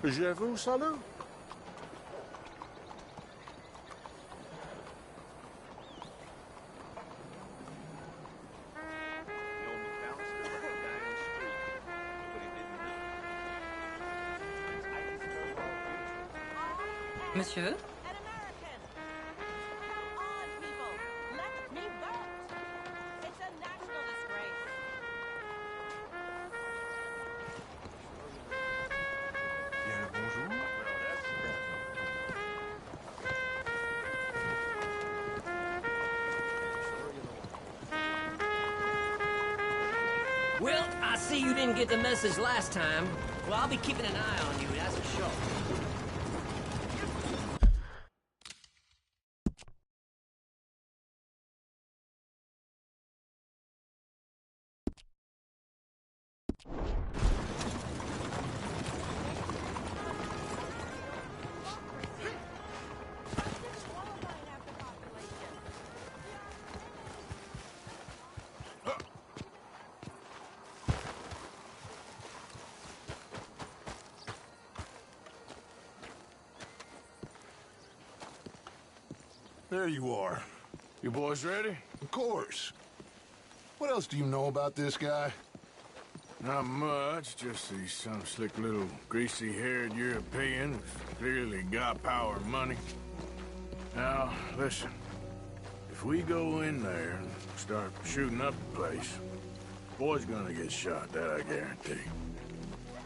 Je vous salue. Monsieur? An American! Come on, people! Let me vote! It's a national disgrace. Bien le bonjour. Well, I see you didn't get the message last time. Well, I'll be keeping an eye on you, that's for sure. There you are. You boys ready? Of course. What else do you know about this guy? Not much, just he's some slick little greasy-haired European who's clearly got power and money. Now, listen. If we go in there and start shooting up the place, boy's gonna get shot, that I guarantee.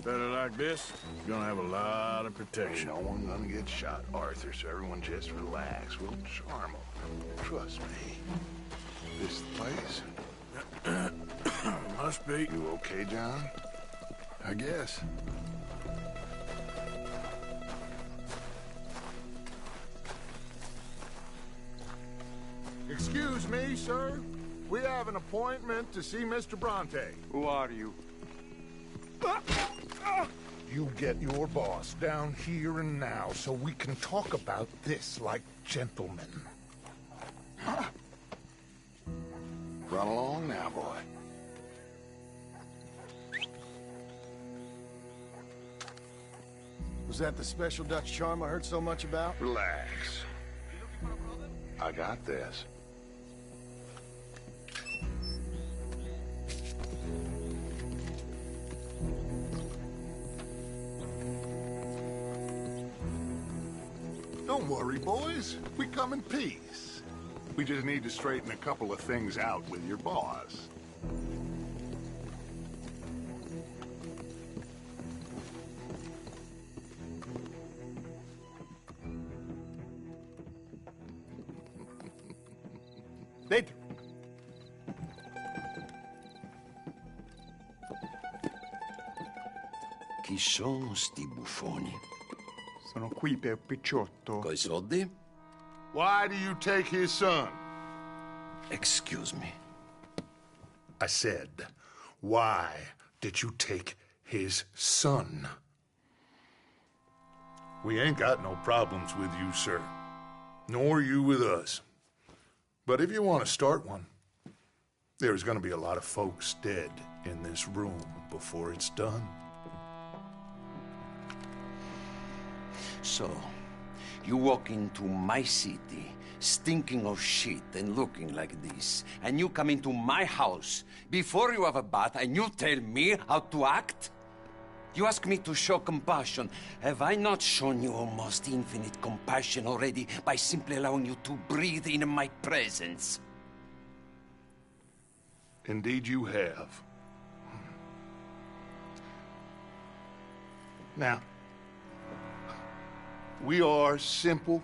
Better like this, he's gonna have a lot of protection. Ain't no one gonna get shot, Arthur, so everyone just relax. We'll charm them. Trust me. This the place? Must be. You okay, John? I guess. Excuse me, sir. We have an appointment to see Mr. Bronte. Who are you? You get your boss down here and now so we can talk about this like gentlemen. Run along now, boy. Was that the special Dutch charm I heard so much about? Relax. I got this. Don't worry, boys. We come in peace. We just need to straighten a couple of things out with your boss. Dentro. Chi sono sti buffoni? Sono qui per Picciotto. Coi soldi? Why do you take his son? Excuse me. I said, why did you take his son? We ain't got no problems with you, sir. Nor you with us. But if you want to start one, there's gonna be a lot of folks dead in this room before it's done. So, you walk into my city, stinking of shit and looking like this, and you come into my house before you have a bath and you tell me how to act? You ask me to show compassion. Have I not shown you almost infinite compassion already by simply allowing you to breathe in my presence? Indeed you have. Now, we are simple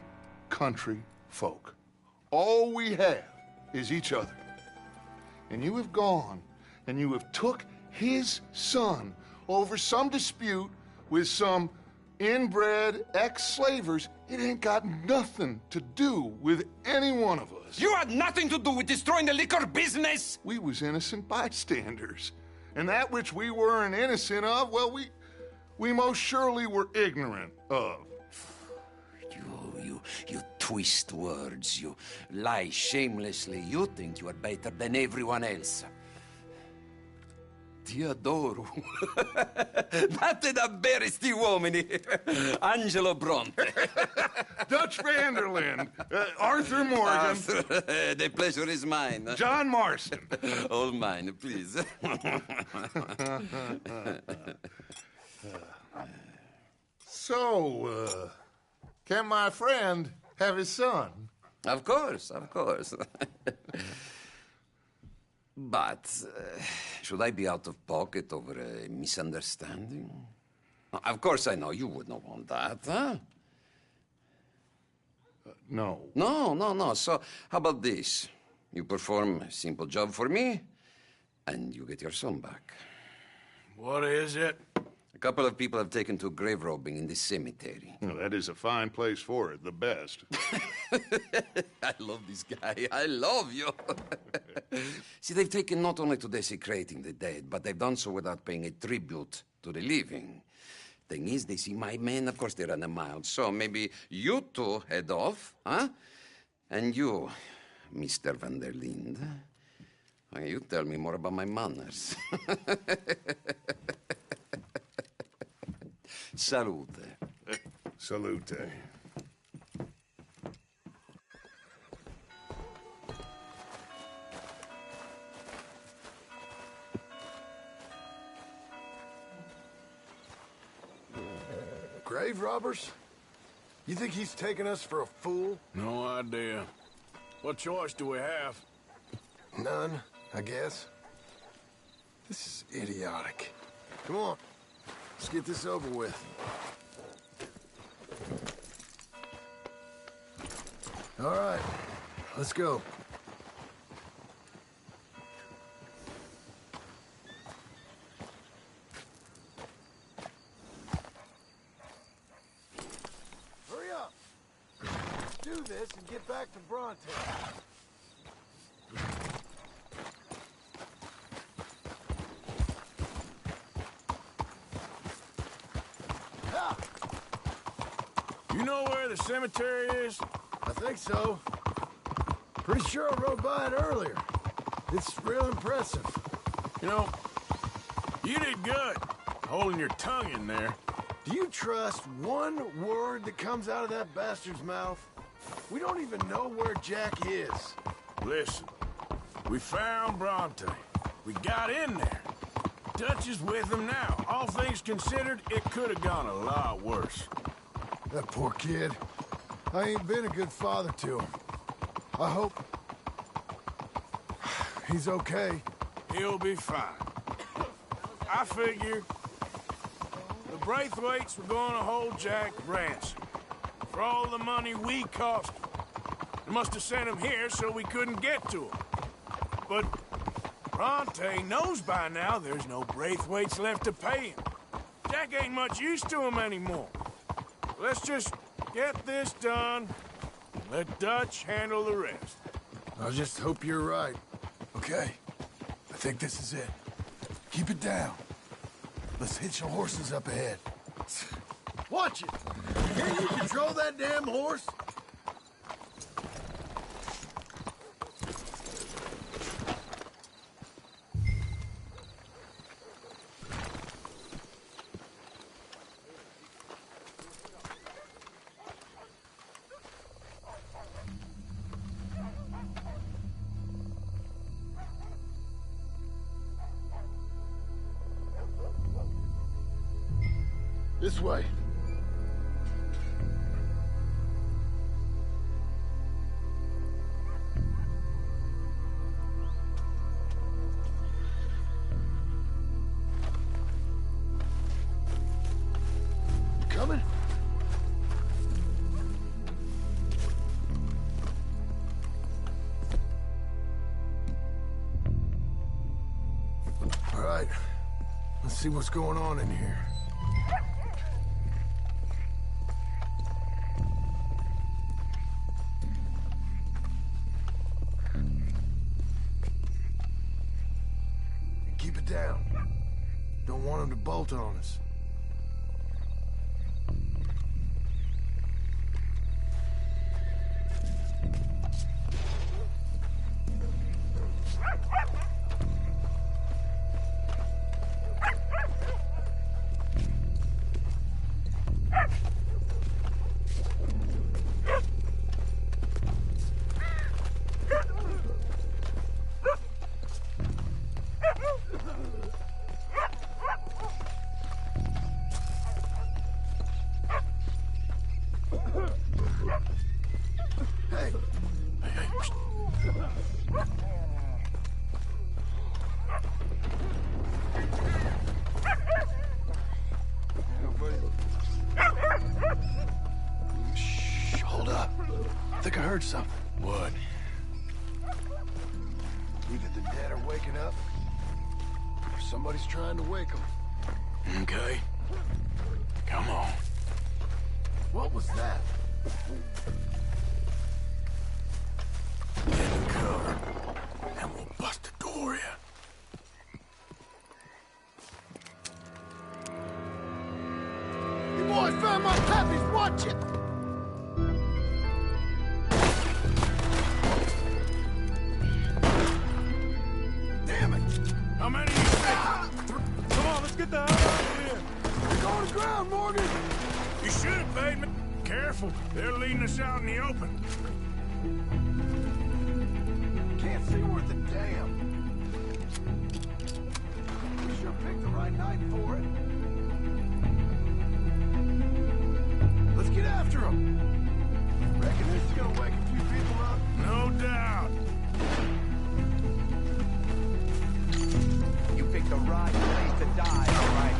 country folk. All we have is each other. And you have gone and you have took his son over some dispute with some inbred ex-slavers. It ain't got nothing to do with any one of us. You had nothing to do with destroying the liquor business! We was innocent bystanders. And that which we weren't innocent of, well, we most surely were ignorant of. You twist words, you lie shamelessly, you think you are better than everyone else. Ti adoro. Date davvero sti uomini. Angelo Bronte. Dutch Vanderlyn, Arthur Morgan, The pleasure is mine. John Marston. All mine, please. So, can my friend have his son? Of course, of course. But should I be out of pocket over a misunderstanding? Of course I know you would not want that, huh? No. No. So how about this? You perform a simple job for me, and you get your son back. What is it? A couple of people have taken to grave robbing in this cemetery. Well, that is a fine place for it, the best. I love this guy. I love you. See, they've taken not only to desecrating the dead, but they've done so without paying a tribute to the living. Thing is, they see my men, of course they run a mile. So maybe you two head off, huh? And you, Mr. Van der Linde, you tell me more about my manners. Salute. Salute. Grave robbers? You think he's taking us for a fool? No idea. What choice do we have? None, I guess. This is idiotic. Come on, let's get this over with. All right, let's go. Hurry up. Let's do this and get back to Bronte. You know where the cemetery is? I think so. Pretty sure I rode by it earlier. It's real impressive. You know, you did good holding your tongue in there. Do you trust one word that comes out of that bastard's mouth? We don't even know where Jack is. Listen, we found Bronte. We got in there. Dutch is with him now. All things considered, it could have gone a lot worse. That poor kid. I ain't been a good father to him. I hope he's okay. He'll be fine. I figure the Braithwaites were going to hold Jack ransom for all the money we cost him. They must have sent him here so we couldn't get to him. But Bronte knows by now there's no Braithwaites left to pay him. Jack ain't much use to him anymore. Let's just get this done and let Dutch handle the rest. I just hope you're right. Okay, I think this is it. Keep it down. Let's hitch the horses up ahead. Watch it! Can't you control that damn horse? This way. You coming? All right. Let's see what's going on in here. Keep it down. Don't want him to bolt on us. heard something. What? Either the dead are waking up, or somebody's trying to wake them. Okay. Come on. What was that? Get in cover, and we'll bust the door in. You boys found my puppies, watch it! Damn it! How many you think? Come on, let's get the hell out of here! You're going to ground, Morgan! You should have paid me. Careful, they're leading us out in the open. Can't see worth a damn. We sure picked the right night for it. Let's get after them. Reckon this is gonna wake a few people up? No doubt. You picked the right place to die, all right?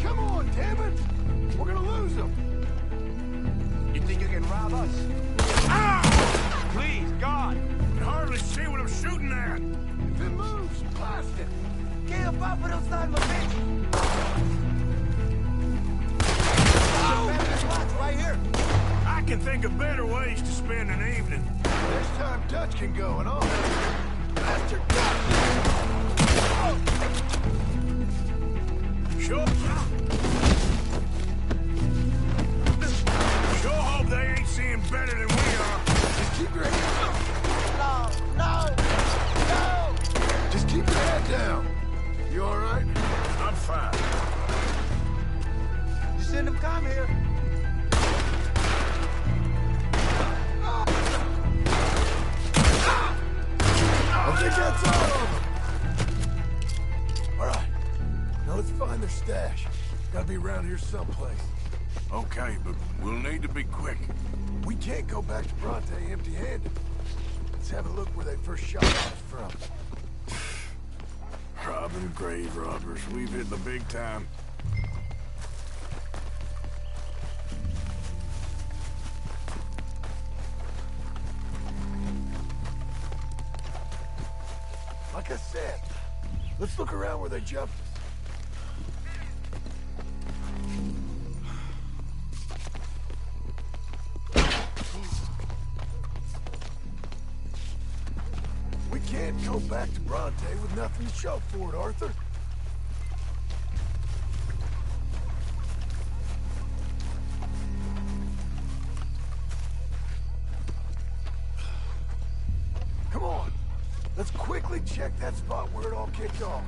Come on, damn it! We're gonna lose them! You think you can rob us? Ah! Please, God! I can hardly see what I'm shooting at. If it moves, blast it! Get up off of those son of a bitch! Right here! I can think of better ways to spend an evening. Next time Dutch can go and all. Bastard Dutch! Sure. Sure hope they ain't seeing better than we are. Just keep your head No! No! No! Just keep your head down. You all right? I'm fine. You shouldn't have come here. I think that's all of them. All right. Now let's find their stash. Gotta be around here someplace. Okay, but we'll need to be quick. We can't go back to Bronte empty-handed. Let's have a look where they first shot us from. Robbing grave robbers. We've hit the big time. Like I said, let's look around where they jumped us. We can't go back to Bronte with nothing to show for it, Arthur. Come on. Let's quickly check that spot where it all kicked off.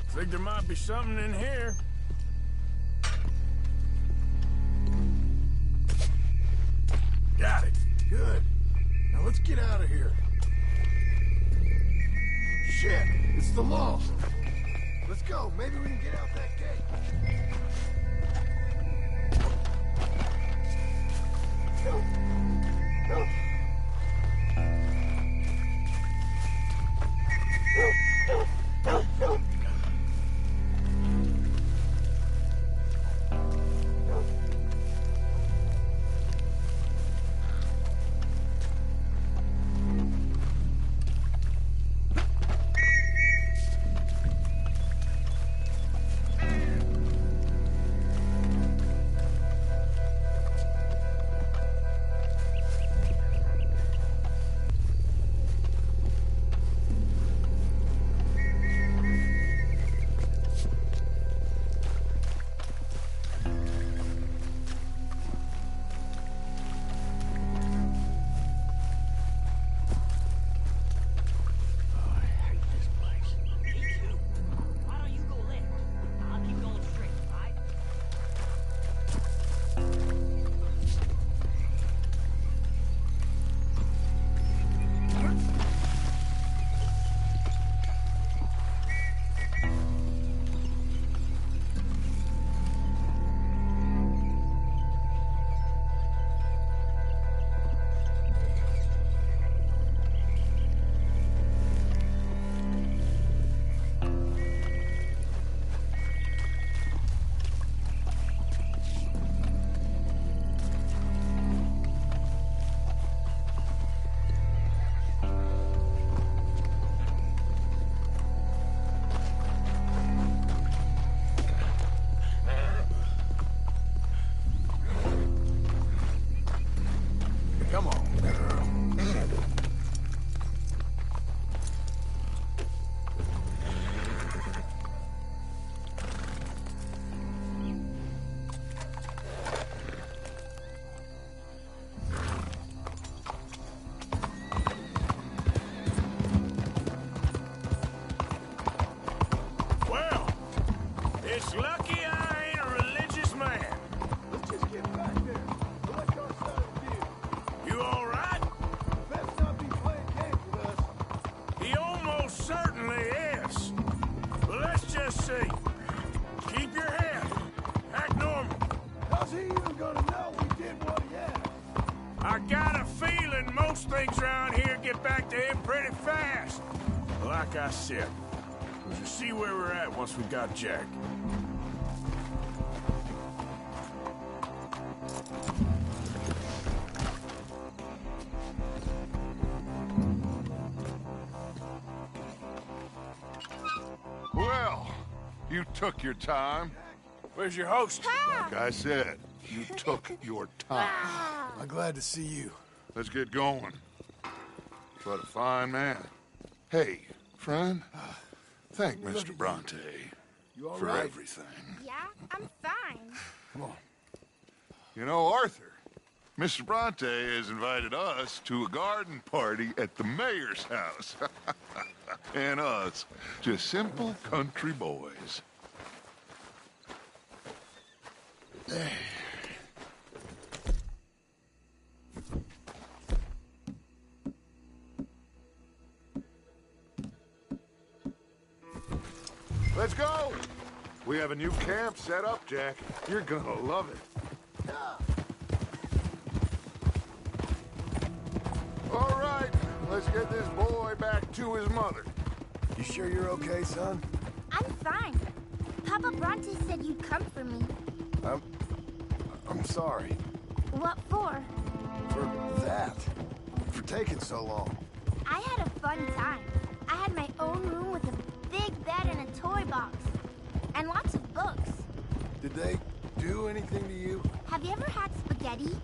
Think there might be something in here. Got it. Good. Now let's get out of here. Shit, it's the law. Let's go. Maybe we can get out that gate. How's he even gonna know we did what he asked? I got a feeling most things around here get back to him pretty fast. Like I said, we'll just see where we're at once we got Jack. Well, you took your time. Where's your host? Like I said, you took your time. I'm glad to see you. Let's get going. What a fine man. Hey, friend, thank Mr. Bronte You all for right? everything. Yeah, I'm fine. Come on. You know, Arthur, Mr. Bronte has invited us to a garden party at the mayor's house. And us, just simple country boys. Let's go! We have a new camp set up, Jack. You're gonna love it. All right, let's get this boy back to his mother. You sure you're okay, son? I'm fine. Papa Bronte said you'd come for me. I'm sorry What for? for that. For taking so long. I had a fun time. I had my own room with a big bed and a toy box. And lots of books. Did they do anything to you? Have you ever had spaghetti?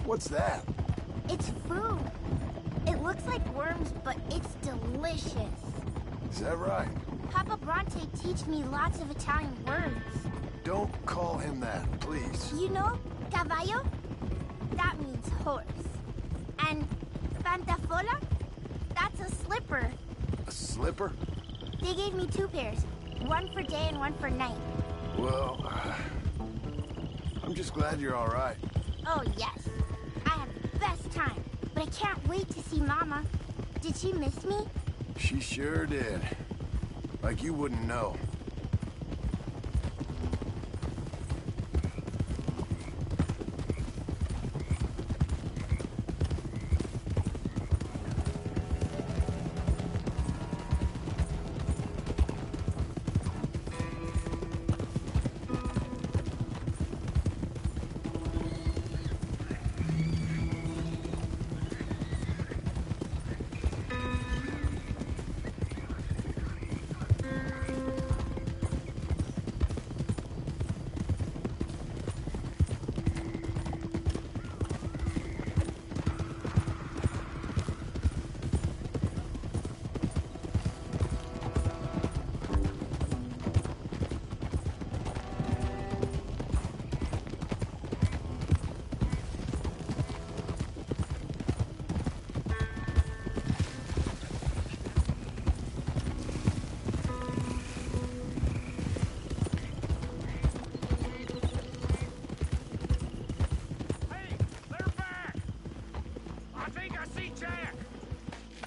What's that? It's food. It looks like worms, but it's delicious. Is that right? Papa Bronte teach me lots of Italian words. Don't call him that, please. You know, caballo? That means horse. And pantafola? That's a slipper. A slipper? They gave me 2 pairs. One for day and one for night. Well, I'm just glad you're all right. Oh, yes. I had the best time. But I can't wait to see Mama. Did she miss me? She sure did. Like you wouldn't know.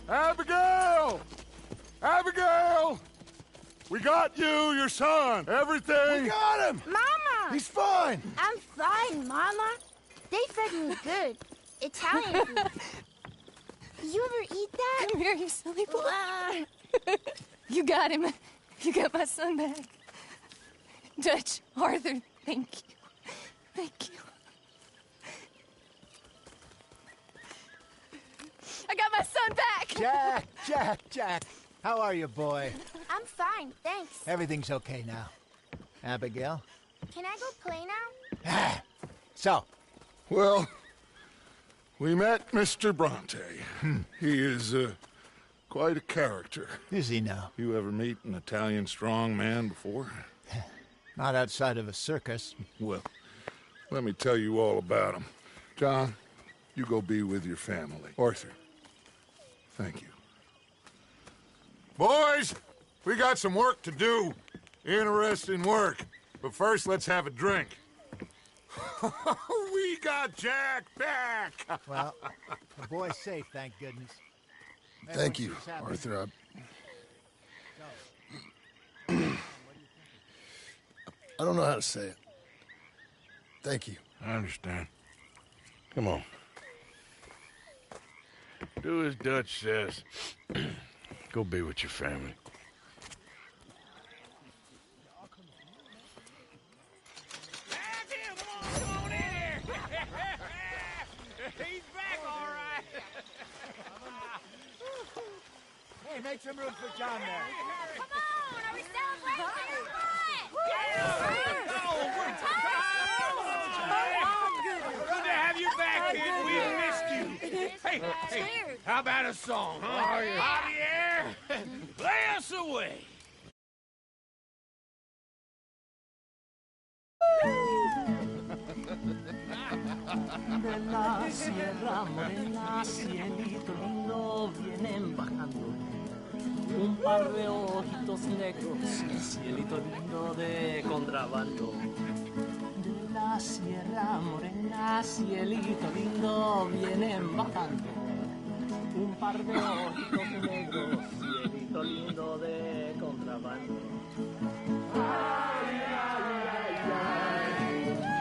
Abigail! Abigail! We got you, your son, everything. We got him! Mama! He's fine! I'm fine, Mama. They fed me good. Italian food. Did you ever eat that? Come here, you silly boy. You got him. You got my son back. Dutch, Arthur, thank you. Thank you. I got my son back! Jack. How are you, boy? I'm fine, thanks. Everything's okay now. Abigail? Can I go play now? So, Well, we met Mr. Bronte. He is quite a character. is he now? You ever meet an Italian strong man before? Not outside of a circus. Well, let me tell you all about him. John, you go be with your family. Arthur, thank you. Boys, we got some work to do. Interesting work. But first, let's have a drink. We got Jack back! Well, the boy's safe, thank goodness. Thank you, Everyone's happy. Arthur. I don't know how to say it. Thank you. I understand. Come on. Do as Dutch says. Go be with your family. He's back, all right. Hey, make some room for John there. Come on, are we celebrating or what? Good to have you back, kid. We missed you. Hey, how about a song, huh? Javier, play us away. De la Sierra Morena, cielito lindo, vienen bajando un par de ojitos negros, cielito lindo de contrabando. De la Sierra Morena, cielito lindo, vienen bajando un par de ojitos negros, cielito lindo de contrabando. Ay, ay, ay, ay.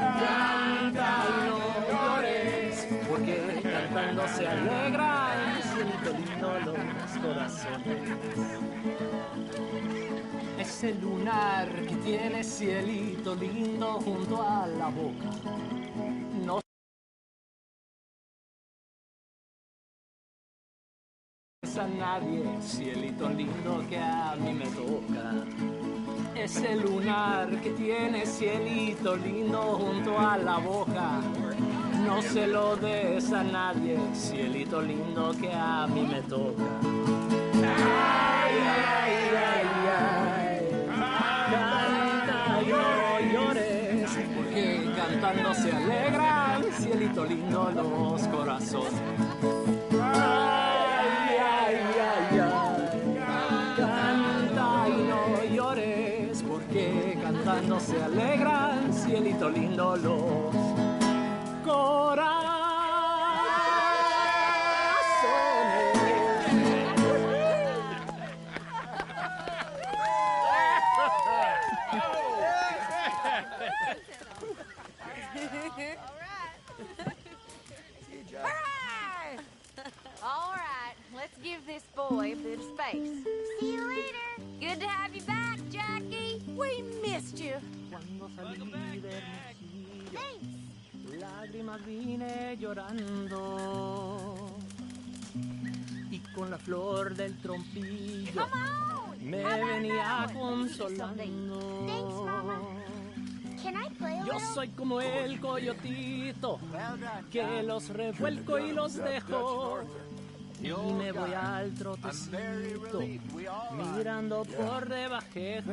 Canta y no llores, porque cantando se alegran, cielito lindo los corazones. Ese lunar que tiene cielito lindo junto a la boca, no es a nadie, cielito lindo que a mí me toca. Ese lunar que tiene cielito lindo junto a la boca, no se lo des a nadie, cielito lindo que a mí me toca. Ay, ay, ay, ay, canta y no llores, porque cantando se alegran, cielito lindo los corazones. Ay, ay, ay, ay, canta y no llores, porque cantando se alegran, cielito lindo los corazones. All right, let's give this boy a bit of space. See you later. Good to have you back, Jackie. We missed you. Cuando salí de Hermosillo, Thanks. lágrimas vine llorando, y con la flor del trompillo Come on. me How about venía that one? consolando. Thanks, Mama. Can I play a Yo little? soy como el coyotito que los revuelco y los dejo, y me voy al trotecito mirando por debajejo.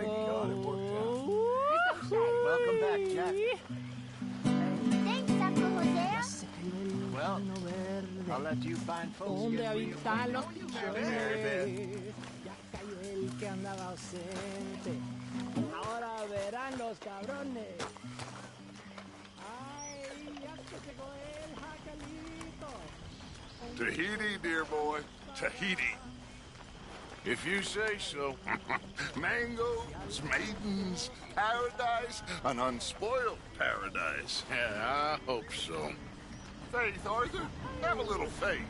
Welcome back, Jack. Thanks, Uncle Hosea. Well, I'll let you find folks Donde get where you habitan los want. pichones, ya cayó el que andaba ausente, ahora verán los cabrones. Ay, ya que llegó el jacalito. Tahiti, dear boy. Tahiti. If you say so. Mangoes, maidens, paradise, an unspoiled paradise. Yeah, I hope so. Faith, Arthur. Have a little faith.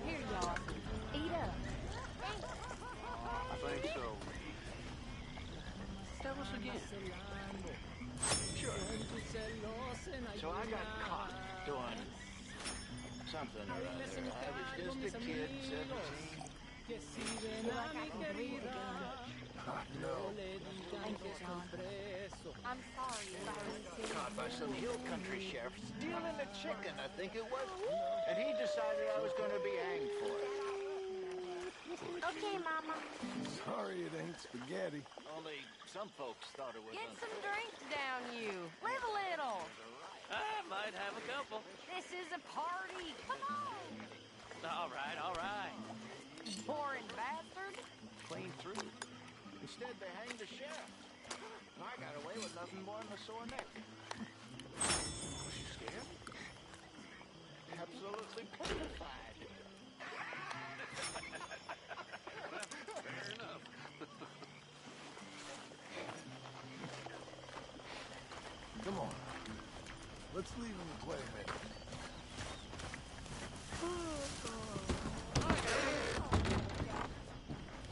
Here, y'all. Eat up. I think so. Tell us again. Sure. So I got caught doing something or other. I was just a kid, 17. I'm sorry if I was silly. Caught by some hill country sheriff stealing a chicken, I think it was. And he decided I was going to be hanged for it. Okay, Mama. Sorry it ain't spaghetti. Only some folks thought it was Get some drinks down, you. Live a little. I might have a couple. This is a party. Come on. All right, all right. Boring bastard. clean through. Instead, they hanged the sheriff. And I got away with nothing more than a sore neck. Was you scared? Absolutely petrified. Fair enough. Let's leave him to play a minute.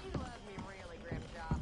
You love me really, Grimjaw.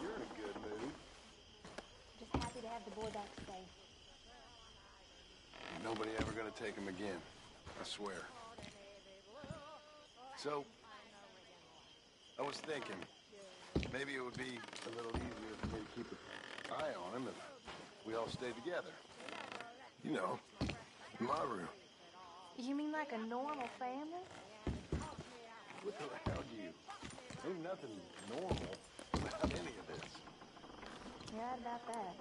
You're in a good mood. Just happy to have the boy back safe. Nobody ever gonna take him again. I swear. So, I was thinking, maybe it would be a little easier for me to keep an eye on him if we all stayed together. You know, in my room. You mean like a normal family? What the hell do you? Ain't nothing normal about any of this. You're right about that.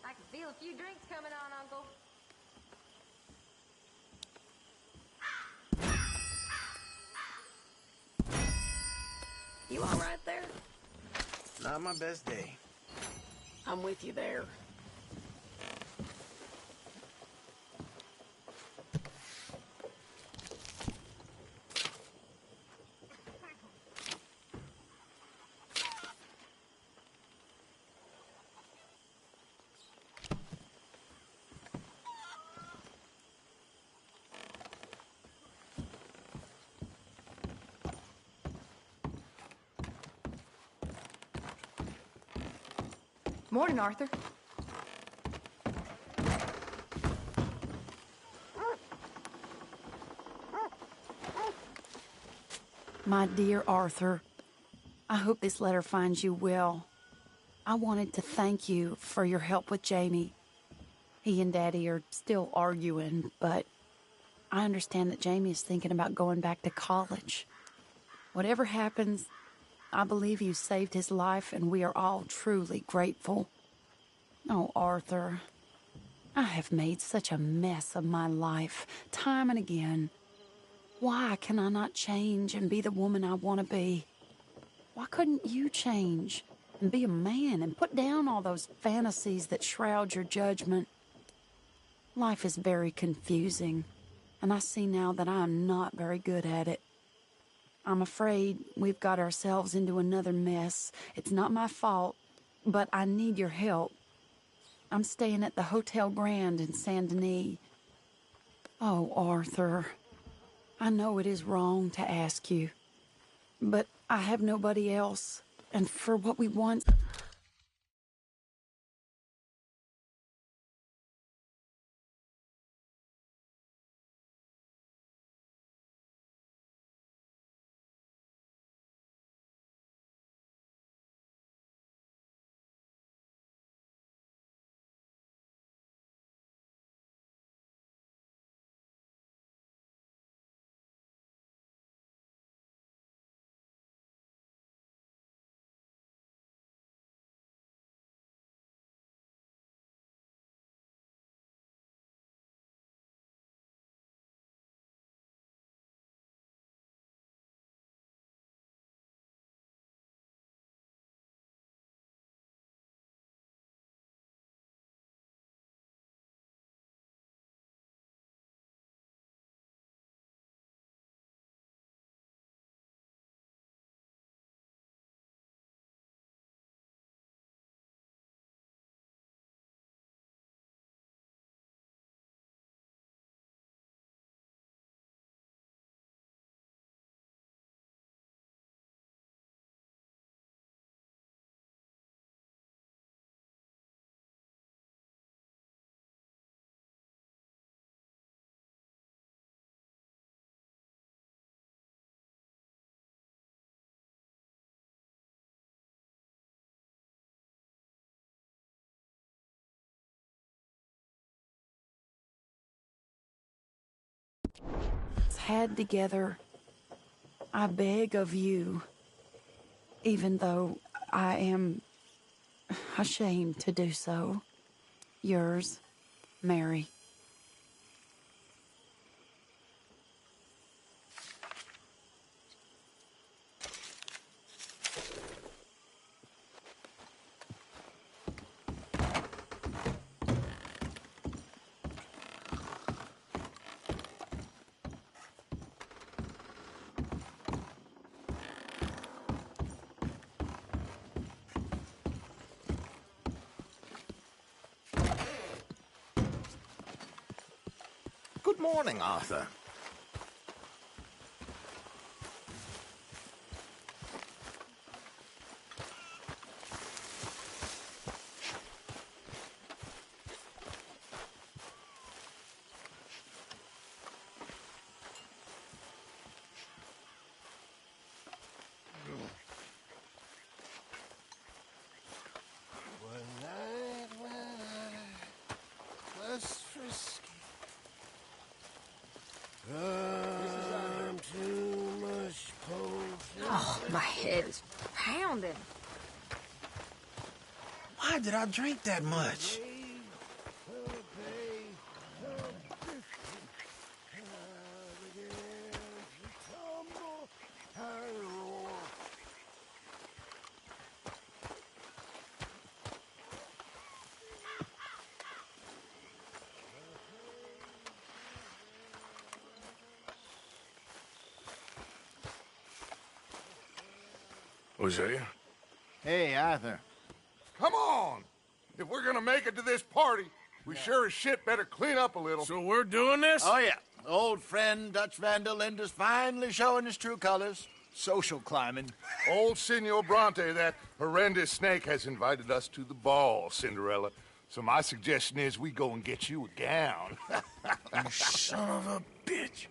I can feel a few drinks coming on, Uncle. You all right there? Not my best day. I'm with you there. Morning, Arthur. My dear Arthur, I hope this letter finds you well. I wanted to thank you for your help with Jamie. He and Daddy are still arguing, but I understand that Jamie is thinking about going back to college. Whatever happens, I believe you saved his life, and we are all truly grateful. Oh, Arthur, I have made such a mess of my life, time and again. Why can I not change and be the woman I want to be? Why couldn't you change and be a man and put down all those fantasies that shroud your judgment? Life is very confusing, and I see now that I am not very good at it. I'm afraid we've got ourselves into another mess. It's not my fault, but I need your help. I'm staying at the Hotel Grand in Saint Denis. Oh, Arthur, I know it is wrong to ask you, but I have nobody else, and for what we want... had together, I beg of you, even though I am ashamed to do so, yours, Mary. Good morning, Arthur. Less frisky. I'm too much potion. Oh, my head is pounding. Why did I drink that much? Hosea? Hey, Arthur. Come on! If we're gonna make it to this party, we sure as shit better clean up a little. So we're doing this? Oh, yeah. Old friend Dutch Van der Linde's finally showing his true colors. Social climbing. Old Senor Bronte, that horrendous snake, has invited us to the ball, Cinderella. So my suggestion is we go and get you a gown. You son of a bitch.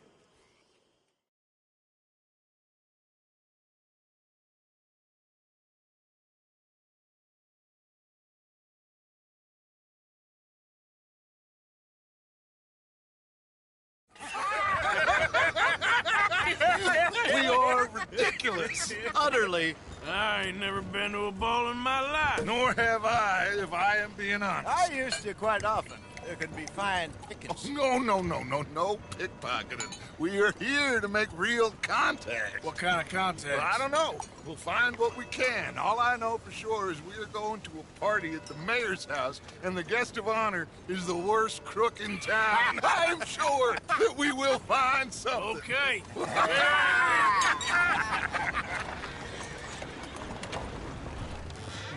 We are ridiculous. Utterly. I ain't never been to a ball in my life. Nor have I, if I am being honest. I used to quite often. There can be fine pickings. No pickpocketing. We are here to make real contact. What kind of contact? Well, I don't know. We'll find what we can. All I know for sure is we are going to a party at the mayor's house, and the guest of honor is the worst crook in town. I'm sure that we will find something. Okay.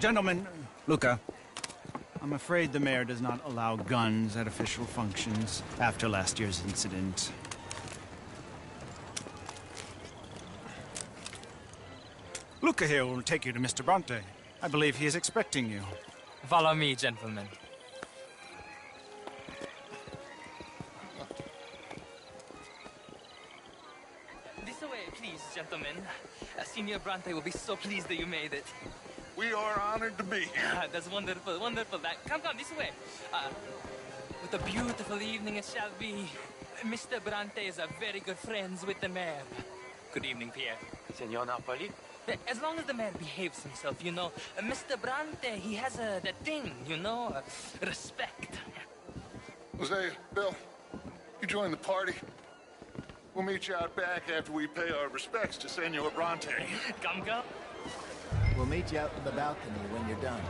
Gentlemen, Luca, I'm afraid the mayor does not allow guns at official functions after last year's incident. Luca here will take you to Mr. Bronte. I believe he is expecting you. Follow me, gentlemen. This way, please, gentlemen. Senior Bronte will be so pleased that you made it. We are honored to be here. That's wonderful, wonderful. Come, this way. What a beautiful evening it shall be. Mr. Bronte is a very good friends with the mayor. Good evening, Pierre. Senor Napoli? As long as the mayor behaves himself, you know. Mr. Bronte, he has that thing, you know, respect. Hosea, Bill, you join the party. We'll meet you out back after we pay our respects to Senor Bronte. Come. We'll meet you out in the balcony when you're done.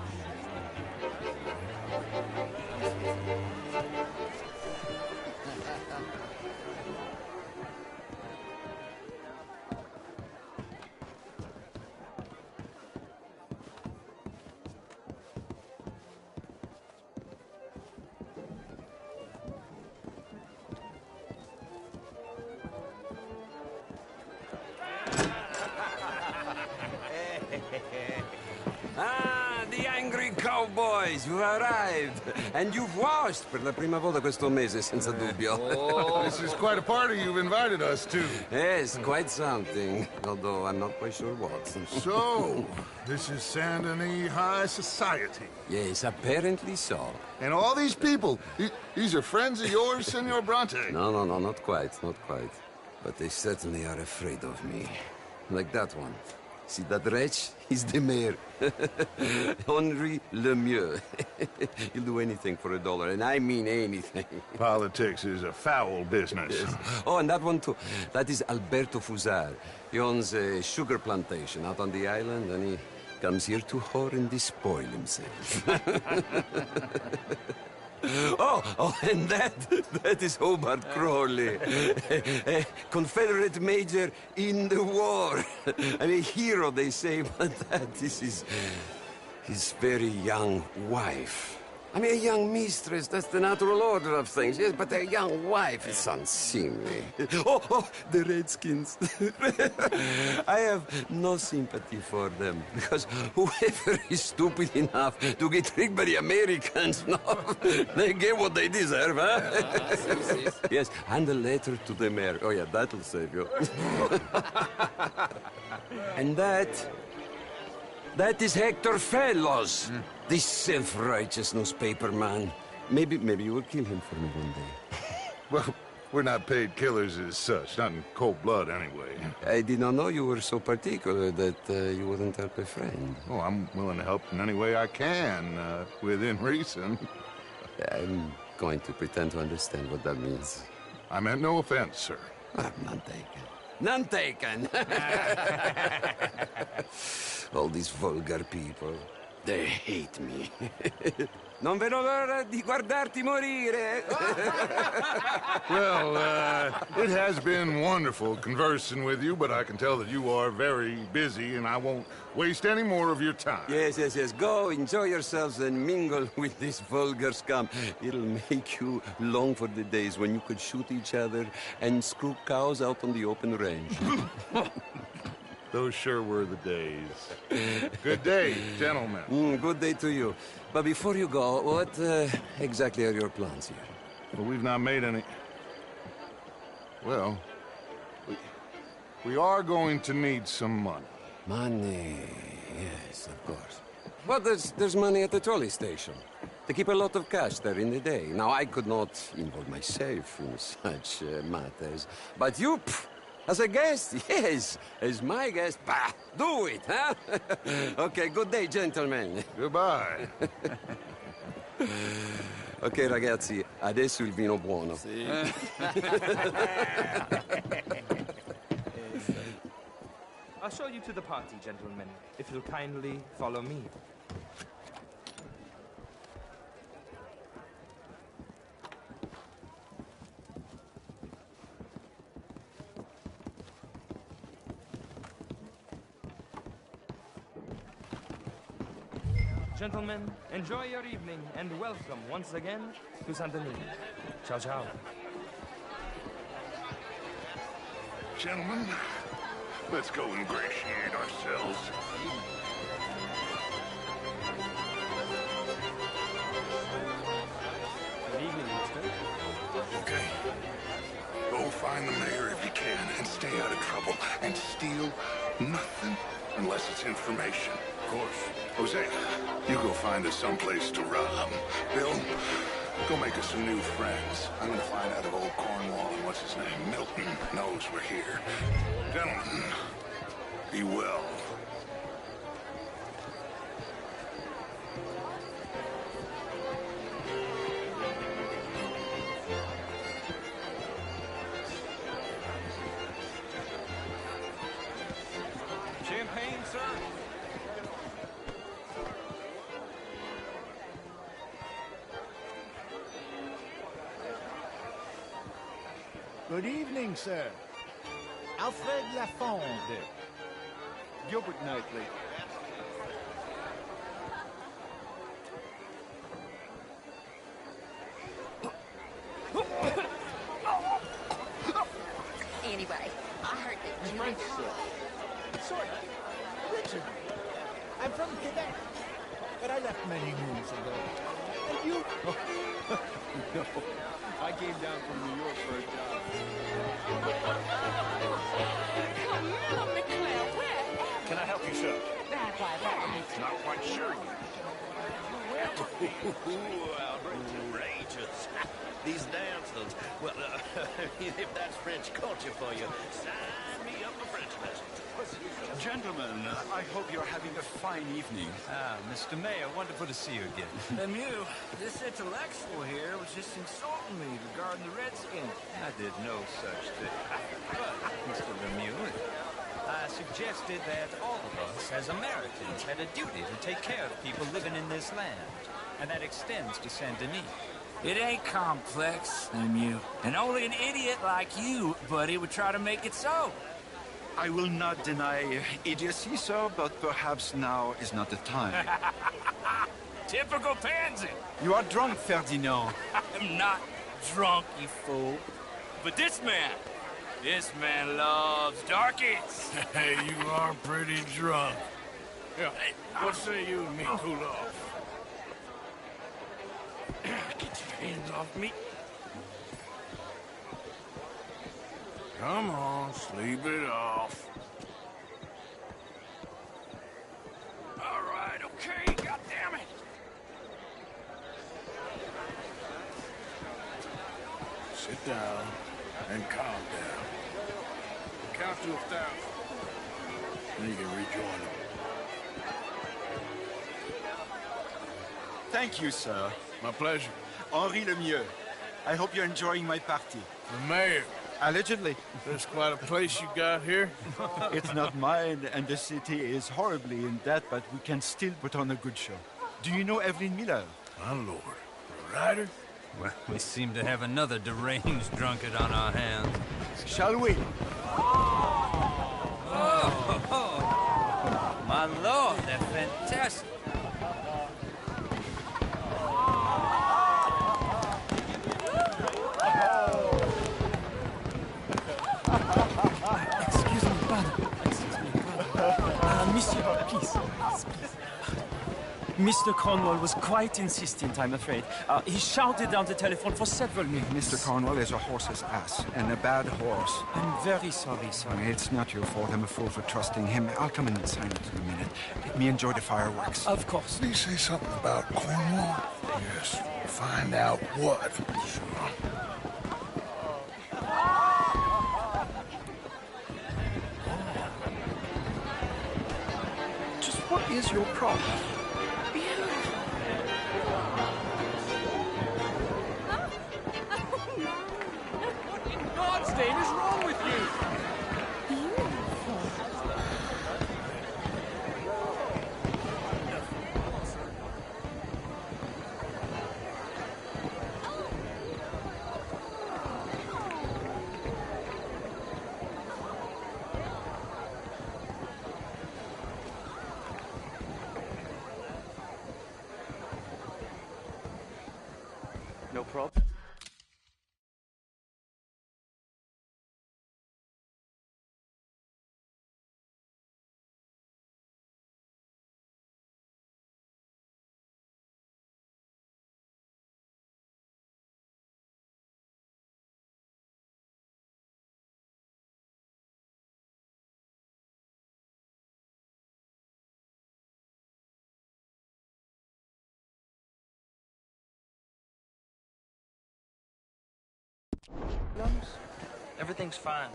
The angry cowboys, you've arrived. And you've washed per la prima volta questo mese, senza dubbio. Oh, this is quite a party you've invited us to. Yes, quite something. Although I'm not quite sure what. So, this is Saint Denis High Society. Yes, apparently so. And all these people, these are friends of yours, Senor Bronte? No, not quite, not quite. But they certainly are afraid of me. Like that one. See that wretch? He's the mayor. Henri Lemieux. He'll do anything for $1, and I mean anything. Politics is a foul business. Yes. Oh, and that one too. That is Alberto Fusar. He owns a sugar plantation out on the island, and he comes here to whore and despoil himself. Oh, and that is Hobart Crawley, a Confederate major in the war, and a hero, they say, but that is his very young wife. I mean, a young mistress, that's the natural order of things, yes, but a young wife is unseemly. Oh, the Redskins. I have no sympathy for them, because whoever is stupid enough to get tricked by the Americans, no, they get what they deserve, huh? Yes, and a letter to the mayor. Oh, yeah, that'll save you. And that is Hector Fellows. This self-righteous newspaper man. Maybe you will kill him for me one day. Well, we're not paid killers as such, not in cold blood anyway. I did not know you were so particular that you wouldn't help a friend. Oh, I'm willing to help in any way I can, within reason. I'm going to pretend to understand what that means. I meant no offense, sir. None taken. None taken! All these vulgar people. They hate me. Non vedo l'ora di guardarti morire. Well, it has been wonderful conversing with you, but I can tell that you are very busy, and I won't waste any more of your time. Yes. Go, enjoy yourselves, and mingle with this vulgar scum. It'll make you long for the days when you could shoot each other and screw cows out on the open range. Those sure were the days. Good day, gentlemen. Good day to you. But before you go, what exactly are your plans here? Well, we've not made any... Well, we are going to need some money. Money, yes, of course. But there's money at the trolley station. They keep a lot of cash there in the day. Now, I could not involve myself in such matters. But you... As a guest? Yes. As my guest? Bah, do it, huh? Okay, good day, gentlemen. Goodbye. Ok, ragazzi, adesso il vino buono. Sì. I'll show you to the party, gentlemen, if you'll kindly follow me. Gentlemen, enjoy your evening and welcome once again to Saint Denis. Ciao, ciao. Gentlemen, let's go ingratiate ourselves. Good evening, mister. Okay. Go find the mayor if you can and stay out of trouble and steal nothing unless it's information. Of course. Jose, you go find us someplace to rob. Bill, go make us some new friends. I'm gonna find out if old Cornwall and what's his name, Milton, knows we're here. Gentlemen, be well. Champagne, sir? Good evening, sir. Alfred Lafonde. Gilbert Knightley. Anyway, I heard that you French, sir. Sort of. Originally. I'm from Quebec, but I left many moons ago. And you? No, I came down from New York for a job. Come on, McClare, where? Can I help you, sir? Why, Not quite sure yet. Outrageous. These dancers. Well, if that's French culture for you, sign me up for French lessons. Gentlemen, I hope you're having a fine evening. Ah, Mr. Mayor, wonderful to see you again. Lemieux, this intellectual here was just insulting me regarding the Redskins. I did no such thing. But, Mr. Lemieux, I suggested that all of us, as Americans, had a duty to take care of people living in this land. And that extends to Saint Denis. It ain't complex, Lemieux. And only an idiot like you, buddy, would try to make it so. I will not deny idiocy, sir, but perhaps now is not the time. Typical pansy. You are drunk, Ferdinand. I'm not drunk, you fool. But this man loves darkies. Hey, you are pretty drunk. Yeah, what say you and me cool off? Get your hands off me. Come on, sleep it off. All right, okay, goddammit. Sit down and calm down. Count to 1,000. Then you can rejoin them. Thank you, sir. My pleasure. Henri Lemieux. I hope you're enjoying my party. The mayor. Allegedly. There's quite a place you got here. It's not mine, and the city is horribly in debt, but we can still put on a good show. Do you know Evelyn Miller? My lord. A writer? Well, we seem to have another deranged drunkard on our hands. Shall we? Oh, my lord, they're fantastic. Excuse me, pardon. Monsieur, please. Mr. Cornwall was quite insistent, I'm afraid. He shouted down the telephone for several minutes. Mr. Cornwall is a horse's ass, and a bad horse. I'm very sorry, sir. It's not your fault. I'm a fool for trusting him. I'll come in and sign it in a minute. Let me enjoy the fireworks. Of course. Did he say something about Cornwall? Yes. Find out what. Sure. Just what is your problem? What in God's name is wrong with you? No problem. Everything's fine.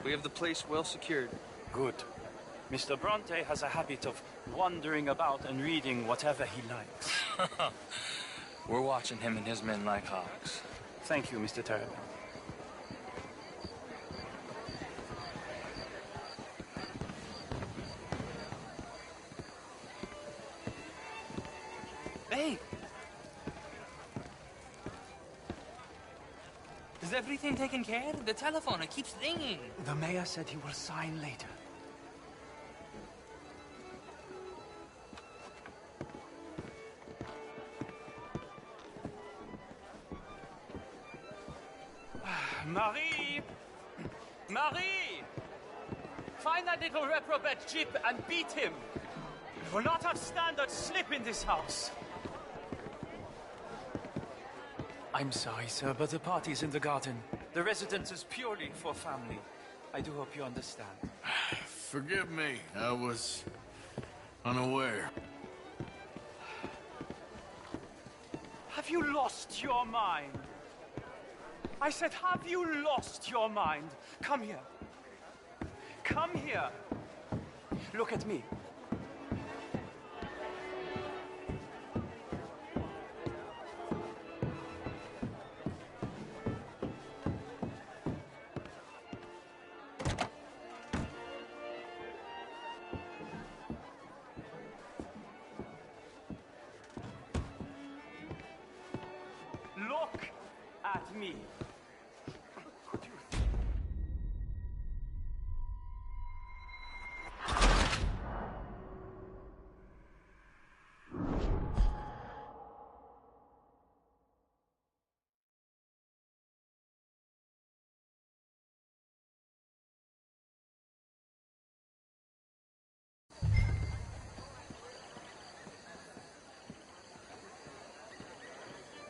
We have the place well secured. Good. Mr. Bronte has a habit of wandering about and reading whatever he likes. We're watching him and his men like hawks. Thank you, Mr. Terrapin. Hey! Is everything taken care of? The telephone, it keeps ringing. The mayor said he will sign later. Marie! Marie! Find that little reprobate Jip and beat him. We will not have standard slip in this house. I'm sorry, sir, but the party's in the garden. The residence is purely for family. I do hope you understand. Forgive me. I was unaware. Have you lost your mind? I said, have you lost your mind? Come here. Come here. Look at me. Look at me.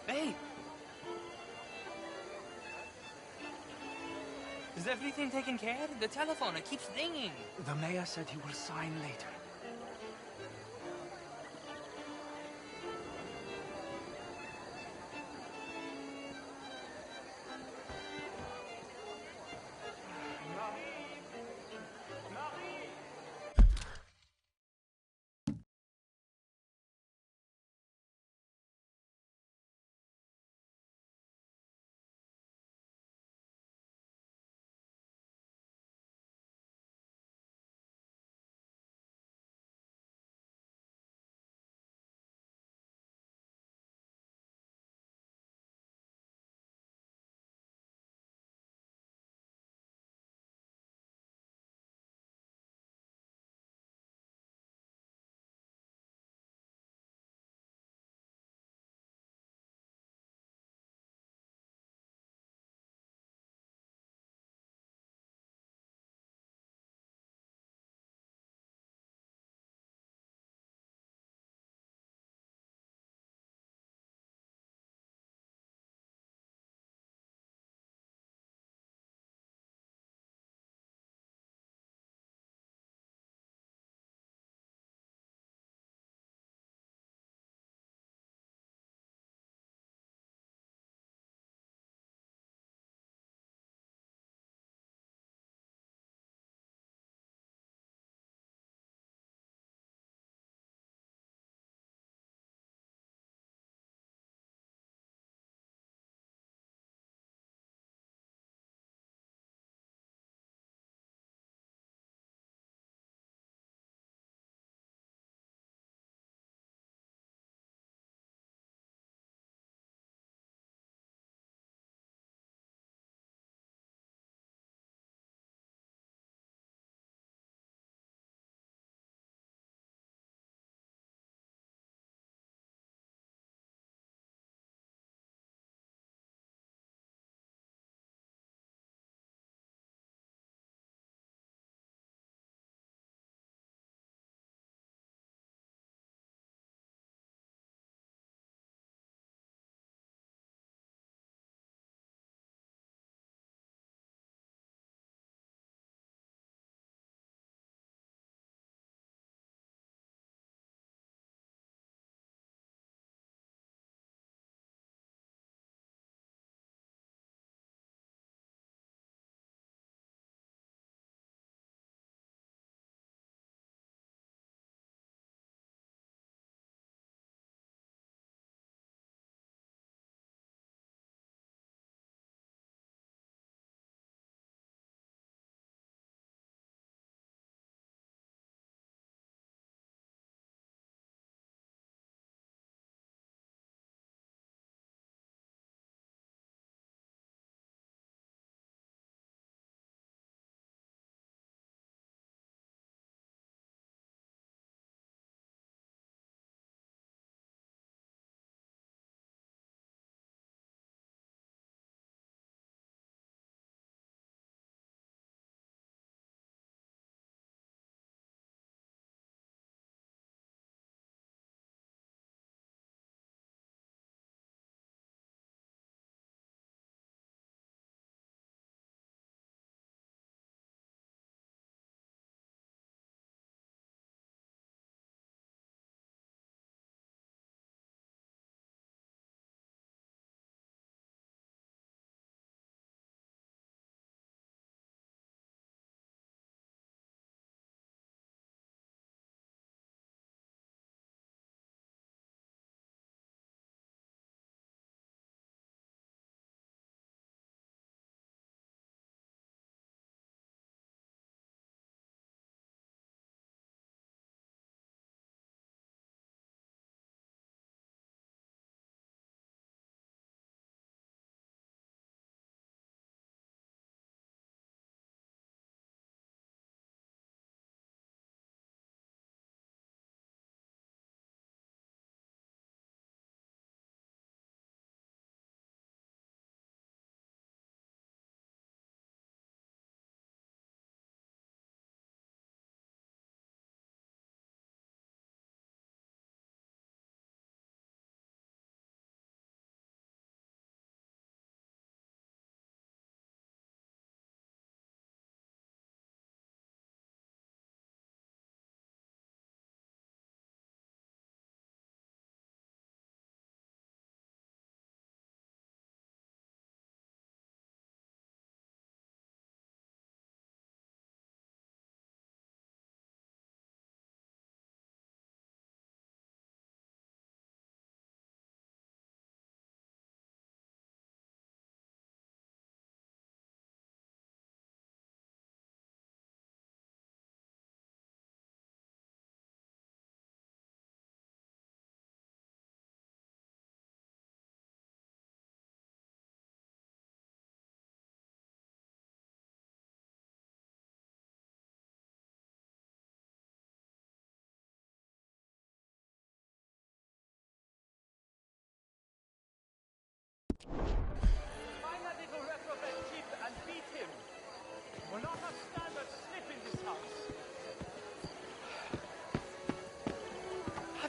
Hey! Is everything taken care of? The telephone, it keeps dinging. The mayor said he will sign later.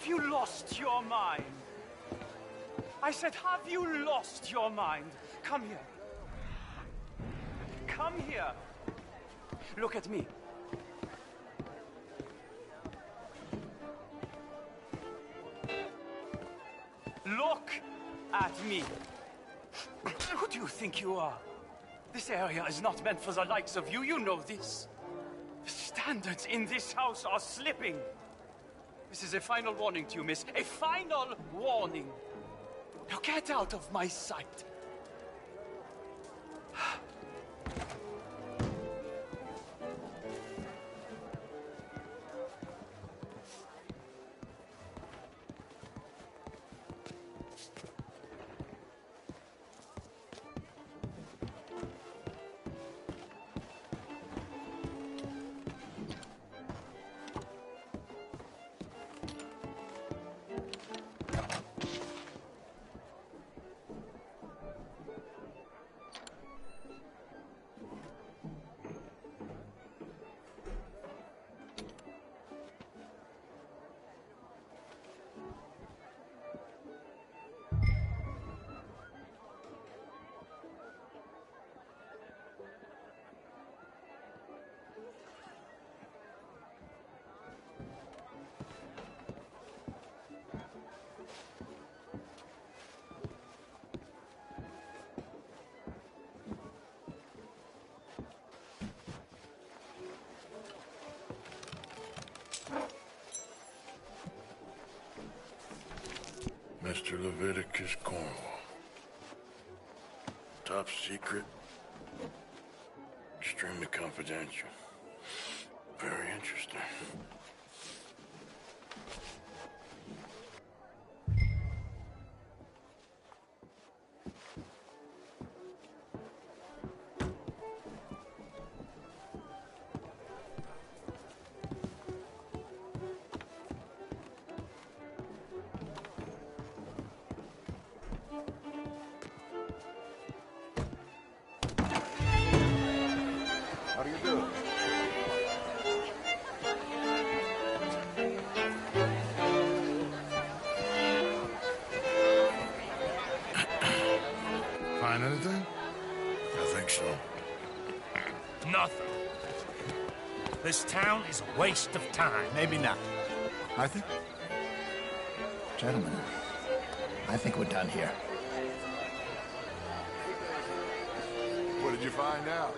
Have you lost your mind? I said, have you lost your mind? Come here. Come here. Look at me. Look at me. Who do you think you are? This area is not meant for the likes of you. You know this. The standards in this house are slipping. This is a final warning to you, miss. A final warning. Now get out of my sight. Mr. Leviticus Cornwall. Top secret. Extremely confidential. Very interesting. How do you do? Find anything? I think so. Nothing. This town is a waste of time. Maybe not. Arthur? Gentlemen, I think we're done here. What did you find out?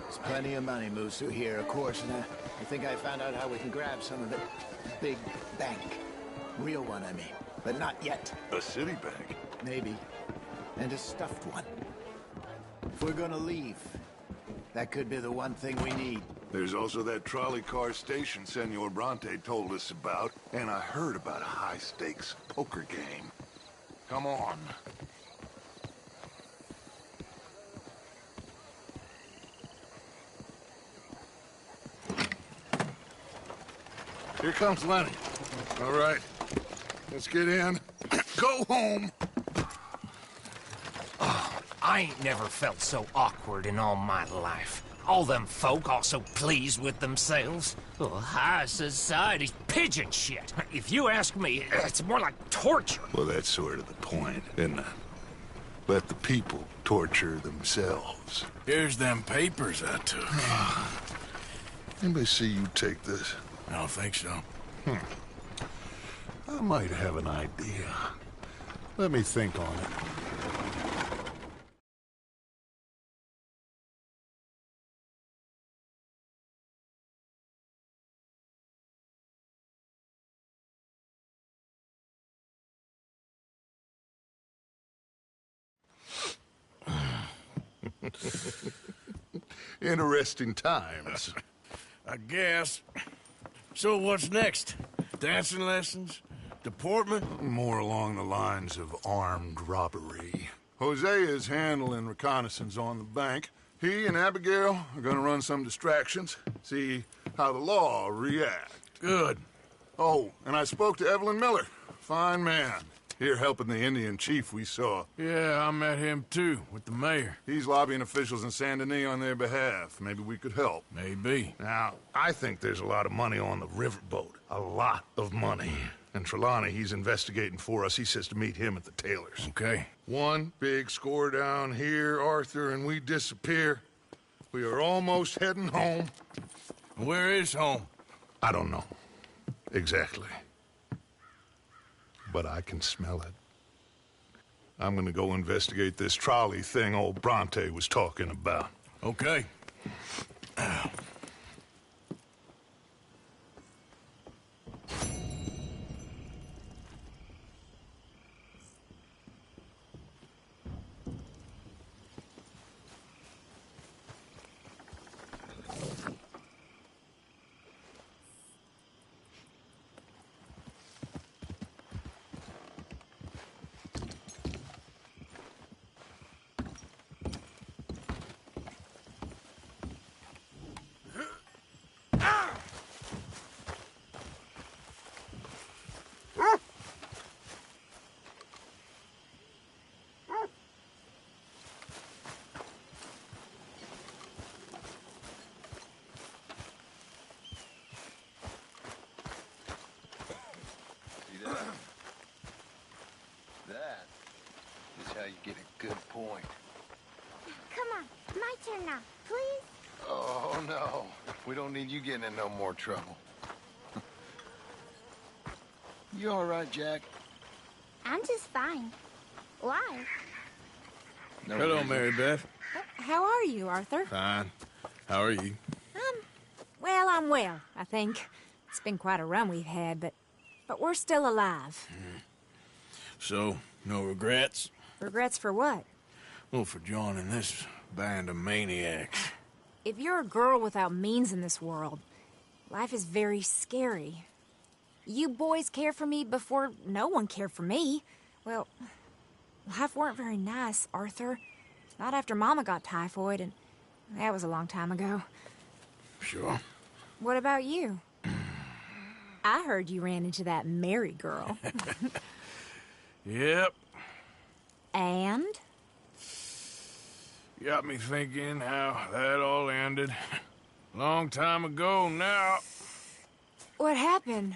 There's plenty of money moves through here, of course, and I think I found out how we can grab some of it. Big bank. Real one, I mean. But not yet. A city bank? Maybe. And a stuffed one. If we're gonna leave, that could be the one thing we need. There's also that trolley car station Senor Bronte told us about, and I heard about a high-stakes poker game. Come on. Here comes Lenny. All right. Let's get in. Go home. Oh, I ain't never felt so awkward in all my life. All them folk all so pleased with themselves. Oh, high society's pigeon shit. If you ask me, it's more like torture. Well, that's sort of the point, isn't it? Let the people torture themselves. Here's them papers I took. Anybody see you take this? I don't think so. I might have an idea. Let me think on it. Interesting times. I guess. So what's next? Dancing lessons? Deportment? More along the lines of armed robbery. Hosea is handling reconnaissance on the bank. He and Abigail are gonna run some distractions, see how the law react. Good. Oh, and I spoke to Evelyn Miller. Fine man. Here helping the Indian chief we saw. Yeah, I met him too, with the mayor. He's lobbying officials in Saint Denis on their behalf. Maybe we could help. Maybe. Now, I think there's a lot of money on the riverboat. A lot of money. And Trelawney, he's investigating for us. He says to meet him at the Taylor's. Okay. One big score down here, Arthur, and we disappear. We are almost heading home. Where is home? I don't know. Exactly. But I can smell it. I'm gonna go investigate this trolley thing old Bronte was talking about. Okay. That is how you get a good point. Come on, my turn now, please. Oh, no. We don't need you getting in no more trouble. You all right, Jack? I'm just fine. Why? No Hello, reason. Mary Beth. How are you, Arthur? Fine. How are you? Well, I'm well, I think. It's been quite a run we've had, but we're still alive. So, no regrets? Regrets for what? Well, for joining this band of maniacs. If you're a girl without means in this world, life is very scary. You boys cared for me before no one cared for me. Well, life weren't very nice, Arthur. Not after Mama got typhoid, and that was a long time ago. Sure. What about you? I heard you ran into that Mary girl. Yep. And? Got me thinking how that all ended. Long time ago now. What happened?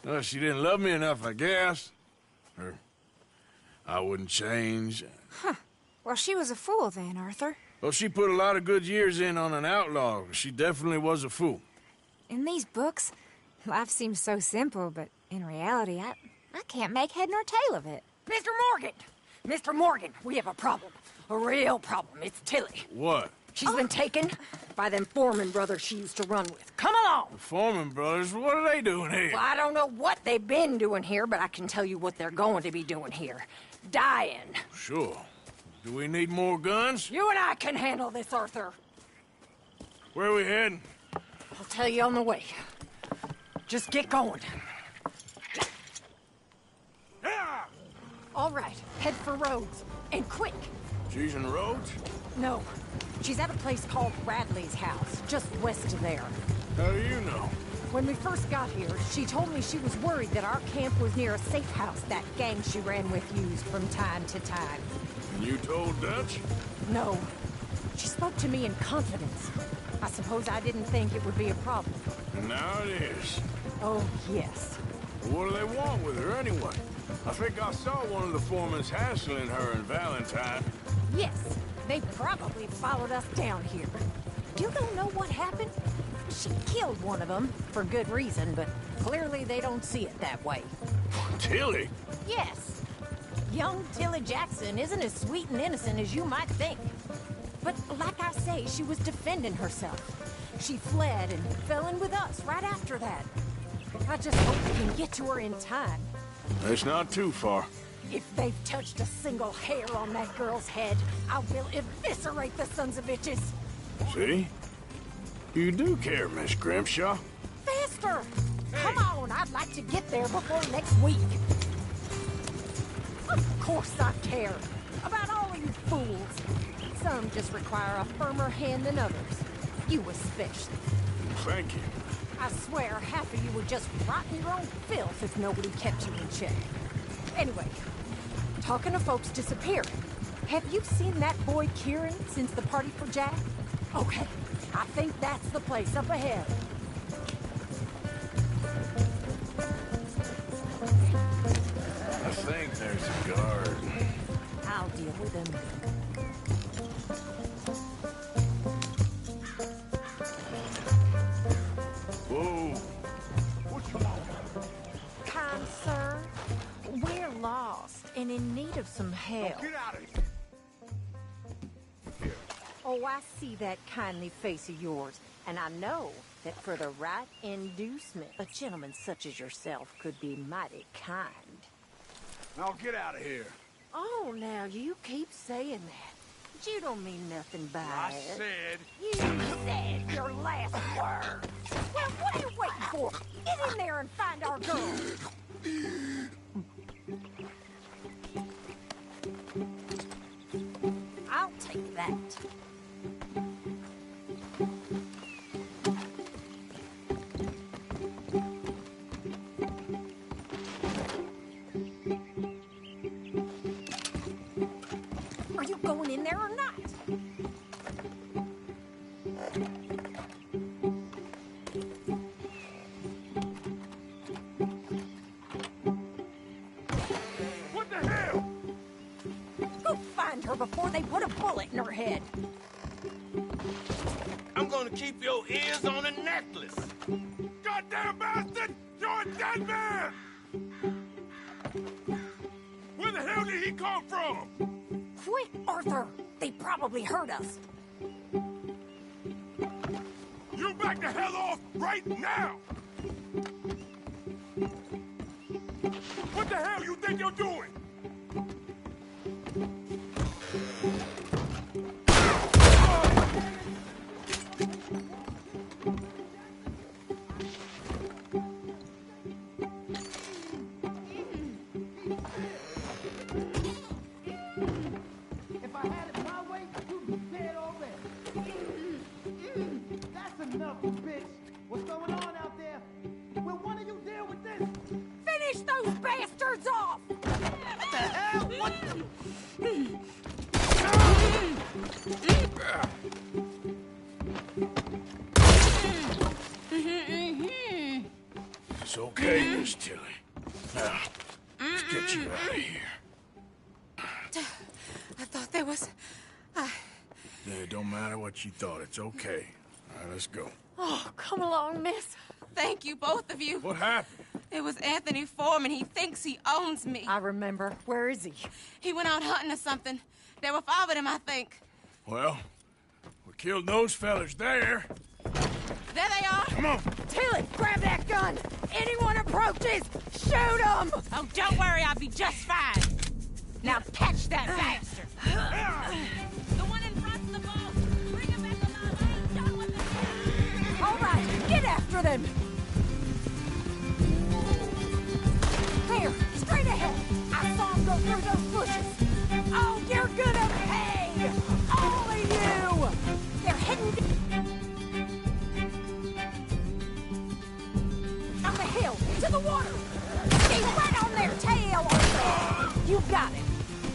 Well, she didn't love me enough, I guess. Or I wouldn't change. Huh. Well, she was a fool then, Arthur. Well, she put a lot of good years in on an outlaw. She definitely was a fool. In these books, life seems so simple, but in reality, I can't make head nor tail of it. Mr. Morgan! Mr. Morgan, we have a problem. A real problem. It's Tilly. What? She's been taken by them Foreman brothers she used to run with. Come along! The Foreman brothers? What are they doing here? Well, I don't know what they've been doing here, but I can tell you what they're going to be doing here. Dying. Sure. Do we need more guns? You and I can handle this, Arthur. Where are we heading? I'll tell you on the way. Just get going. All right, head for Rhodes. And quick. She's in Rhodes? No. She's at a place called Radley's house, just west of there. How do you know? When we first got here, she told me she was worried that our camp was near a safe house that gang she ran with used from time to time. And you told Dutch? No. She spoke to me in confidence. I suppose I didn't think it would be a problem. And now it is. Oh, yes. What do they want with her anyway? I think I saw one of the foremans hassling her and Valentine. Yes. They probably followed us down here. You don't know what happened? She killed one of them, for good reason, but clearly they don't see it that way. Tilly? Yes. Young Tilly Jackson isn't as sweet and innocent as you might think. But like I say, she was defending herself. She fled and fell in with us right after that. I just hope we can get to her in time. It's not too far. If they've touched a single hair on that girl's head, I will eviscerate the sons of bitches. See? You do care, Miss Grimshaw. Faster! Come on, I'd like to get there before next week. Of course I care. About all of you fools. Some just require a firmer hand than others. You especially. Thank you. I swear half of you would just rot in your own filth if nobody kept you in check. Anyway, talking of folks disappearing, have you seen that boy Kieran since the party for Jack? Okay, I think that's the place up ahead. deal with him. Whoa. Kind sir, we're lost and in need of some help. Get out of here. Oh, I see that kindly face of yours, and I know that for the right inducement, a gentleman such as yourself could be mighty kind. Now get out of here. Oh, now you keep saying that. But you don't mean nothing by I it. said... You said your last word. Well, what are you waiting for? Get in there and find our girl. I'll take that. Are you going in there or not? What the hell? Go find her before they put a bullet in her head. I'm gonna keep your ears on a necklace. Goddamn bastard! You're a dead man! Where the hell did he come from? Quick, Arthur! They probably heard us. You back the hell off right now! What the hell you think you're doing? If I had it my way, you'd be dead already. That's enough, bitch. What's going on out there? Will one of you deal with this? Finish those bastards off! What the hell? What? It's okay, Miss Tilly. Now, let's get you out of here. I thought there was... Yeah, it don't matter what you thought. It's okay. All right, let's go. Oh, come along, miss. Thank you, both of you. What happened? It was Anthony Foreman. He thinks he owns me. I remember. Where is he? He went out hunting or something. There were 5 of them, I think. Well, we killed those fellas there. There they are. Come on. Tilly, grab that gun! Anyone approaches, shoot them! Oh, don't worry. I'll be just fine. Now catch that bastard! The one in front's the boss. Bring him back alive. I ain't done with him. All right, get after them! There, straight ahead! I saw him go through those bushes! Oh, you're gonna pay! All of you! They're heading down the hill, to the water! Stay right on their tail! You got it!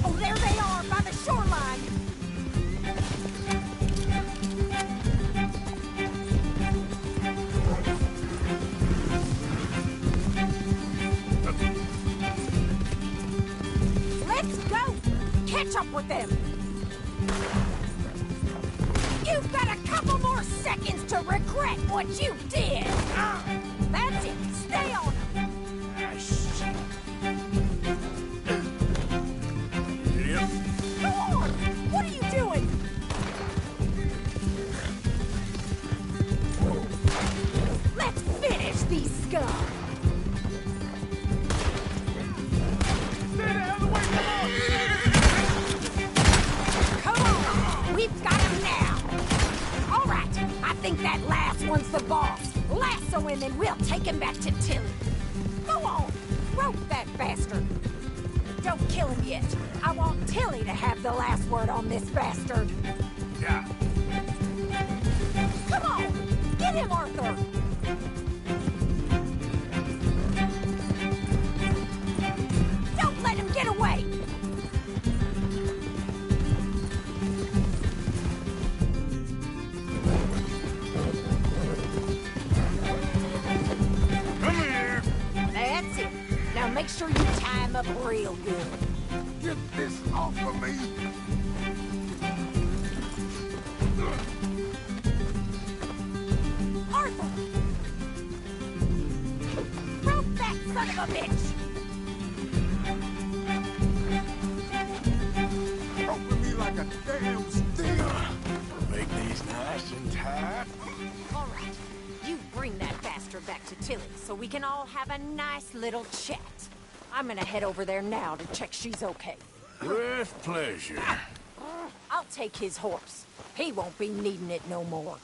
Oh, there they are, by the shoreline! Let's go! Catch up with them! You've got a couple more seconds to regret what you did! That's it! Stay on them! Yep. Go on! What are you doing? Let's finish these scum! Come on! We've got him now! All right, I think that last one's the boss. Lasso him and we'll take him back to Tilly. Go on! Rope that bastard! Don't kill him yet. I want Tilly to have the last word on this bastard. Yeah. Come on! Get him, Arthur! Don't let him get away! Come here. That's it. Now make sure you tie him up real good. Get this off of me! Arthur! Rope that son of a bitch! Roping me like a damn steer! Make these nice and tight. All right, you bring that bastard back to Tilly so we can all have a nice little chat. I'm gonna head over there now to check she's okay. With pleasure. I'll take his horse. He won't be needing it no more.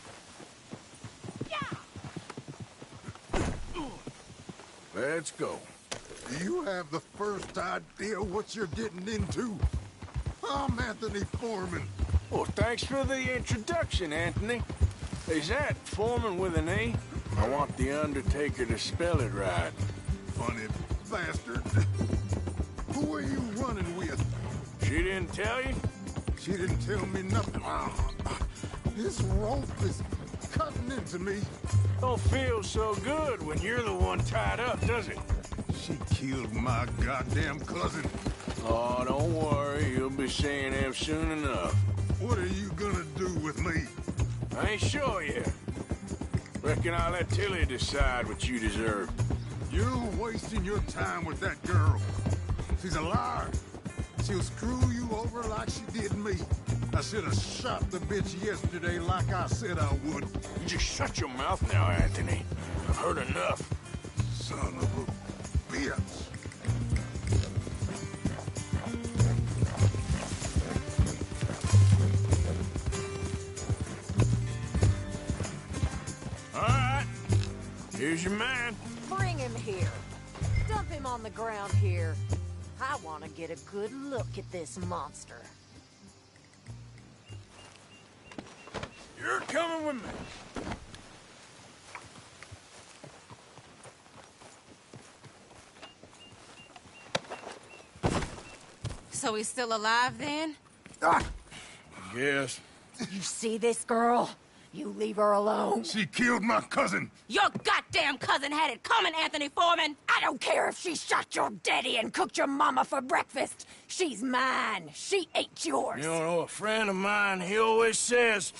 Let's go. Do you have the first idea what you're getting into? I'm Anthony Foreman. Well, thanks for the introduction, Anthony. Is that Foreman with an E? I want the Undertaker to spell it right. Funny bastard. Who are you running with? She didn't tell you? She didn't tell me nothing. This rope is cutting into me. Don't feel so good when you're the one tied up, does it? She killed my goddamn cousin. Oh, don't worry. You'll be seeing him soon enough. What are you gonna do with me? I ain't sure yet. Reckon I'll let Tilly decide what you deserve. You're wasting your time with that girl. She's a liar. She'll screw you over like she did me. I should have shot the bitch yesterday like I said I would. You just shut your mouth now, Anthony. I've heard enough. Son of a bitch. All right. Here's your man. Bring him here. Dump him on the ground here. I want to get a good look at this monster. You're coming with me. So he's still alive then? Yes. You see this girl? You leave her alone. She killed my cousin. Your goddamn cousin had it coming, Anthony Foreman! I don't care if she shot your daddy and cooked your mama for breakfast. She's mine. She ate yours. You know, a friend of mine, he always says,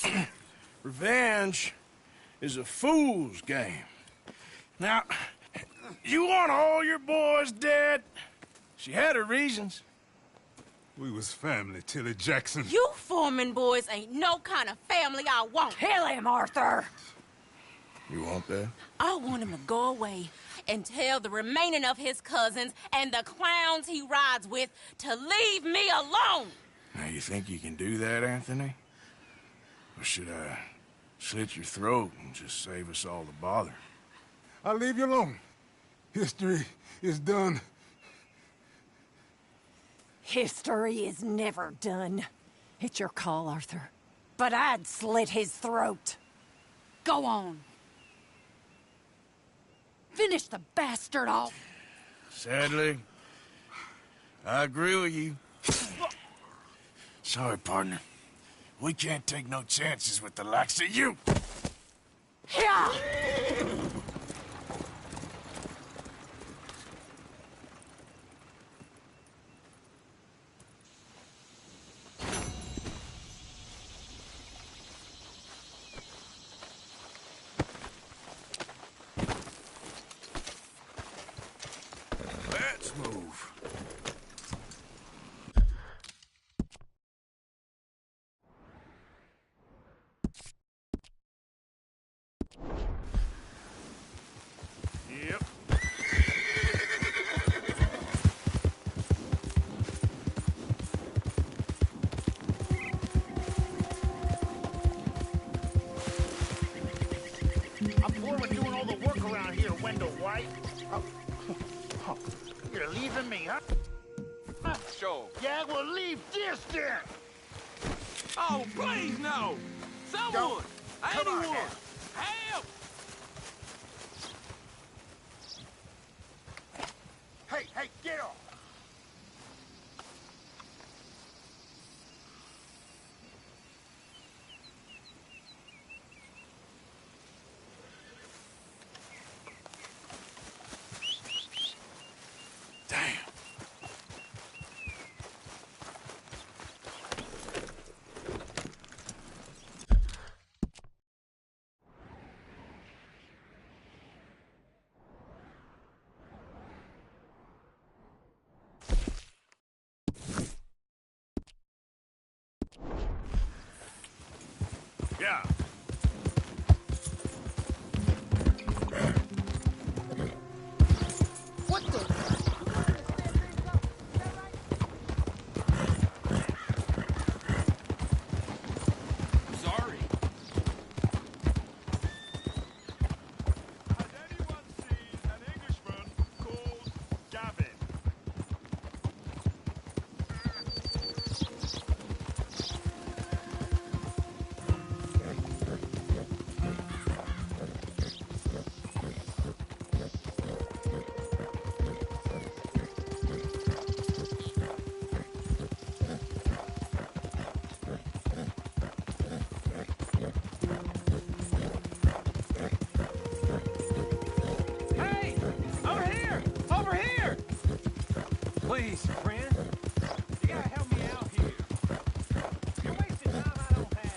revenge is a fool's game. Now, you want all your boys dead? She had her reasons. We was family, Tilly Jackson. You Foreman boys ain't no kind of family I want. Kill him, Arthur! You want that? I want him to go away and tell the remaining of his cousins and the clowns he rides with to leave me alone. Now, you think you can do that, Anthony? Or should I slit your throat and just save us all the bother? I'll leave you alone. History is done. History is never done. It's your call, Arthur. But I'd slit his throat. Go on. Finish the bastard off. Sadly, I agree with you. Sorry, partner. We can't take no chances with the likes of you. Yeah! Let's move. Yep. I'm Foreman doing all the work around here, Wendell White. You're leaving me, huh? Sure. Yeah, well, leave this then. Oh, please, no! Someone! Don't. Come on Anyone! now. Help! Hey, get off! Damn. What the? Sorry. Has anyone seen an Englishman called Gavin? Hey! Over here! Over here! Please, friend. You gotta help me out here. You're wasting time I don't have.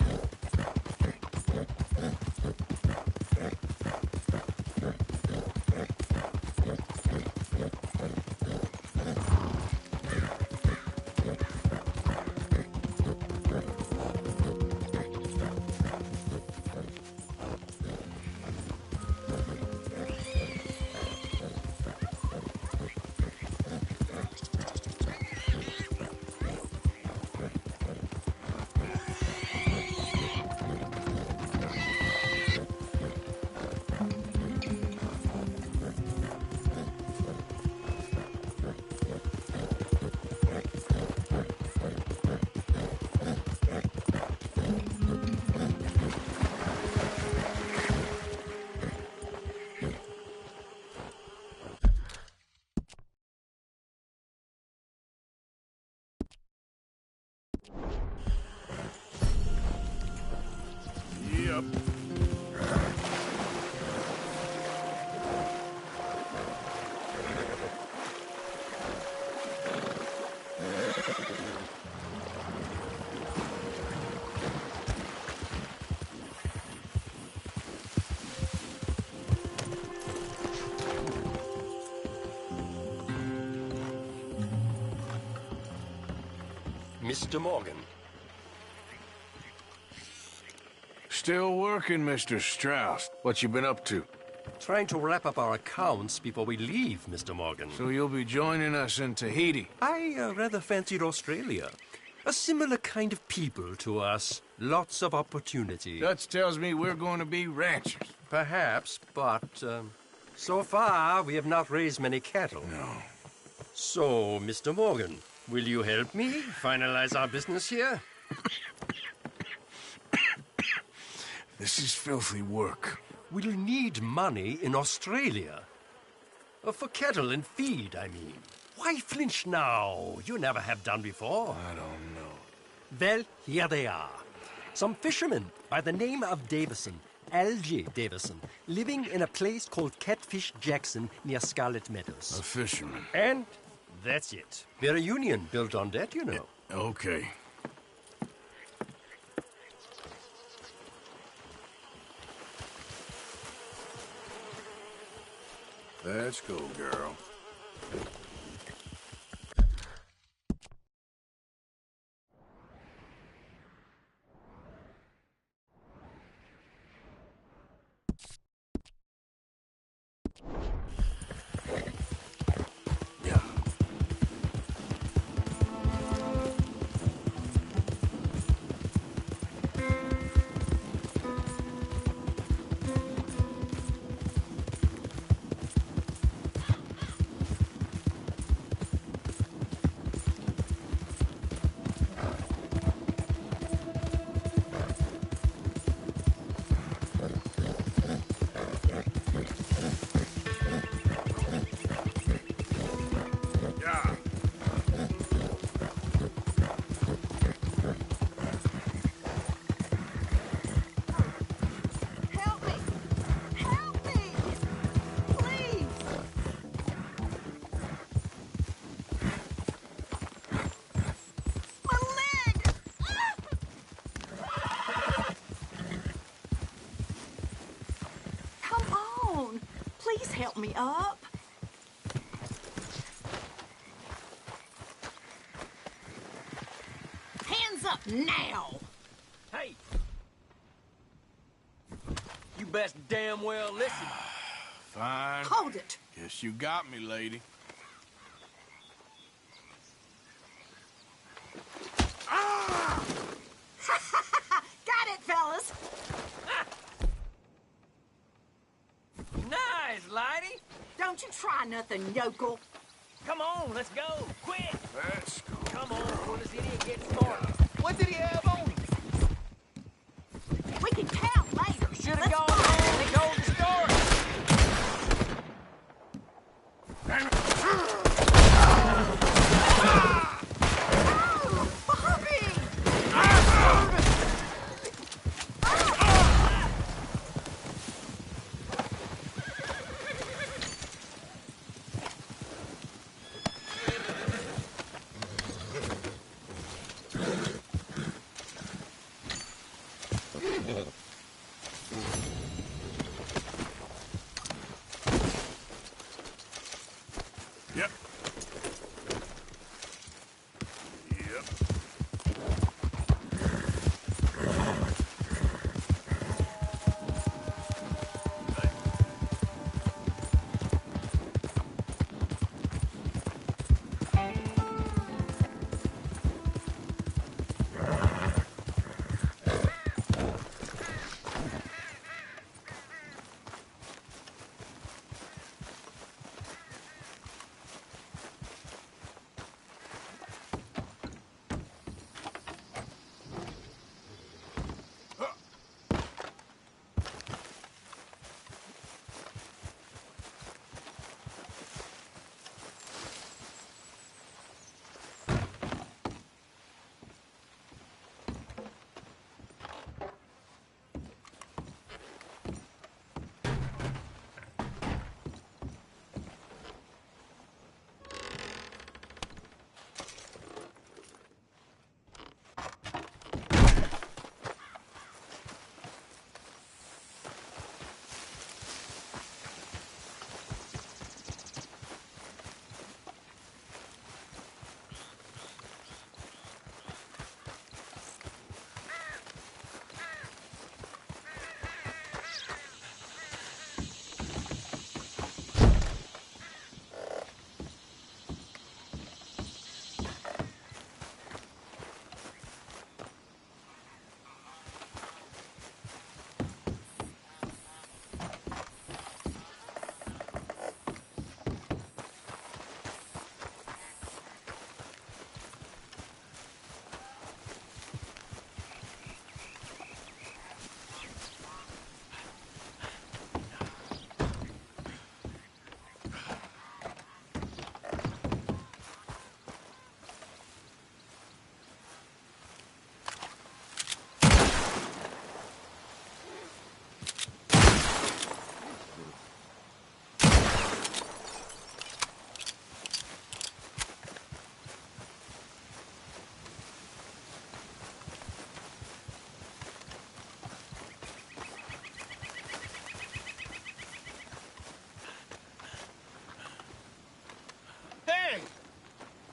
Yep. Mr. Morgan. Still working, Mr. Strauss. What you been up to? Trying to wrap up our accounts before we leave, Mr. Morgan. So you'll be joining us in Tahiti? I rather fancied Australia. A similar kind of people to us. Lots of opportunity. Dutch tells me we're going to be ranchers. Perhaps, but so far we have not raised many cattle. No. So, Mr. Morgan, will you help me finalize our business here? This is filthy work. We'll need money in Australia. For cattle and feed, I mean. Why flinch now? You never have done before. I don't know. Well, here they are. Some fishermen by the name of Davison, L.J. Davison, living in a place called Catfish Jackson near Scarlet Meadows. A fisherman. And that's it. We're a union built on that, you know. Okay. Let's go, girl. help me up. Hands up now! Hey! You best damn well listen. Fine. Hold it. Guess you got me, lady. Ah! Got it, fellas. Nice, Lighty. Don't you try nothing, yokel. Come on, let's go. Quick. Let's go. Come on, before this idiot gets started. What did he have on him? We can count later. Should have gone home and told the story. Yep.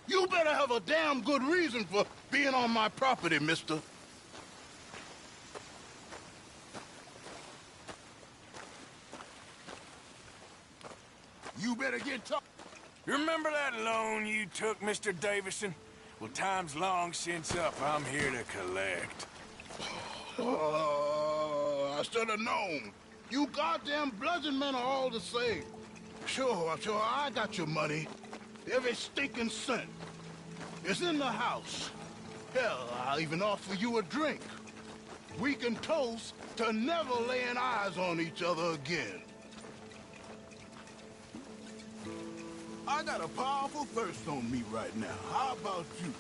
You better have a damn good reason for being on my property, mister. You better get tough. You remember that loan you took, Mr. Davison? Well, time's long since up. I'm here to collect. I should have known. You goddamn bludgeon men are all the same. Sure, I got your money. Every stinking cent. It's in the house. Hell, I'll even offer you a drink. We can toast to never laying eyes on each other again. I got a powerful thirst on me right now. How about you?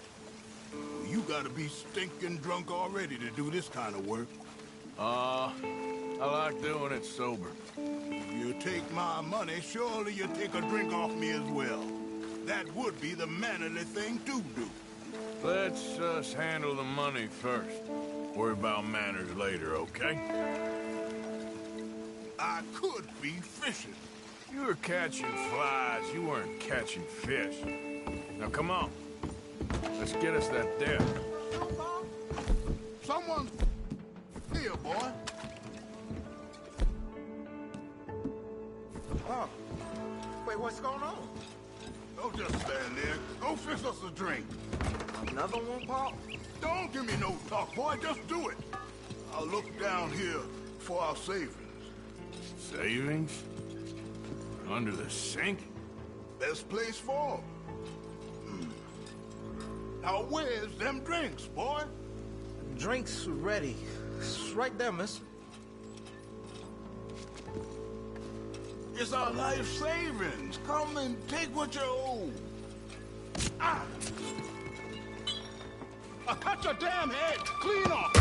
You gotta be stinking drunk already to do this kind of work. I like doing it sober. If you take my money, surely you take a drink off me as well. That would be the mannerly thing to do. Let's us handle the money first. Worry about manners later, okay? I could be fishing. You were catching flies. You weren't catching fish. Now, come on. Let's get us that debt. Someone's here, boy. Pop, wait, what's going on? Don't just stand there. Go fix us a drink. Another one, Pop? Don't give me no talk, boy. Just do it. I'll look down here for our savings. Savings? Under the sink? Best place for 'em. Now, where's them drinks, boy? Drinks ready. It's right there, miss. It's our life savings. Come and take what you owe. Ah! I cut your damn head clean off.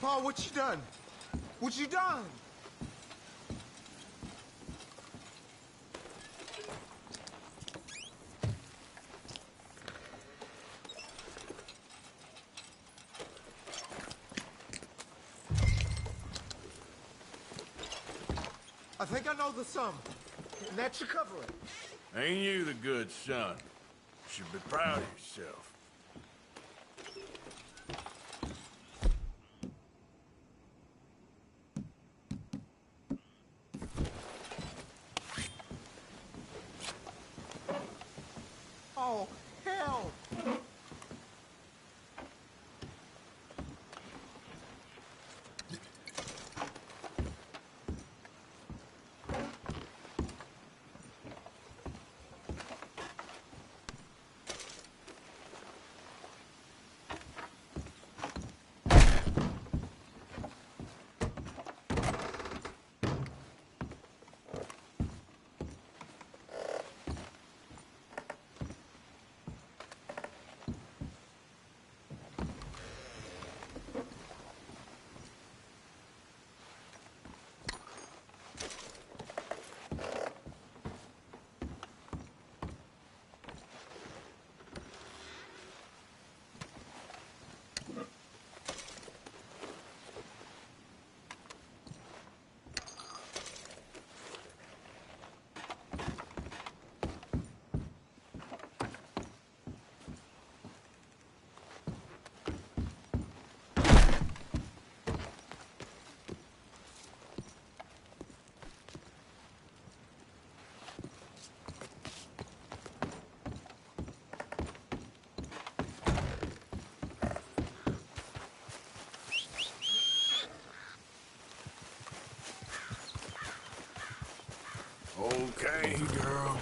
Paul, what you done? What you done? I think I know the sum. And that should cover it. Ain't you the good son? You should be proud of yourself. Oh, hell! Okay, girl.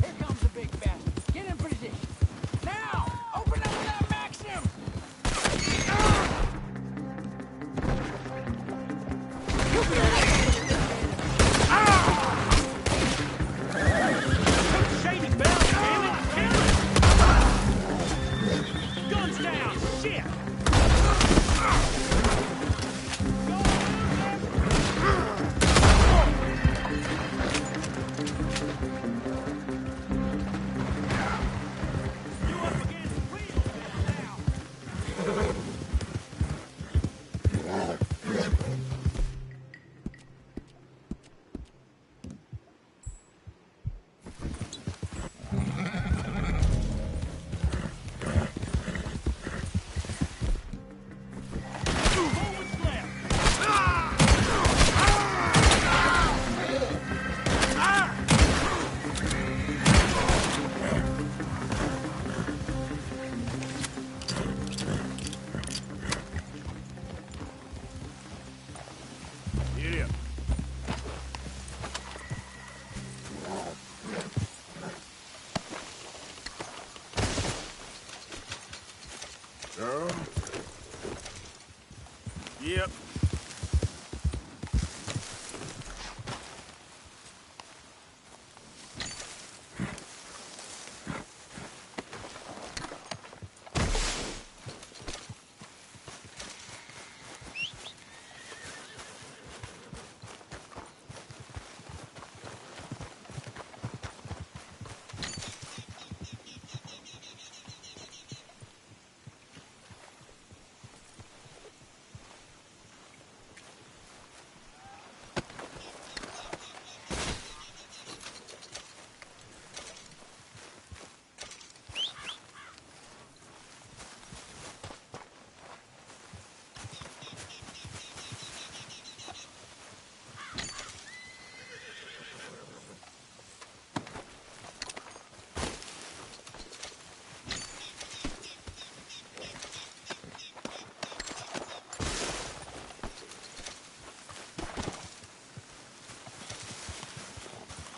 Here comes the big bastard. Get in position. Now! Open up that Maxim! Shady bell, damn it! Kill it! Yep.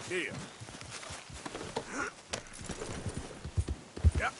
Here. Yep.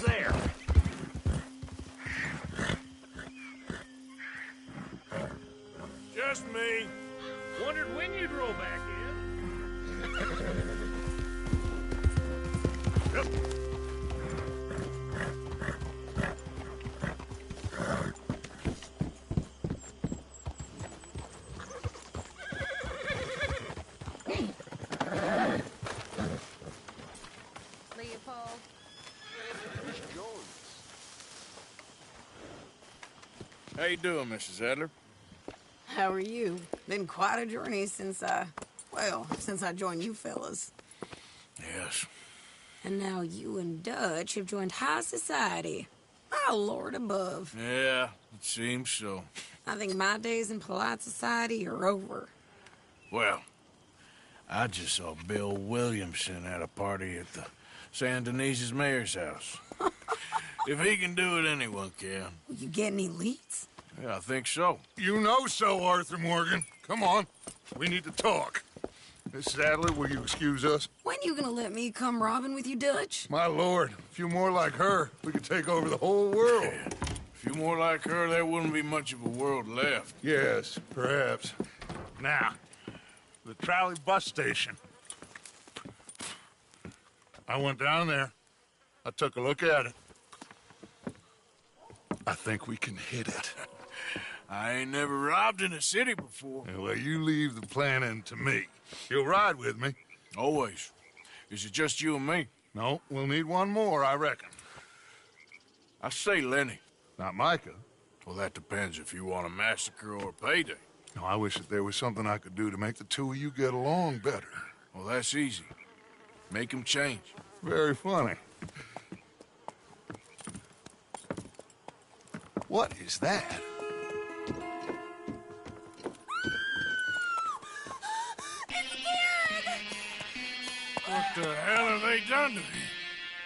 There. Just me. Wondered when you'd roll back in. Yep. Leopold. How you doing, Mrs. Adler? How are you? Been quite a journey since I joined you fellas. Yes. And now you and Dutch have joined high society. My lord above. Yeah, it seems so. I think my days in polite society are over. Well, I just saw Bill Williamson at a party at the San Denise's mayor's house. If he can do it, anyone can. You get any leads? Yeah, I think so. You know so, Arthur Morgan. Come on. We need to talk. Miss Adler, will you excuse us? When you gonna let me come robbing with you, Dutch? My lord, a few more like her, we could take over the whole world. Yeah. A few more like her, there wouldn't be much of a world left. Yes, perhaps. Now, the trolley bus station. I went down there. I took a look at it. I think we can hit it. I ain't never robbed in a city before. Yeah, well, you leave the planning to me. You'll ride with me? Always. Is it just you and me? No, we'll need one more, I reckon. I say Lenny. Not Micah. Well, that depends if you want a massacre or a payday. No, I wish that there was something I could do to make the two of you get along better. Well, that's easy. Make them change. Very funny. What is that? they done to me?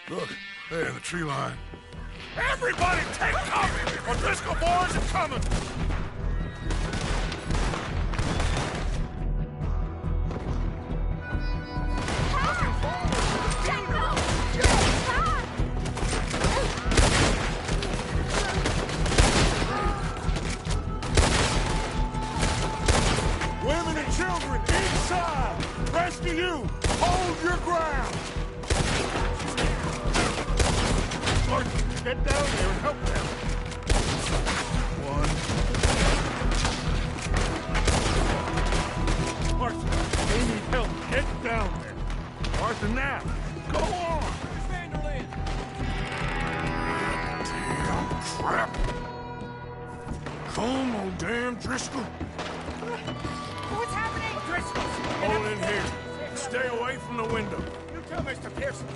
Look, there in the tree line. Everybody take cover! O'Driscoll boys are coming! Women and children inside! Rest of you, hold your ground! Arthur, get down there and help them. Arthur, they need help. Get down there. Arthur, now. Go on. Vanderlyn! Damn crap. Come on, damn Driscoll. What's happening? Driscoll! Hold in here. Stay away from the window. You tell Mr. Pearson.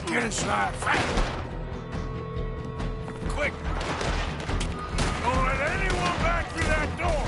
Get inside, fast! Quick! Don't let anyone back through that door!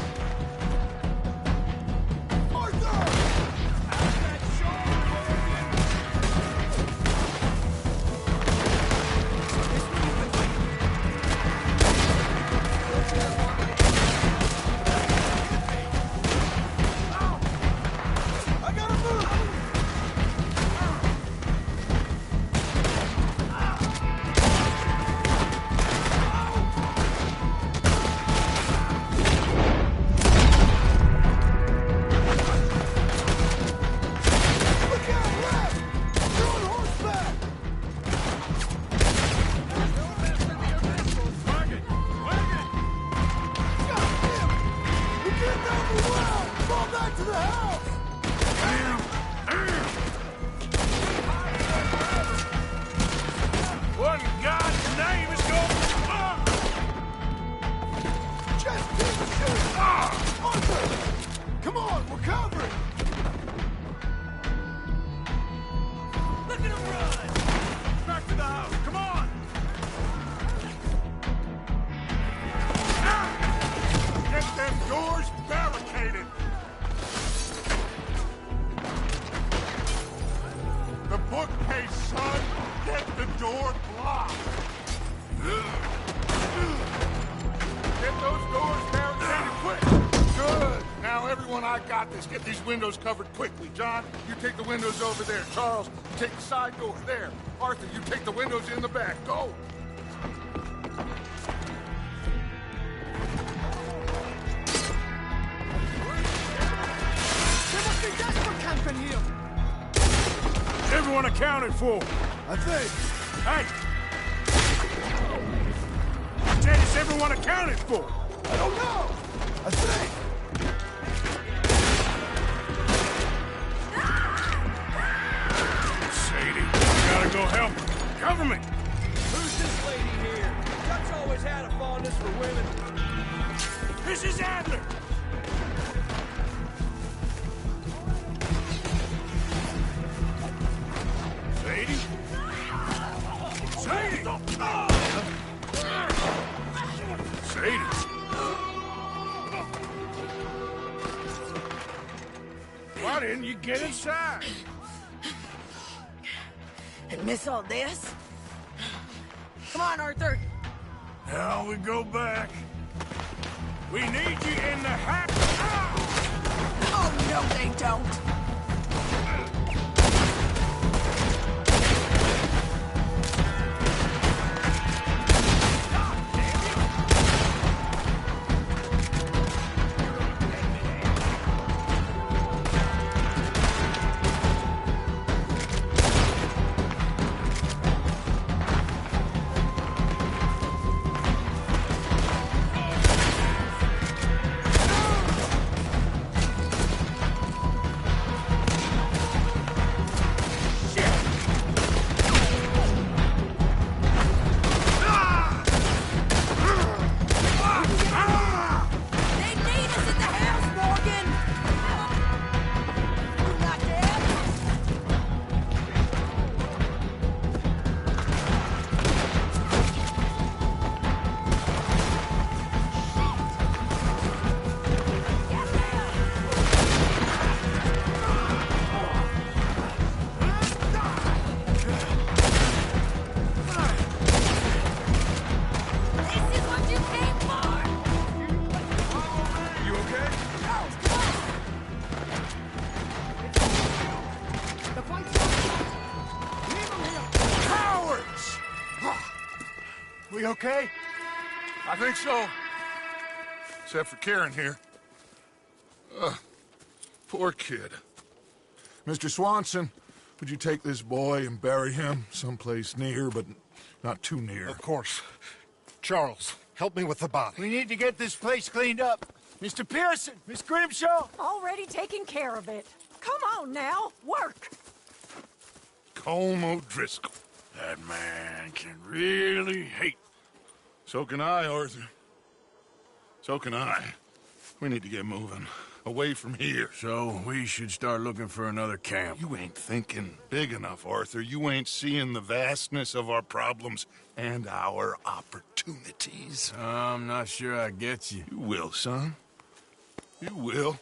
What in God's name is going on? Just keep shooting! Arthur! Come on, we're covering! Look at him run! Back to the house, come on! Get them doors barricaded! The bookcase, son! Get the door blocked! Get those doors barricaded quick! Good. Now, everyone, I got this. Get these windows covered quickly. John, you take the windows over there. Charles, you take the side doors there. Arthur, you take the windows in the back. Go! There must be desperate camping here! Everyone accounted for. I think. Hey! I said, is everyone accounted for? I don't know! I think. Sadie, you gotta go help her. Cover me! Who's this lady here? Dutch always had a fondness for women. This is Adler! Sadie? Sadie! Sadie! Why didn't you get inside? And miss all this? Come on, Arthur. Now we go back. We need you in the hat. Oh, no, they don't. Everybody okay? I think so. Except for Kieran here. Poor kid. Mr. Swanson, would you take this boy and bury him someplace near, but not too near? Of course. Charles, help me with the body. We need to get this place cleaned up. Mr. Pearson, Miss Grimshaw. Already taking care of it. Come on now, work. Colm O'Driscoll. That man can really hate. So can I, Arthur. So can I. We need to get moving. Away from here. So we should start looking for another camp. You ain't thinking big enough, Arthur. You ain't seeing the vastness of our problems and our opportunities. I'm not sure I get you. You will, son. You will.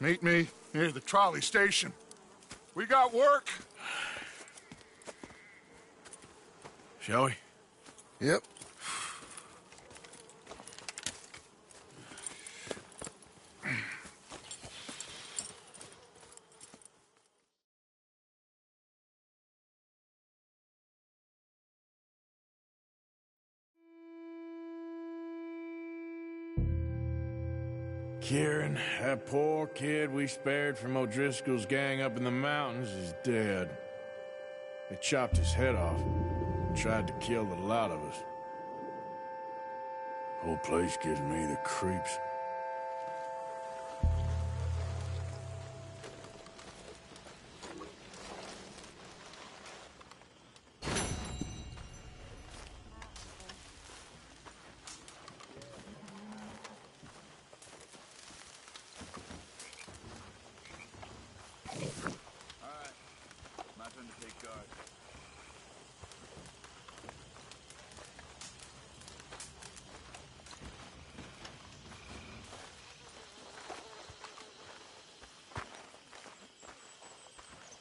Meet me near the trolley station. We got work. Shall we? Yep. Kieran, that poor kid we spared from O'Driscoll's gang up in the mountains is dead. They chopped his head off and tried to kill the lot of us. Whole place gives me the creeps.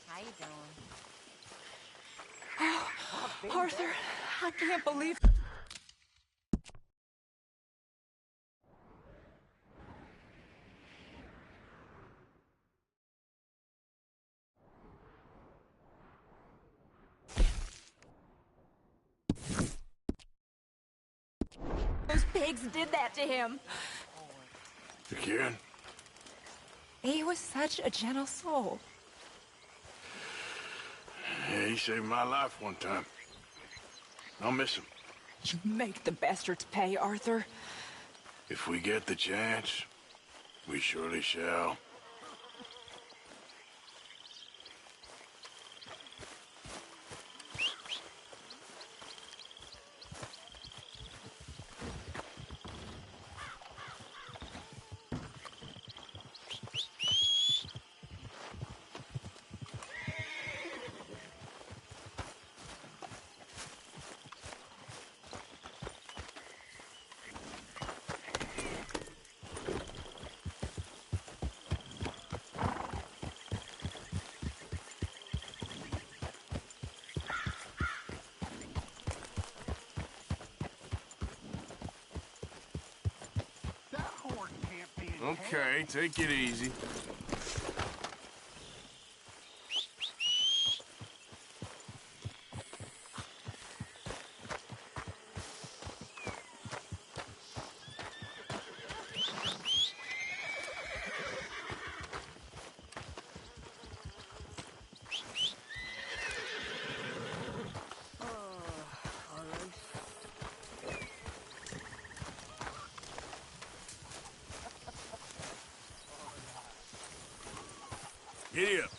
How you doing? Oh, Arthur, I can't believe... Those pigs did that to him. To Kieran? He was such a gentle soul. Yeah, he saved my life one time. I'll miss him. You make the bastards pay, Arthur. If we get the chance, we surely shall. Okay, take it easy. Giddy up.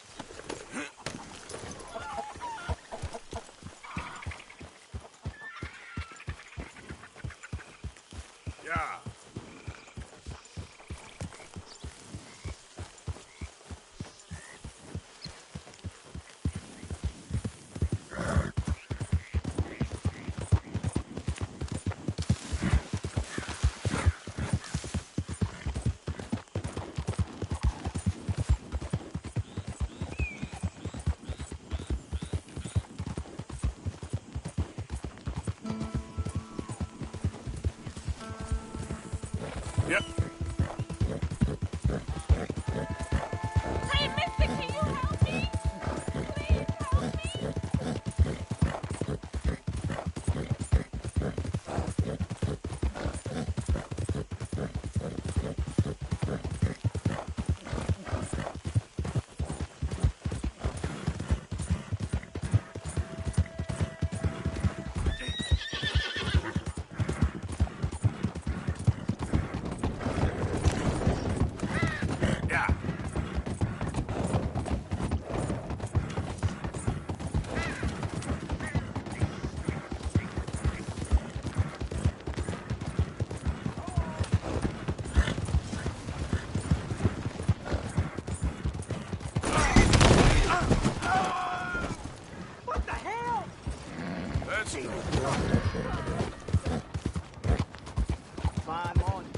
Yeah. shady drunk. Fine morning.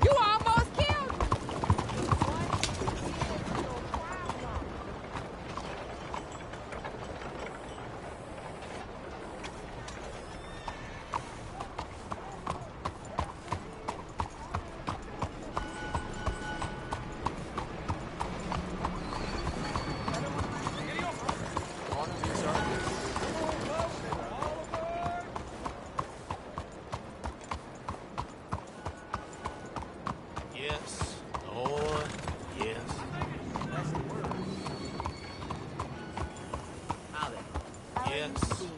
You almost killed me. Yes, Lord, yes. That's the word. Now then. Yes, Lord.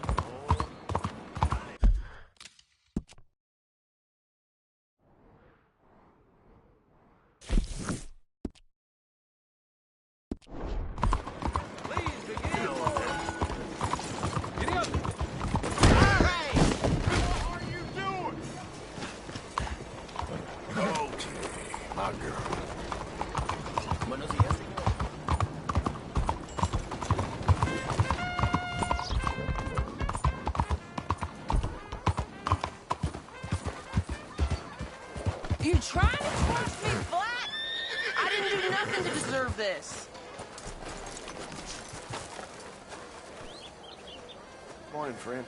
My girl. Buenos días. You trying to toss me flat? I didn't do nothing to deserve this. Morning, friend.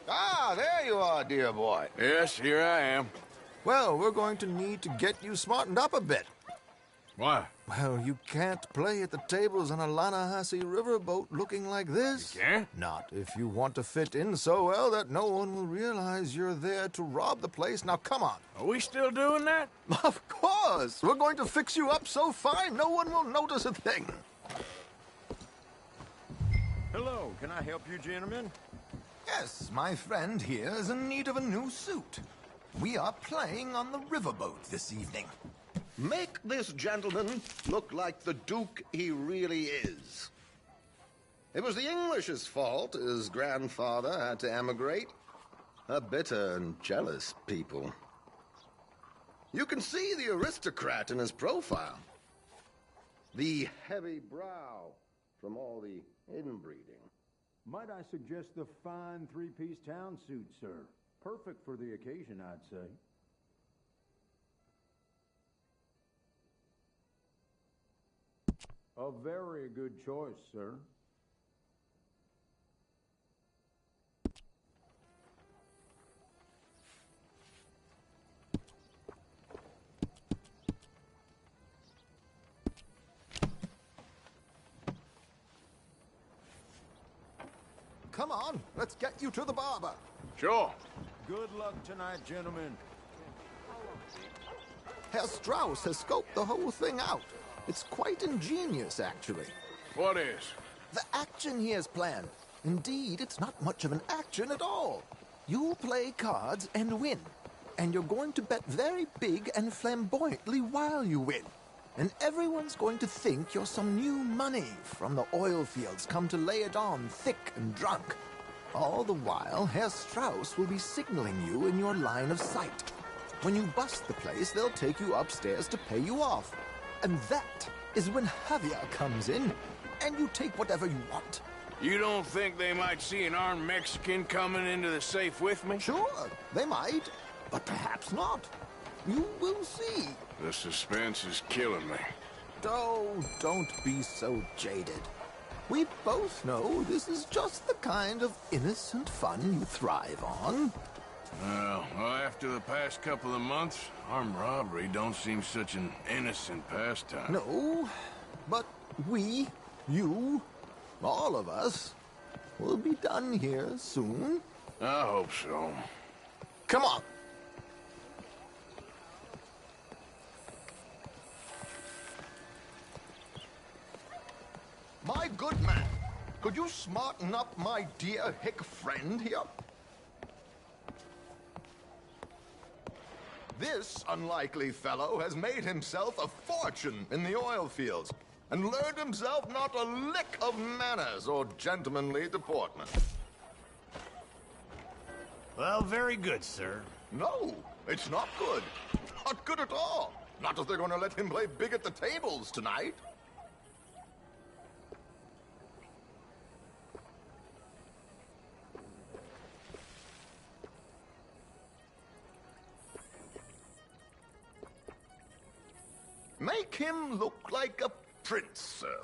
Ah, there you are, dear boy. Yes, here I am. Well, we're going to need to get you smartened up a bit. Why? Well, you can't play at the tables on a Lannahechee riverboat looking like this. You can't? Not if you want to fit in so well that no one will realize you're there to rob the place. Now, come on. Are we still doing that? Of course. We're going to fix you up so fine no one will notice a thing. Hello, can I help you, gentlemen? Yes, my friend here is in need of a new suit. We are playing on the riverboat this evening. Make this gentleman look like the Duke he really is. It was the English's fault his grandfather had to emigrate. A bitter and jealous people. You can see the aristocrat in his profile. The heavy brow from all the inbreeding. Might I suggest the fine three-piece town suit, sir? Perfect for the occasion, I'd say. A very good choice, sir. Come on, let's get you to the barber. Sure. Good luck tonight, gentlemen. Herr Strauss has scoped the whole thing out. It's quite ingenious, actually. What is? The action he has planned. Indeed, it's not much of an action at all. You'll play cards and win. And you're going to bet very big and flamboyantly while you win. And everyone's going to think you're some new money from the oil fields come to lay it on thick and drunk. All the while, Herr Strauss will be signaling you in your line of sight. When you bust the place, they'll take you upstairs to pay you off. And that is when Javier comes in, and you take whatever you want. You don't think they might see an armed Mexican coming into the safe with me? Sure, they might, but perhaps not. You will see. The suspense is killing me. Oh, don't be so jaded. We both know this is just the kind of innocent fun you thrive on. Well, after the past couple of months, armed robbery don't seem such an innocent pastime. No, but we, you, all of us, will be done here soon. I hope so. Come on. My good man, could you smarten up my dear hick friend here? This unlikely fellow has made himself a fortune in the oil fields and learned himself not a lick of manners or gentlemanly deportment. Well, very good, sir. No, it's not good. Not good at all. Not if they're going to let him play big at the tables tonight. Make him look like a prince, sir.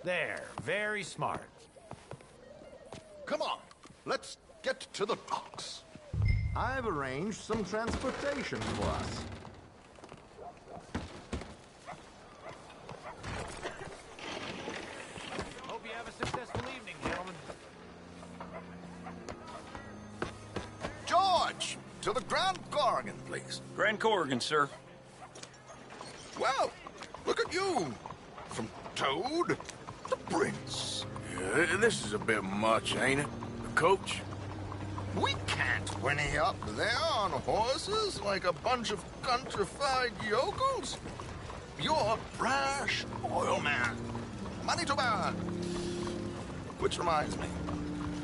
There, very smart. Come on, let's get to the docks. I've arranged some transportation for us. Hope you have a successful evening, gentlemen. George, to the Grand Corrigan, please. Grand Corrigan, sir. Well, look at you. From Toad to Prince. Yeah, this is a bit much, ain't it? The coach? We can't whinny up there on horses like a bunch of countrified yokels. You're a brash oil man. Money to burn. Which reminds me,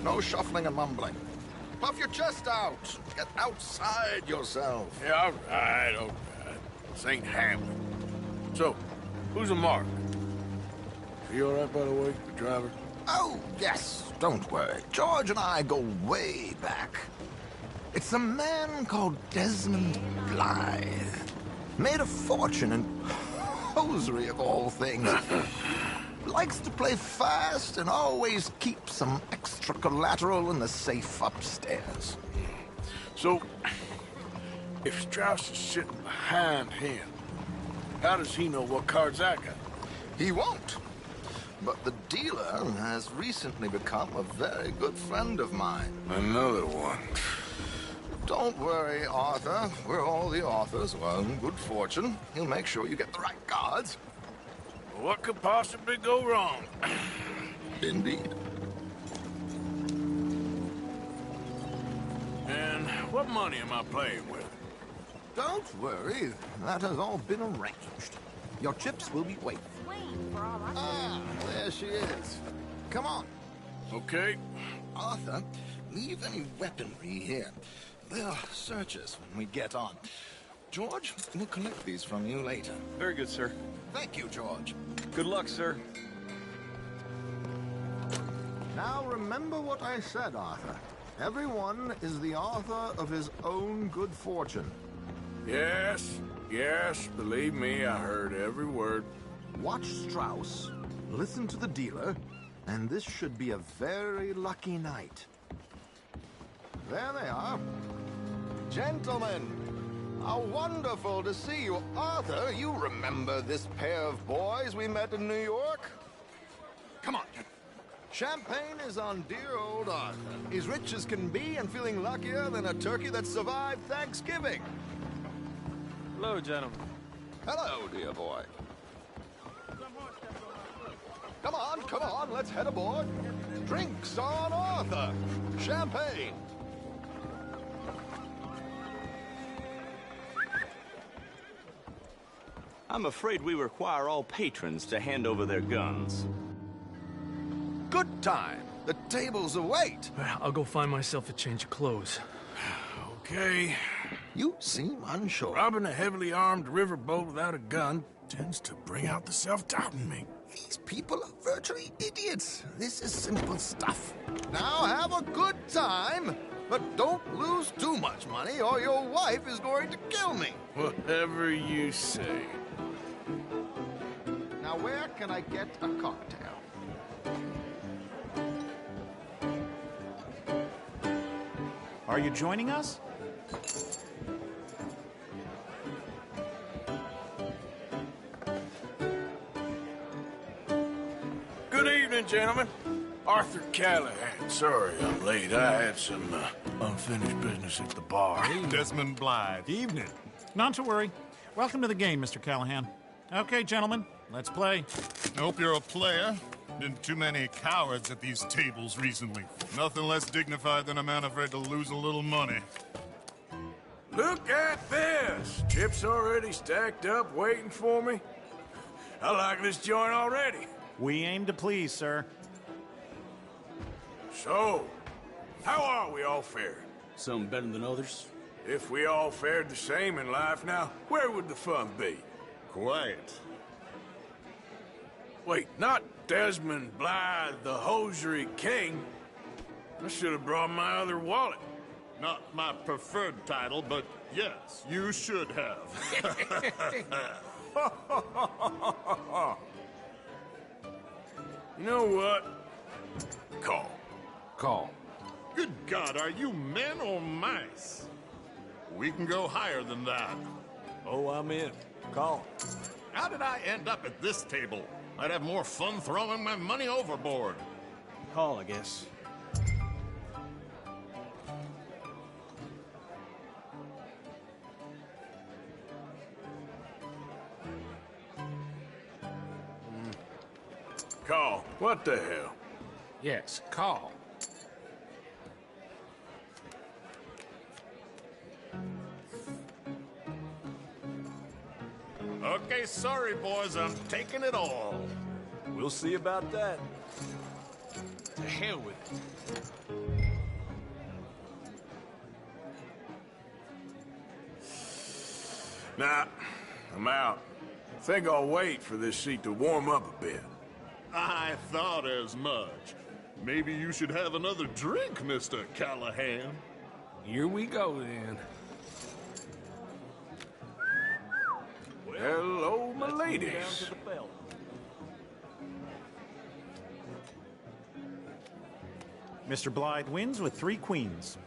no shuffling and mumbling. Puff your chest out. Get outside yourself. Yeah, all right, all right. This ain't Hamlet. So, who's a mark? Is he all right, by the way, the driver? Oh, yes. Don't worry. George and I go way back. It's a man called Desmond Blythe. Made a fortune in hosiery of all things. Likes to play fast and always keeps some extra collateral in the safe upstairs. So, if Strauss is sitting behind him, how does he know what cards I got? He won't. But the dealer has recently become a very good friend of mine. Another one. Don't worry, Arthur. We're all the authors. Well, good fortune. He'll make sure you get the right cards. What could possibly go wrong? Indeed. And what money am I playing with? Don't worry. That has all been arranged. Your chips will be waiting. Ah, there she is. Come on. Okay. Arthur, leave any weaponry here. They'll search us when we get on. George, we'll collect these from you later. Very good, sir. Thank you, George. Good luck, sir. Now remember what I said, Arthur. Everyone is the author of his own good fortune. Yes, believe me, I heard every word. Watch Strauss, listen to the dealer, and this should be a very lucky night. There they are. Gentlemen, how wonderful to see you. Arthur, you remember this pair of boys we met in New York? Come on. Champagne is on dear old Arthur. He's rich as can be and feeling luckier than a turkey that survived Thanksgiving. Hello, gentlemen. Hello, dear boy. Come on, let's head aboard. Drinks on Arthur. Champagne. I'm afraid we require all patrons to hand over their guns. Good time. The tables await. I'll go find myself a change of clothes. Okay. You seem unsure. Robbing a heavily armed riverboat without a gun tends to bring out the self-doubt in me. These people are virtually idiots. This is simple stuff. Now have a good time, but don't lose too much money or your wife is going to kill me. Whatever you say. Now where can I get a cocktail? Are you joining us? Good evening, gentlemen. Arthur Callahan. Sorry I'm late. I had some unfinished business at the bar. Desmond Blythe. Evening. Not to worry. Welcome to the game, Mr. Callahan. Okay, gentlemen, let's play. Hope you're a player. Been too many cowards at these tables recently. Nothing less dignified than a man afraid to lose a little money. Look at this! Chips already stacked up, waiting for me. I like this joint already. We aim to please, sir. So, how are we all faring? Some better than others. If we all fared the same in life now, where would the fun be? Quiet. Wait, not Desmond Blythe, the hosiery king. I should have brought my other wallet. Not my preferred title, but yes, you should have. You know what? Call. Good God, are you men or mice? We can go higher than that. Oh, I'm in. Call. How did I end up at this table? I'd have more fun throwing my money overboard. Call, I guess. Call. What the hell? Yes, call. Okay, sorry, boys, I'm taking it all. We'll see about that. To hell with it. Nah, I'm out. Think I'll wait for this seat to warm up a bit. I thought as much. Maybe you should have another drink, Mr. Callahan. Here we go, then. Hello, my ladies. Mr. Blythe wins with 3 queens.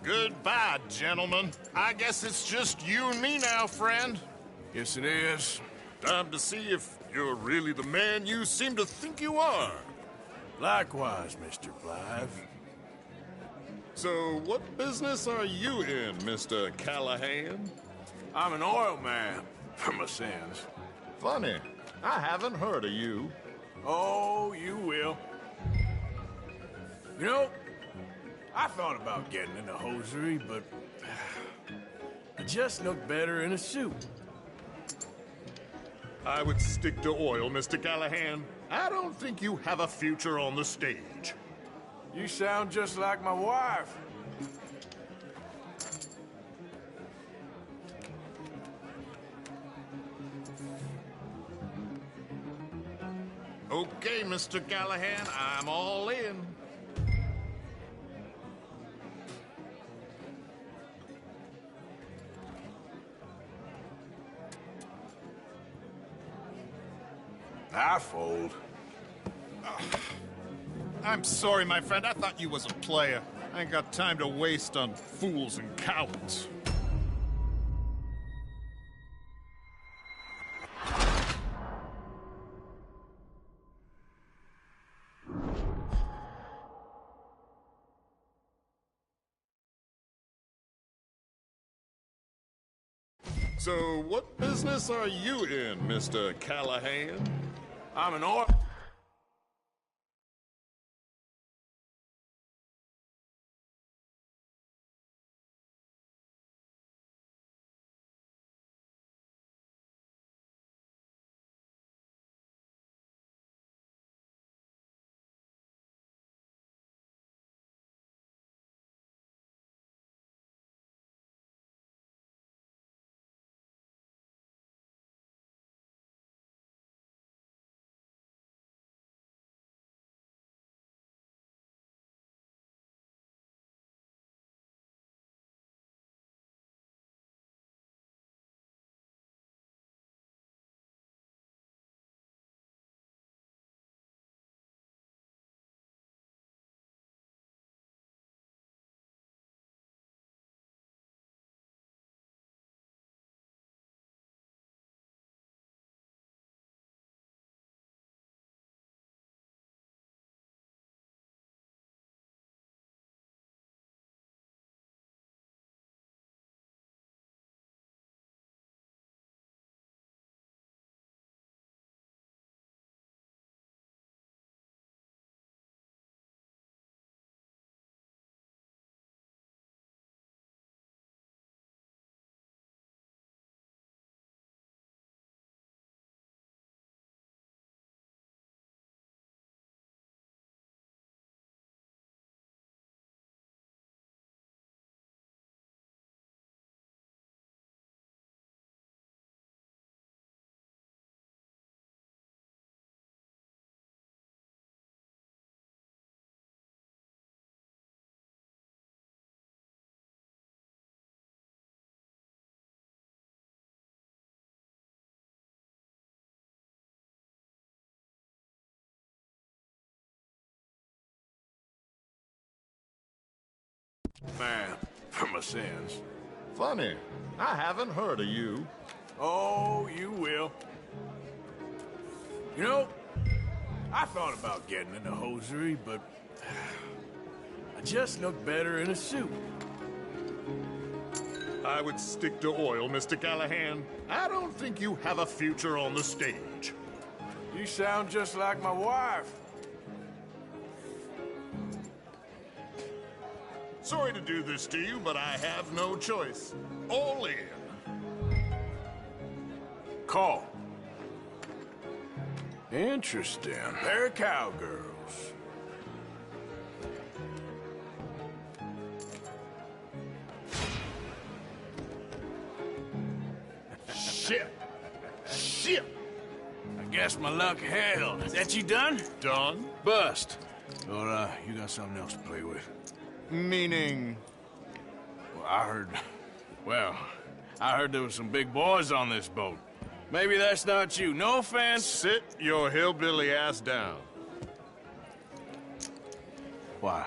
Goodbye, gentlemen. I guess it's just you and me now, friend. Yes, it is. Time to see if you're really the man you seem to think you are. Likewise, Mr. Blythe. So, what business are you in, Mr. Callahan? I'm an oil man, for my sins. Funny. I haven't heard of you. Oh, you will. You know, I thought about getting into hosiery, but I just look better in a suit. I would stick to oil, Mr. Callahan. I don't think you have a future on the stage. You sound just like my wife. Okay, Mr. Callahan, I'm all in. I fold. I'm sorry, my friend. I thought you was a player. I ain't got time to waste on fools and cowards. So, what business are you in, Mr. Callahan? I'm an or... Man, for my sins. Funny. I haven't heard of you. Oh, you will. You know, I thought about getting into hosiery, but I just look better in a suit. I would stick to oil, Mr. Callahan. I don't think you have a future on the stage. You sound just like my wife. Sorry to do this to you, but I have no choice. All in. Call. Interesting. Pair of cowgirls. Shit. Shit. I guess my luck held. That you done? Done. Bust. Or, you got something else to play with. Meaning? Well, I heard there was some big boys on this boat. Maybe that's not you. No offense. Sit your hillbilly ass down. Why?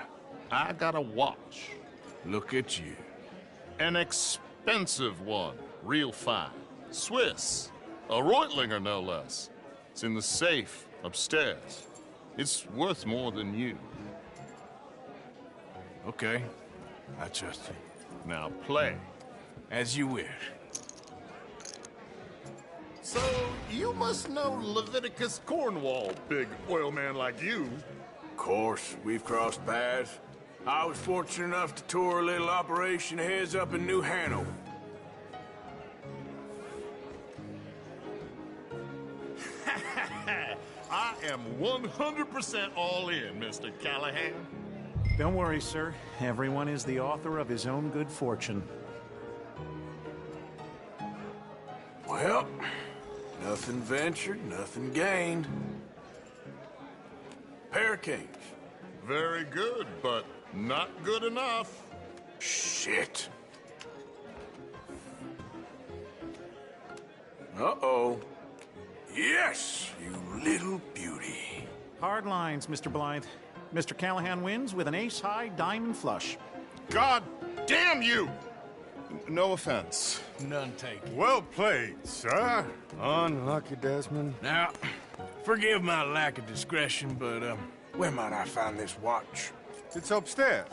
I got a watch. Look at you. An expensive one. Real fine. Swiss. A Reutlinger, no less. It's in the safe upstairs. It's worth more than you. Okay. I trust you. Now play. As you wish. So, you must know Leviticus Cornwall, big oil man like you. Of course, we've crossed paths. I was fortunate enough to tour a little operation heads up in New Hanover. I am 100% all in, Mr. Callahan. Don't worry, sir. Everyone is the author of his own good fortune. Well, nothing ventured, nothing gained. hurricanes. Very good, but not good enough. Shit. Uh-oh. Yes, you little beauty. Hard lines, Mr. Blythe. Mr. Callahan wins with an ace-high diamond flush. God damn you! No offense. None taken. Well played, sir. Unlucky, Desmond. Now, forgive my lack of discretion, but, where might I find this watch? It's upstairs.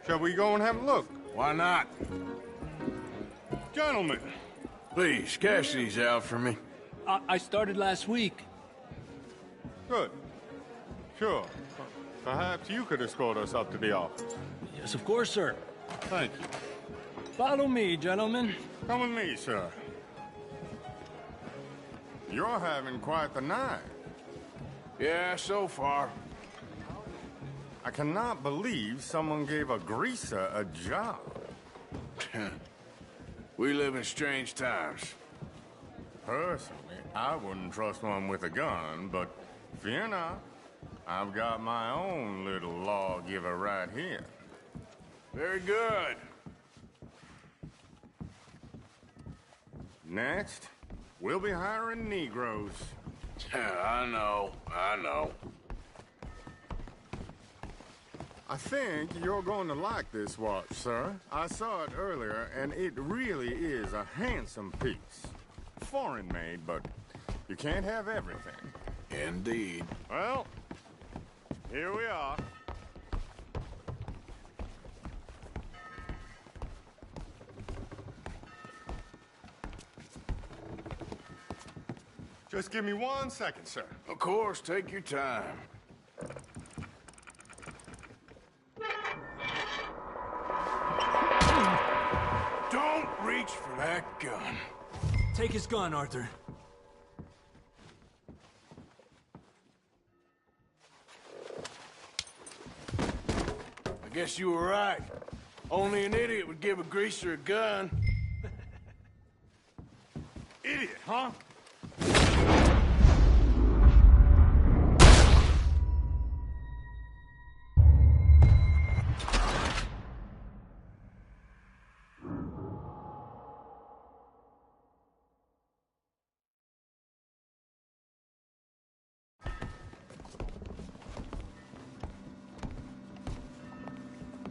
Shall we go and have a look? Why not? Gentlemen. Please, cash these out for me. I started last week. Good. Sure. Perhaps you could escort us up to the office. Yes, of course, sir. Thank you. Follow me, gentlemen. Come with me, sir. You're having quite the night. Yeah, so far. I cannot believe someone gave a greaser a job. We live in strange times. Personally, I wouldn't trust one with a gun, but fear not. I've got my own little lawgiver right here. Very good. Next, we'll be hiring Negroes. I know. I think you're going to like this watch, sir. I saw it earlier, and it really is a handsome piece. Foreign made, but you can't have everything. Indeed. Well, here we are. Just give me 1 second, sir. Of course, take your time. Don't reach for that gun. Take his gun, Arthur. I guess you were right. Only an idiot would give a greaser a gun. Idiot, huh?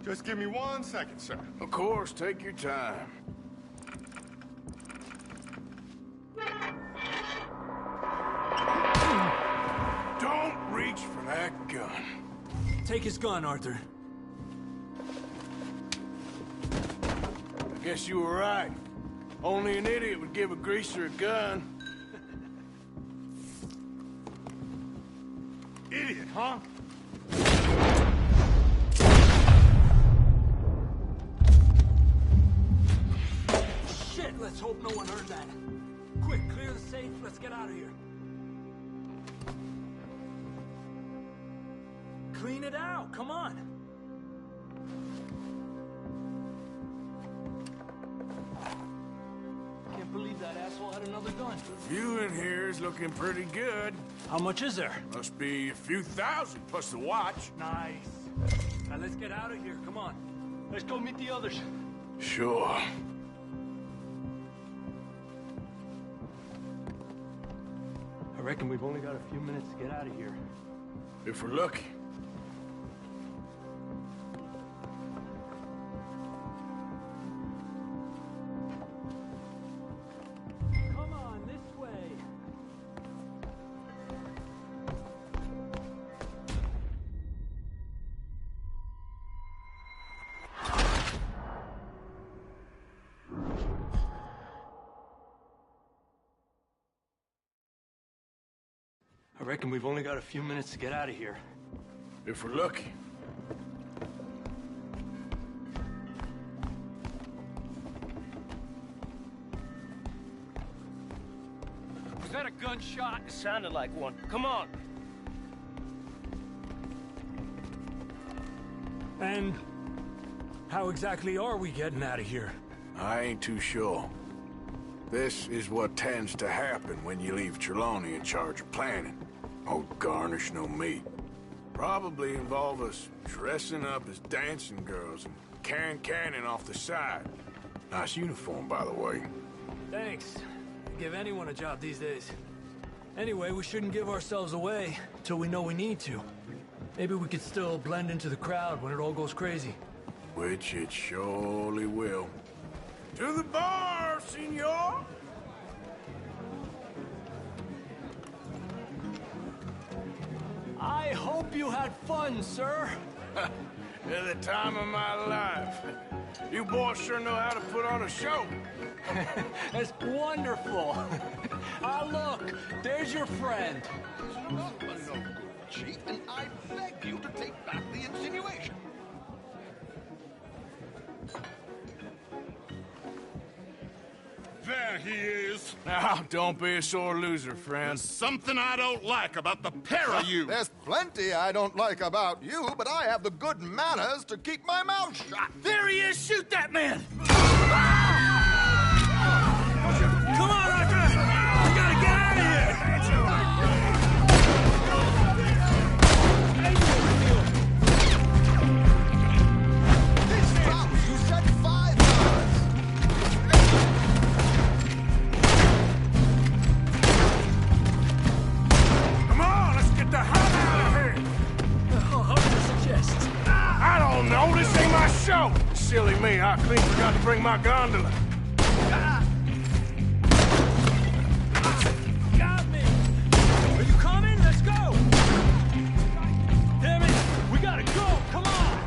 Just give me 1 second, sir. Of course, take your time. Don't reach for that gun. Take his gun, Arthur. I guess you were right. Only an idiot would give a greaser a gun. Idiot, huh? Shit, let's hope no one heard that. Quick, clear the safe. Let's get out of here. Clean it out. Come on. Can't believe that asshole had another gun. The view in here is looking pretty good. How much is there? Must be a few thousand plus the watch. Nice. Now let's get out of here. Come on. Let's go meet the others. Sure. I reckon we've only got a few minutes to get out of here. If we're lucky. Come on, this way. I reckon we've only got a few minutes to get out of here. If we're lucky. Was that a gunshot? It sounded like one. Come on. And how exactly are we getting out of here? I ain't too sure. This is what tends to happen when you leave Trelawney in charge of planning. Oh, garnish no meat. Probably involve us dressing up as dancing girls and carrying cannon off the side. Nice uniform, by the way. Thanks. Give anyone a job these days. Anyway, we shouldn't give ourselves away till we know we need to. Maybe we could still blend into the crowd when it all goes crazy. Which it surely will. To the bar, senor! I hope you had fun, sir. At the time of my life. You boys sure know how to put on a show. That's wonderful. Look, there's your friend. No, Chief, and I beg you to take back the insinuation. There he is. Now, don't be a sore loser, friend. There's something I don't like about the pair of you. There's plenty I don't like about you, but I have the good manners to keep my mouth shut. There he is! Shoot that man! Come on, Arthur! We gotta get out of here! This Strauss, you said 5 Come on, let's get the hell out of here! How do you suggest? I don't know, this ain't my show! Silly me, I clean forgot to bring my gondola. Got me! Are you coming? Let's go! Damn it! We gotta go! Come on!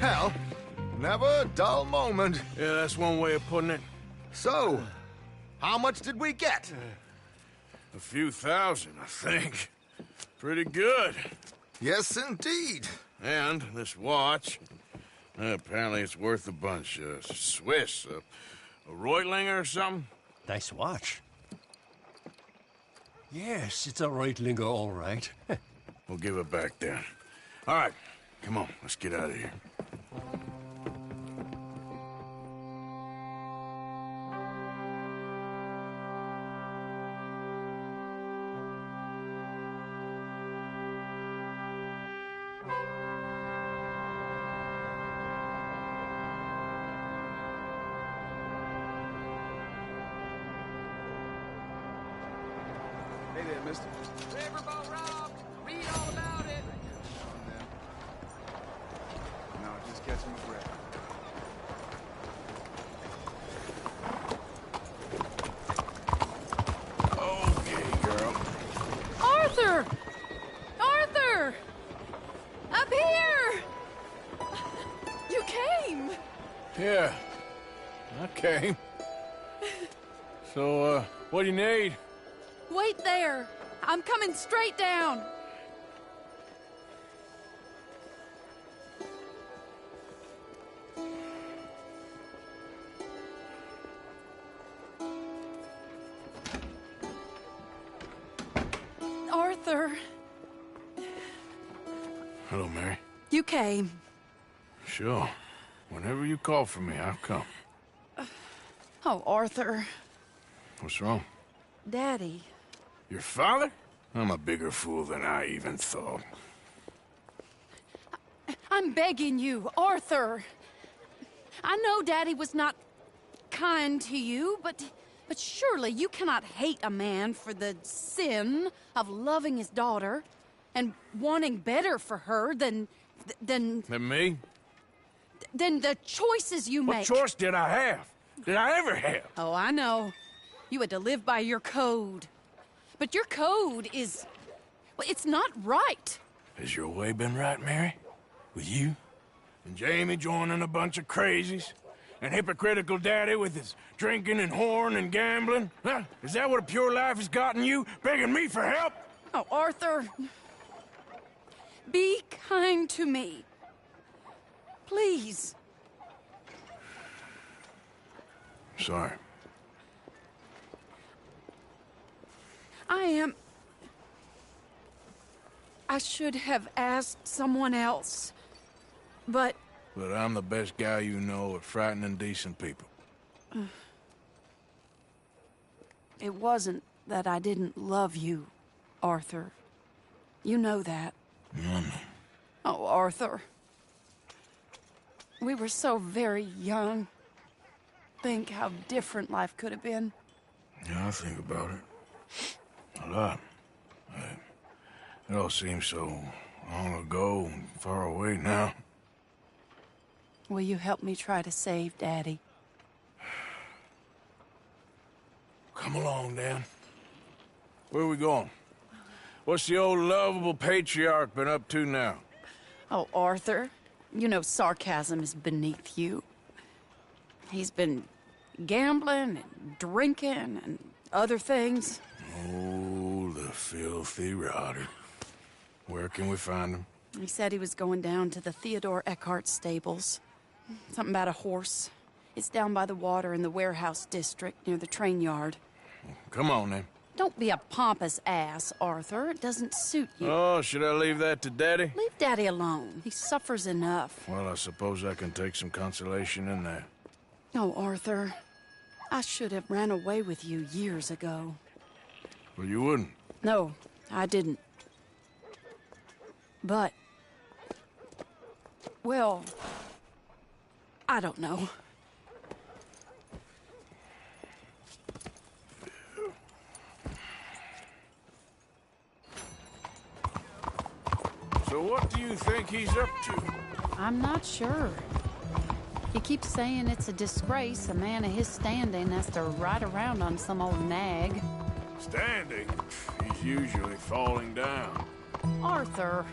Well, never a dull moment. Yeah, that's one way of putting it. So, how much did we get? A few thousand, I think. Pretty good. Yes, indeed. And this watch, apparently it's worth a bunch. Swiss, a Reutlinger or something? Nice watch. Yes, it's a Reutlinger, all right. We'll give it back then. All right, come on, let's get out of here. Hey there, mister. Riverboat robbed! Read all about it! No, just catching my breath. Up here! You came! Yeah, I came. So, what do you need? Wait there. I'm coming straight down. Arthur. Hello, Mary. You came. Sure. Whenever you call for me, I'll come. Oh, Arthur. What's wrong? Daddy. Your father? I'm a bigger fool than I even thought. I'm begging you, Arthur. I know Daddy was not kind to you, but surely you cannot hate a man for the sin of loving his daughter and wanting better for her than Than me? than the choices you What make. choice did I have? Did I ever have? Oh, I know. You had to live by your code. But your code is... well, it's not right. Has your way been right, Mary? With you? And Jamie joining a bunch of crazies? And hypocritical daddy with his drinking and whoring and gambling? Huh? Is that what a pure life has gotten you? Begging me for help? Oh, Arthur. Be kind to me. Please. Sorry. I should have asked someone else. But I'm the best guy you know at frightening decent people. it wasn't that I didn't love you, Arthur. You know that. Oh, Arthur. We were so very young. Think how different life could have been. Yeah, I think about it. A lot. It all seems so long ago and far away now. Will you help me try to save Daddy? Come along, Dan. Where are we going? What's the old lovable patriarch been up to now? Oh, Arthur, you know sarcasm is beneath you. He's been gambling and drinking and other things. Oh, the filthy rotter. Where can we find him? He said he was going down to the Theodore Eckhart stables. Something about a horse. It's down by the water in the warehouse district near the train yard. Come on, then. Don't be a pompous ass, Arthur. It doesn't suit you. Oh, should I leave that to Daddy? Leave Daddy alone. He suffers enough. Well, I suppose I can take some consolation in that. Oh, Arthur. I should have ran away with you years ago. Well, you wouldn't. No, I didn't. But... well... I don't know. So what do you think he's up to? I'm not sure. He keeps saying it's a disgrace a man of his standing has to ride around on some old nag. Standing? He's usually falling down. Arthur.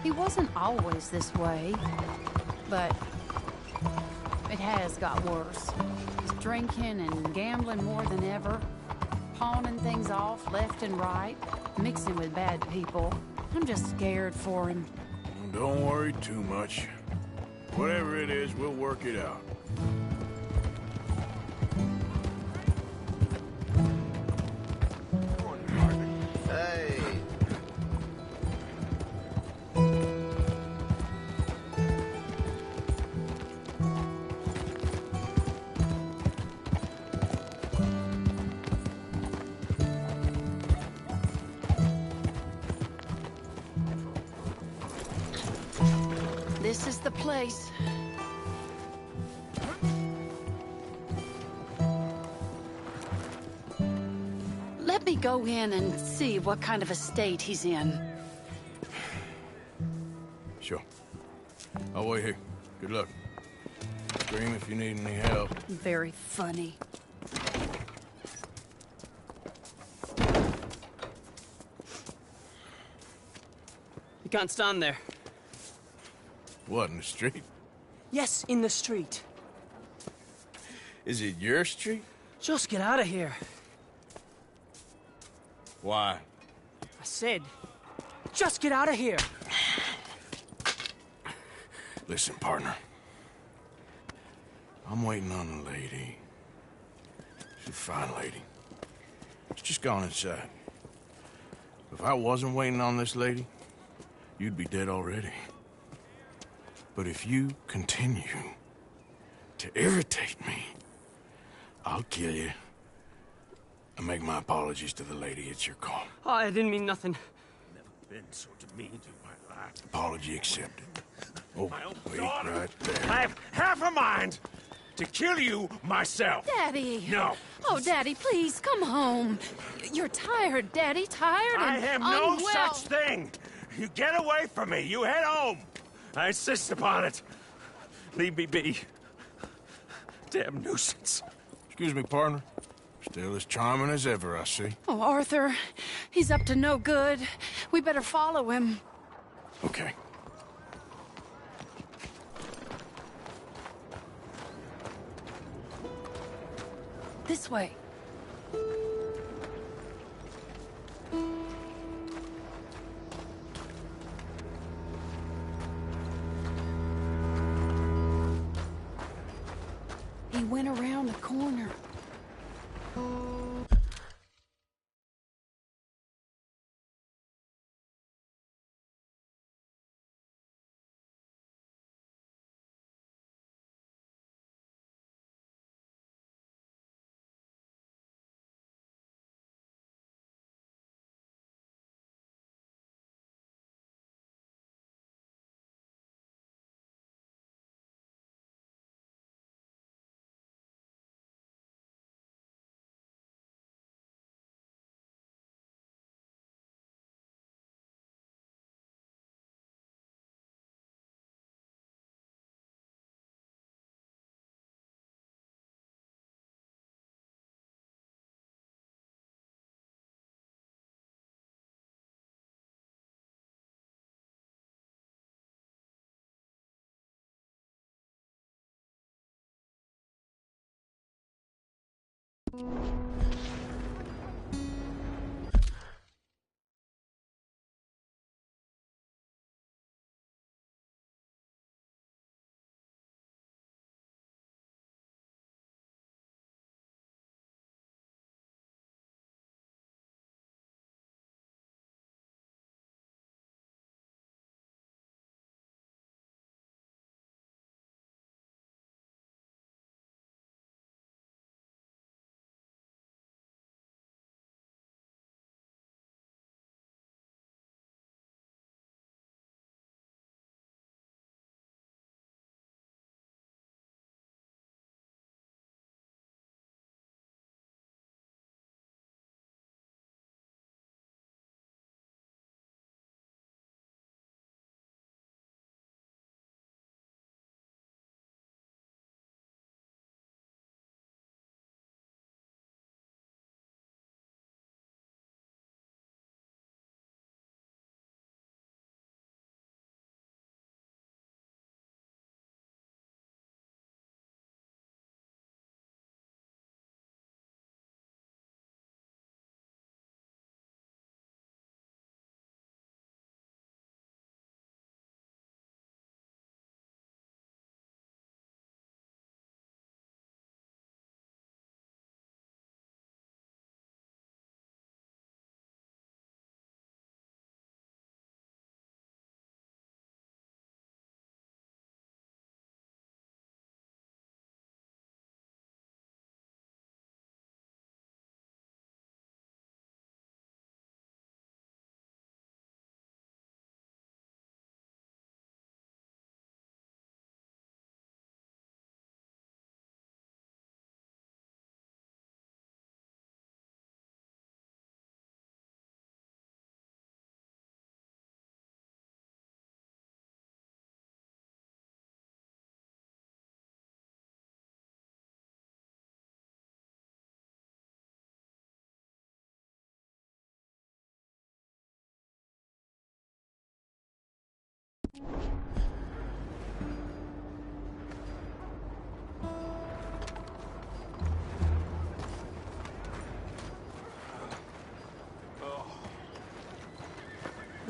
He wasn't always this way, but it has got worse. He's drinking and gambling more than ever, pawning things off left and right, mixing with bad people. I'm just scared for him. Don't worry too much. Whatever it is, we'll work it out. Hey. This is the place. Let me go in and see what kind of a state he's in. Sure. I'll wait here. Good luck. Scream if you need any help. Very funny. You can't stand there. What, in the street? Yes, in the street. Is it your street? Just get out of here. Why? I said, just get out of here. Listen, partner. I'm waiting on a lady. She's a fine lady. She's just gone inside. If I wasn't waiting on this lady, you'd be dead already. But if you continue to irritate me, I'll kill you and make my apologies to the lady. It's your call. Oh, I didn't mean nothing. Been so demeaned in my life. Apology accepted. Oh, wait right there. I have half a mind to kill you myself. Daddy! No. Oh, Daddy, please, come home. You're tired, Daddy, tired and I am no unwell. such thing. You get away from me. You head home. I insist upon it. Leave me be. Damn nuisance. Excuse me, partner. Still as charming as ever, I see. Oh, Arthur, he's up to no good. We better follow him. Okay. This way. He went around the corner.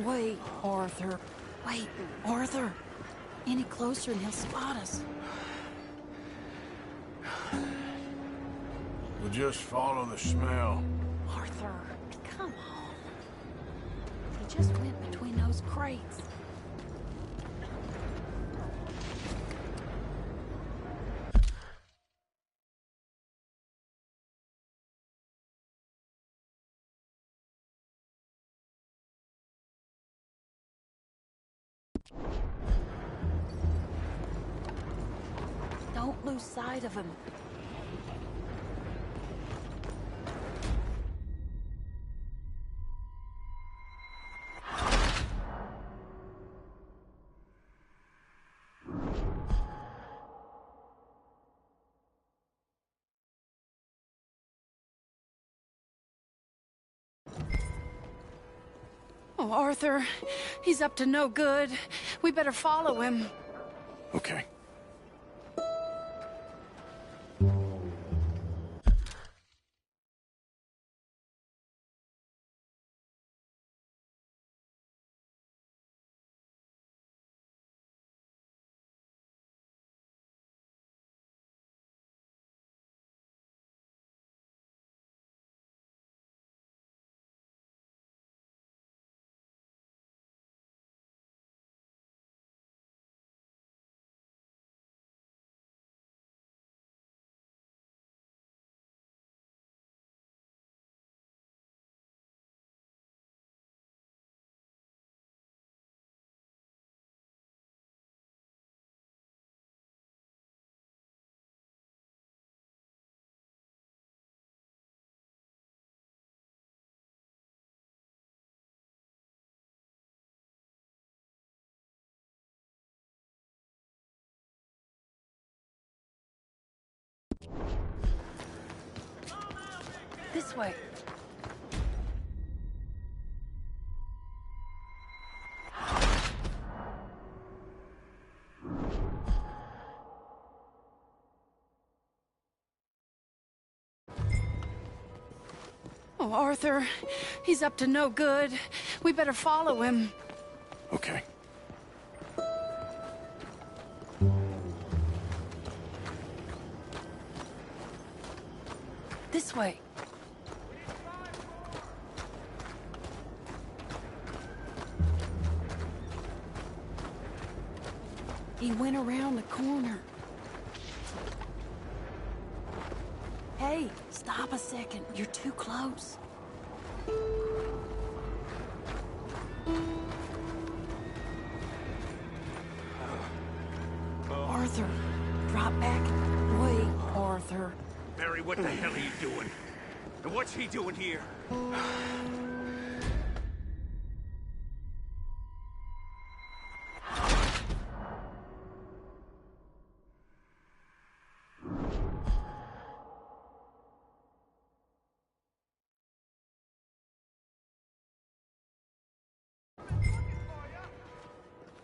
Wait, Arthur. Wait, Arthur. Any closer and he'll spot us. We'll just follow the smell. Arthur, come on. He just went between those crates. Don't lose sight of him. Oh, Arthur, he's up to no good. We better follow him. Okay. This way. Oh, Arthur, he's up to no good. We better follow him. Okay. This way. He went around the corner. Hey, stop a second. You're too close. Arthur, drop back. Wait, Arthur. Barry, what the hell are you doing? And what's he doing here?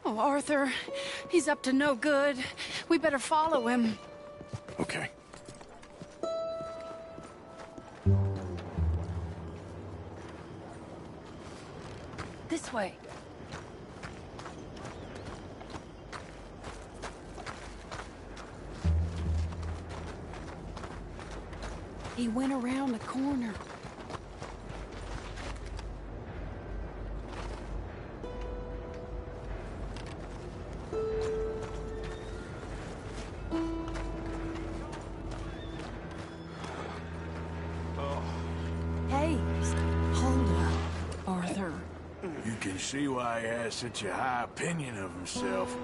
Oh, Arthur, he's up to no good. We better follow him. Okay. This way. He went around the corner. Hey, hold up, Arthur. You can see why he has such a high opinion of himself.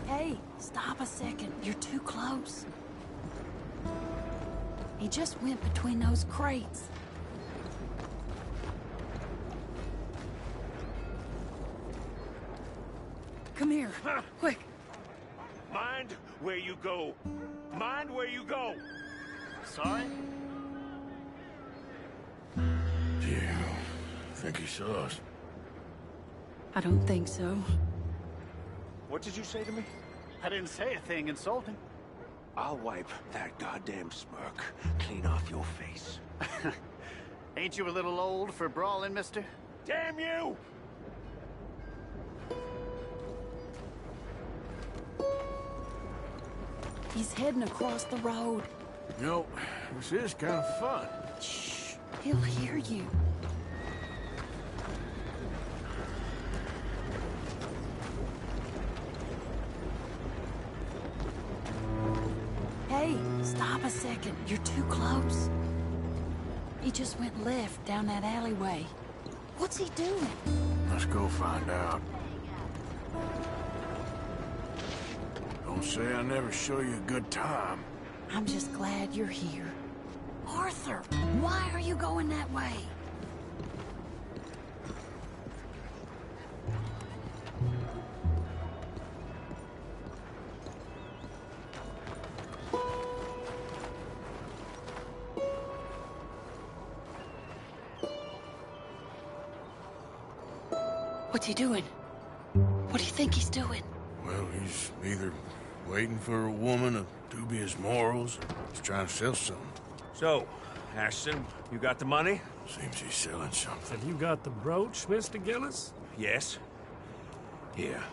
Hey, stop a second. You're too close. He just went between those crates. Come here, quick. Mind where you go. Mind where you go. Sorry? Yeah, I think he saw us. I don't think so. What did you say to me? I didn't say a thing insulting. I'll wipe that goddamn smirk clean off your face. Ain't you a little old for brawling, mister? Damn you! He's heading across the road. You know, this is kind of fun. Shh. He'll hear you. Hey, stop a second. You're too close. He just went left down that alleyway. What's he doing? Let's go find out. Don't say I never show you a good time. I'm just glad you're here. Arthur, why are you going that way? What's he doing? What do you think he's doing? Well, he's either waiting for a woman of dubious morals or he's trying to sell something. So, Ashton, you got the money? Seems he's selling something. Have you got the brooch, Mr. Gillis? Yes. Here.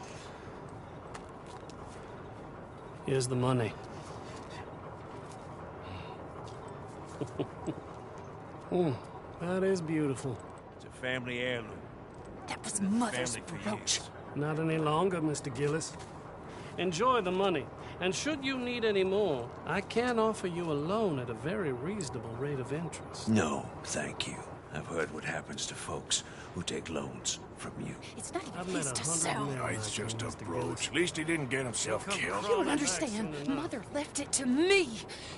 Here's the money. That is beautiful. It's a family heirloom. That was Mother's Family for brooch. years. Not any longer, Mr. Gillis. Enjoy the money, and should you need any more, I can offer you a loan at a very reasonable rate of interest. No, thank you. I've heard what happens to folks who take loans from you. It's not even I've met his to 100 sell. men No, it's like just you, a Mr. brooch. Gillis. At least he didn't get himself They'll come killed. You don't crawling back understand. soon enough. Mother left it to me.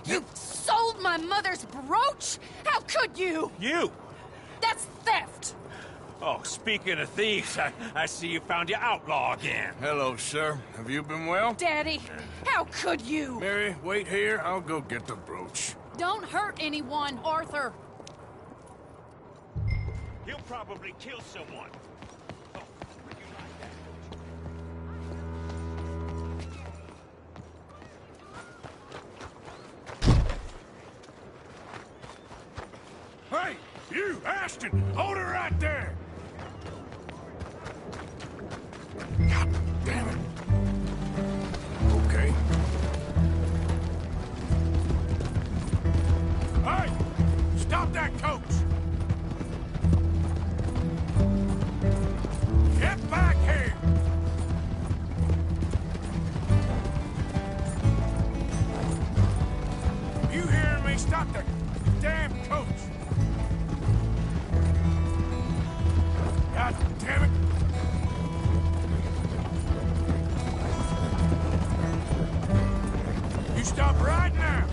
You sold my mother's brooch? How could you? You! That's theft. Oh, speaking of thieves, I see you found your outlaw again. Hello, sir. Have you been well? Daddy, how could you? Mary, wait here. I'll go get the brooch. Don't hurt anyone, Arthur. He'll probably kill someone. Oh, would you like that? Hey, you, Ashton! Hold her right there! God damn it. Okay. Hey! Stop that coach! Get back here! You hearing me? Stop that damn coach! God damn it! You stop right now!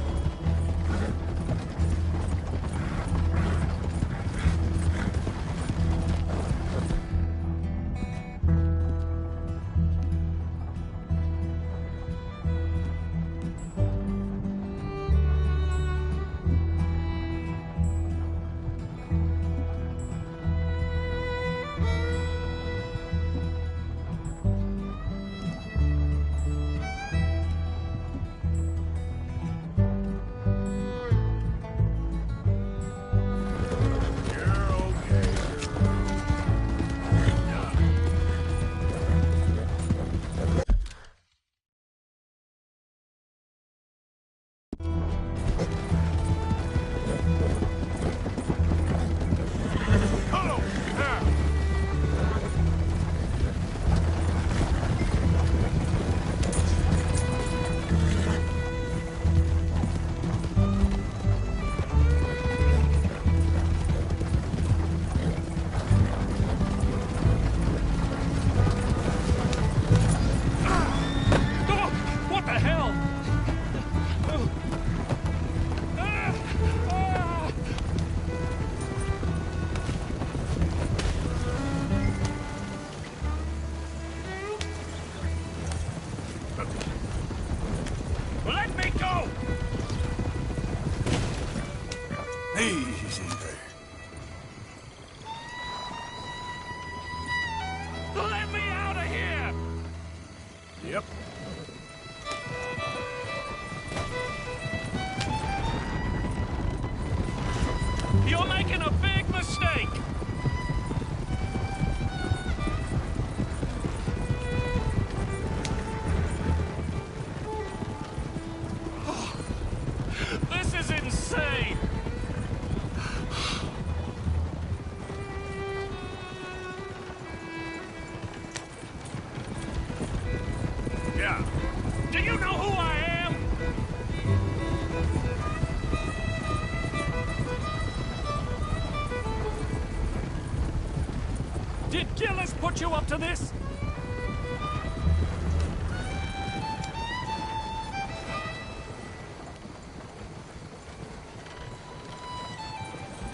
Easy there. Let me out of here! Yep. You're making a big Did Gillis put you up to this?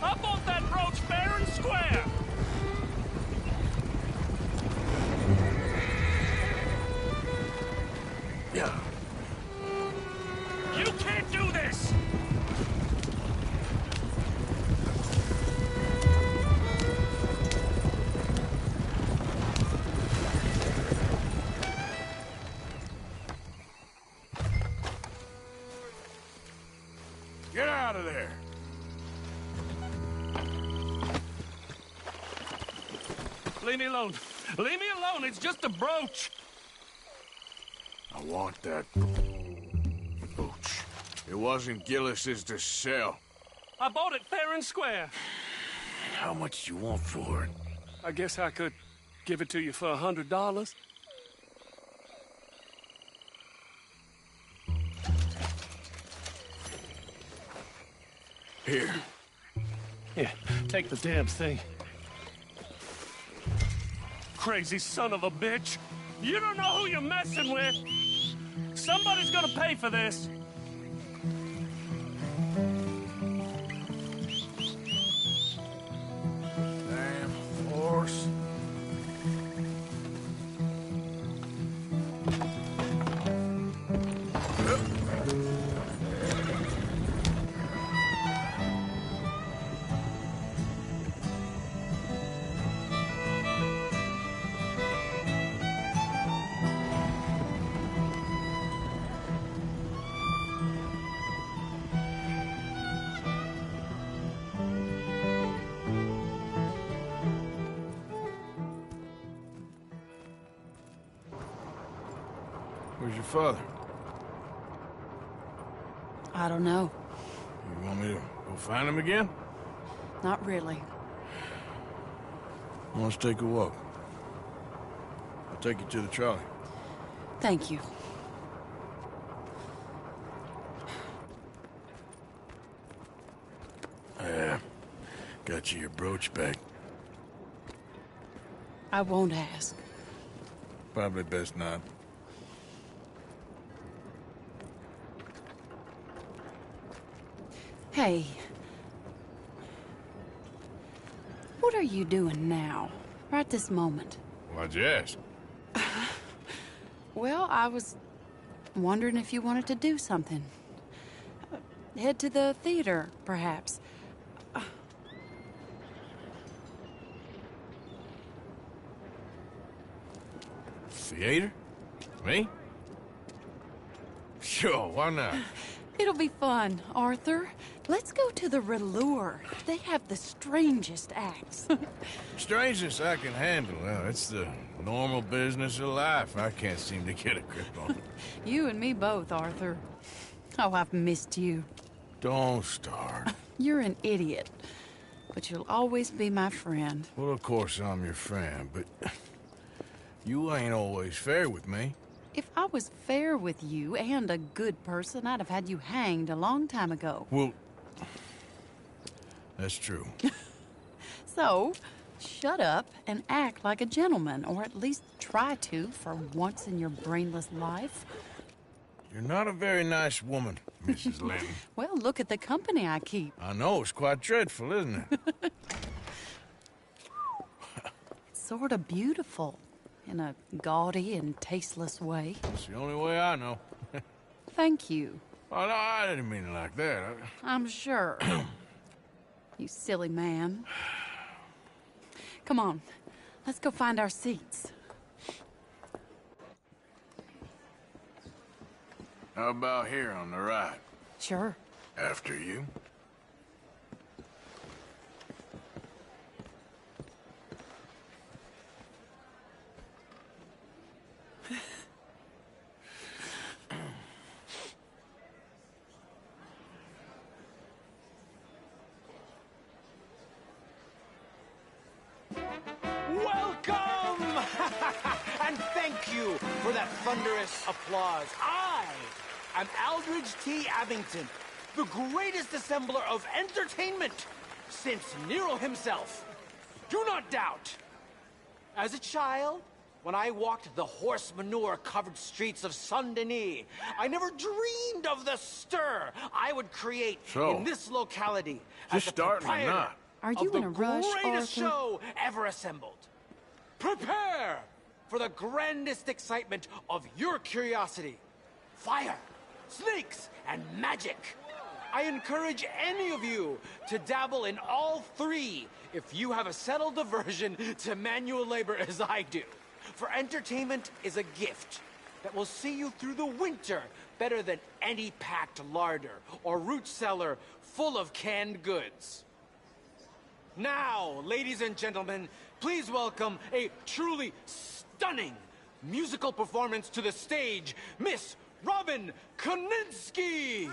I bought that brooch fair and square. Yeah. You can't do this! Get out of there! Leave me alone. Leave me alone. It's just a brooch. I want that brooch. It wasn't Gillis's to sell. I bought it fair and square. How much do you want for it? I guess I could give it to you for $100. Here. Yeah, take the damn thing. Crazy son of a bitch. You don't know who you're messing with. Somebody's gonna pay for this. Damn horse. Where's your father? I don't know. You want me to go find him again? Not really. Let's take a walk. I'll take you to the trolley. Thank you. Got you your brooch back. I won't ask. Probably best not. Hey. What are you doing now? Right this moment? Why'd you ask? Well, I was wondering if you wanted to do something. Head to the theater, perhaps. Theater? Me? Sure, why not? It'll be fun, Arthur. Let's go to the Relure. They have the strangest acts. Strangest I can handle. Well, it's the normal business of life. I can't seem to get a grip on it. You and me both, Arthur. Oh, I've missed you. Don't start. You're an idiot. But you'll always be my friend. Well, of course I'm your friend, but you ain't always fair with me. If I was fair with you and a good person, I'd have had you hanged a long time ago. Well, that's true. So, shut up and act like a gentleman, or at least try to for once in your brainless life. You're not a very nice woman, Mrs. Lynn. Well, look at the company I keep. I know, it's quite dreadful, isn't it? Sort of beautiful, in a gaudy and tasteless way. It's the only way I know. Thank you. Oh, no, I didn't mean it like that. I'm sure. You silly man. Come on, let's go find our seats. How about here on the right? Sure. After you. Welcome! And thank you for that thunderous applause. I am Aldridge T. Abington, the greatest assembler of entertainment since Nero himself. Do not doubt. As a child, when I walked the horse manure-covered streets of Saint-Denis, I never dreamed of the stir I would create in this locality as the proprietor of the greatest show ever assembled. Prepare for the grandest excitement of your curiosity. Fire, snakes, and magic. I encourage any of you to dabble in all three if you have a settled aversion to manual labor as I do. For entertainment is a gift that will see you through the winter better than any packed larder or root cellar full of canned goods. Now, ladies and gentlemen, please welcome a truly stunning musical performance to the stage, Miss Robin Koninsky!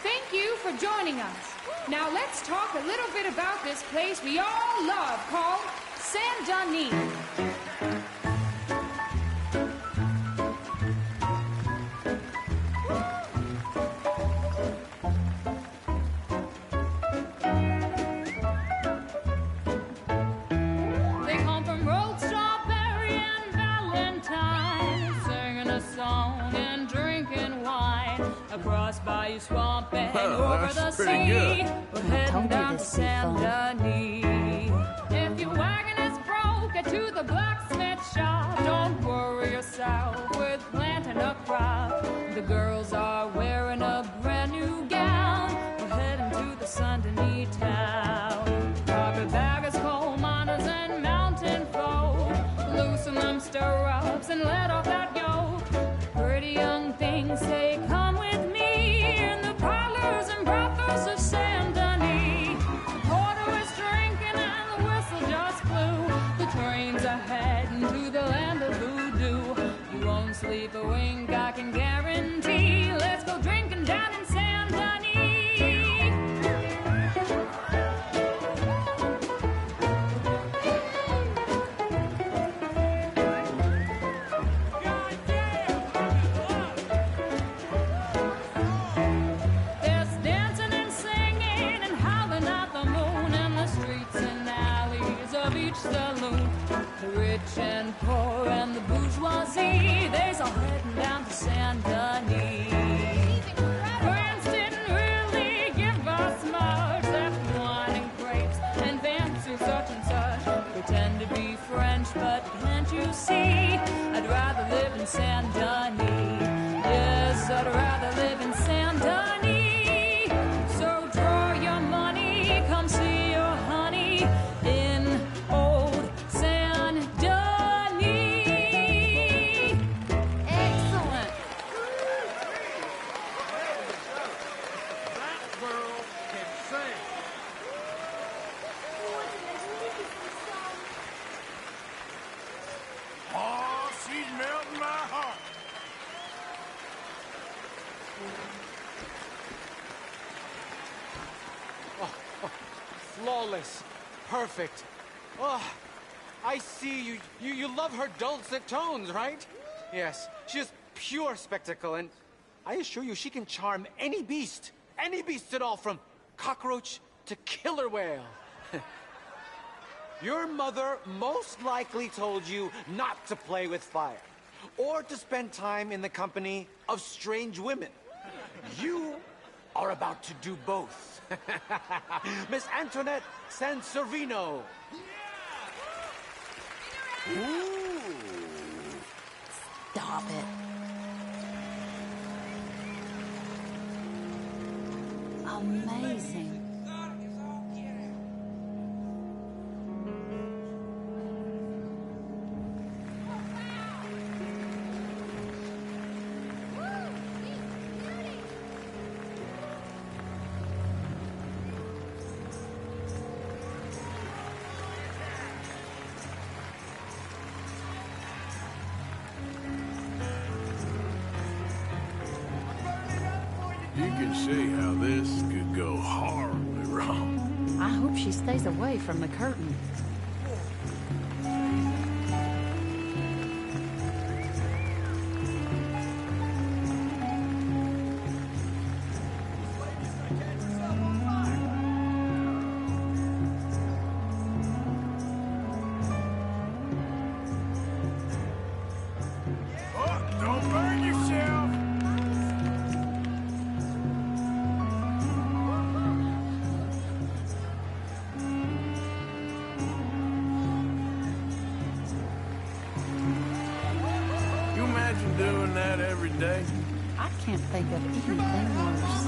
Thank you for joining us. Now let's talk a little bit about this place we all love called Saint-Denis. They come from Road Strawberry and Valentine, singing a song and drinking wine across Bayou Swamp and over the sea. We're heading down to Saint-Denis. If your wagon is broke, get to the blacksmith shop. Don't worry yourself with planting a crop. The girls are wearing a brand new gown. We're heading to the Saint-Denis town. Carpetbaggers, coal miners, and mountain folk, loosen them stirrups and let off that yoke. Pretty young things say, come with me in the parlors and brothels of Saint-Denis. The porter is drinking and the whistle just blew. The trains are heading to the land of voodoo. You won't sleep a wink, I can guarantee. Let's go drinking down in Saint-Denis. There's dancing and singing and howling at the moon in the streets and alleys of each saloon. The rich and poor and the bourgeoisie, they's all heading down to Saint-Denis. France didn't really give us much, left wine and grapes and fancy such and such. Pretend to be French, but can't you see? I'd rather live in Saint-Denis. Yes, I'd rather live in Saint-Denis. So draw your money, come see your honey in old Saint-Denis. Excellent. That girl can sing. Oh, she's melting my heart. Flawless. Perfect. Oh, I see you love her dulcet tones, right? Yes, she is pure spectacle, and I assure you she can charm any beast at all, from cockroach to killer whale. Your mother most likely told you not to play with fire, or to spend time in the company of strange women. You are about to do both. Miss Antoinette Sanservino. Ooh. Stop it. Amazing. You can see how this could go horribly wrong. hope she stays away from the curtain. Don't burn yourself! You imagine doing that every day? I can't think of anything worse.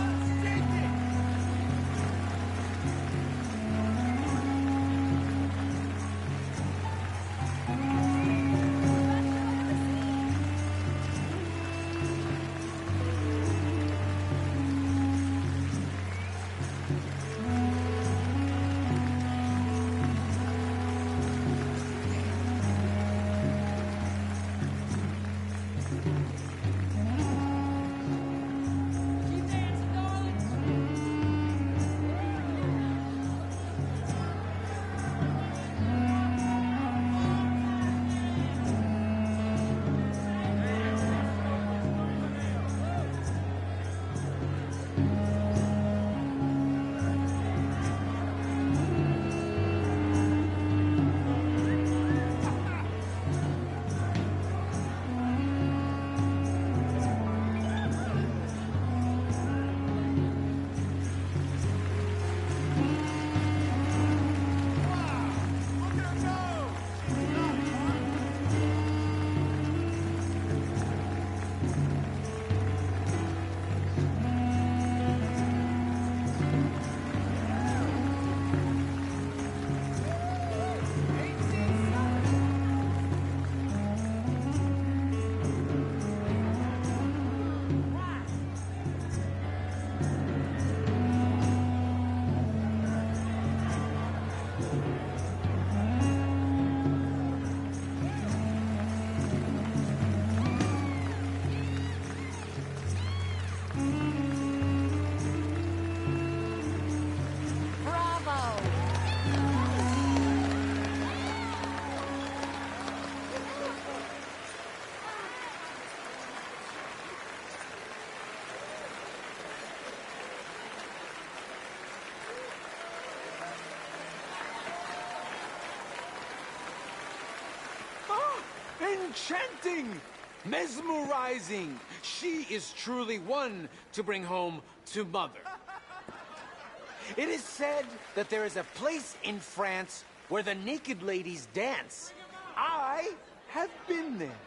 Enchanting! Mesmerizing! She is truly one to bring home to mother. It is said that there is a place in France where the naked ladies dance. I have been there.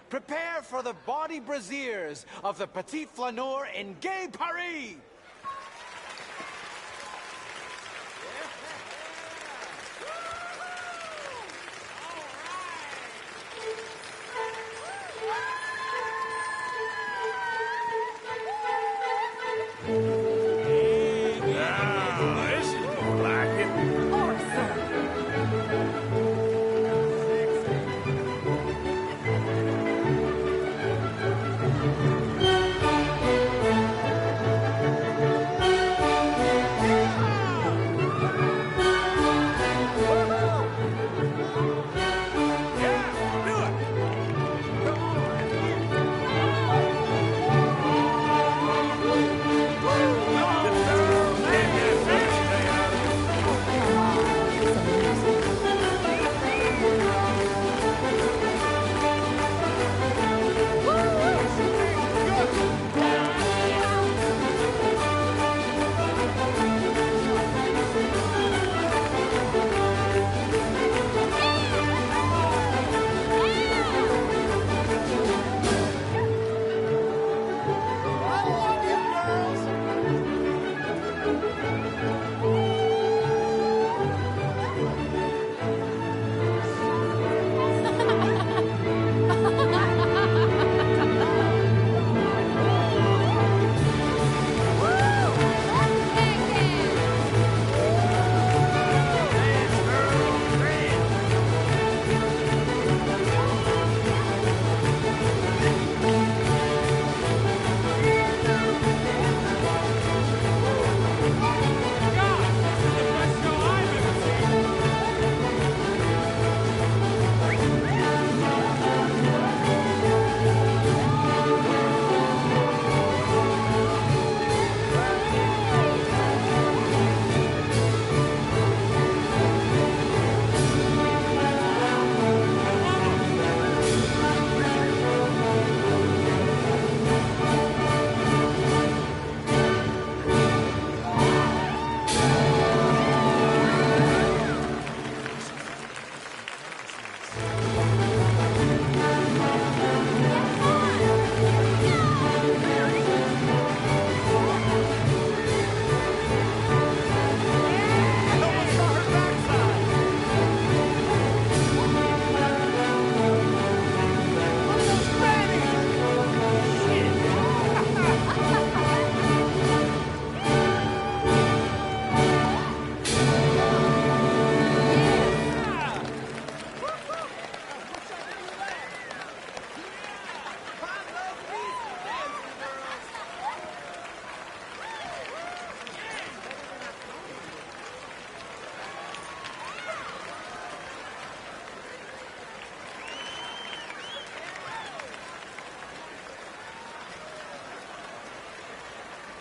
Prepare for the bawdy brassiers of the Petit Flaneur in Gay Paris!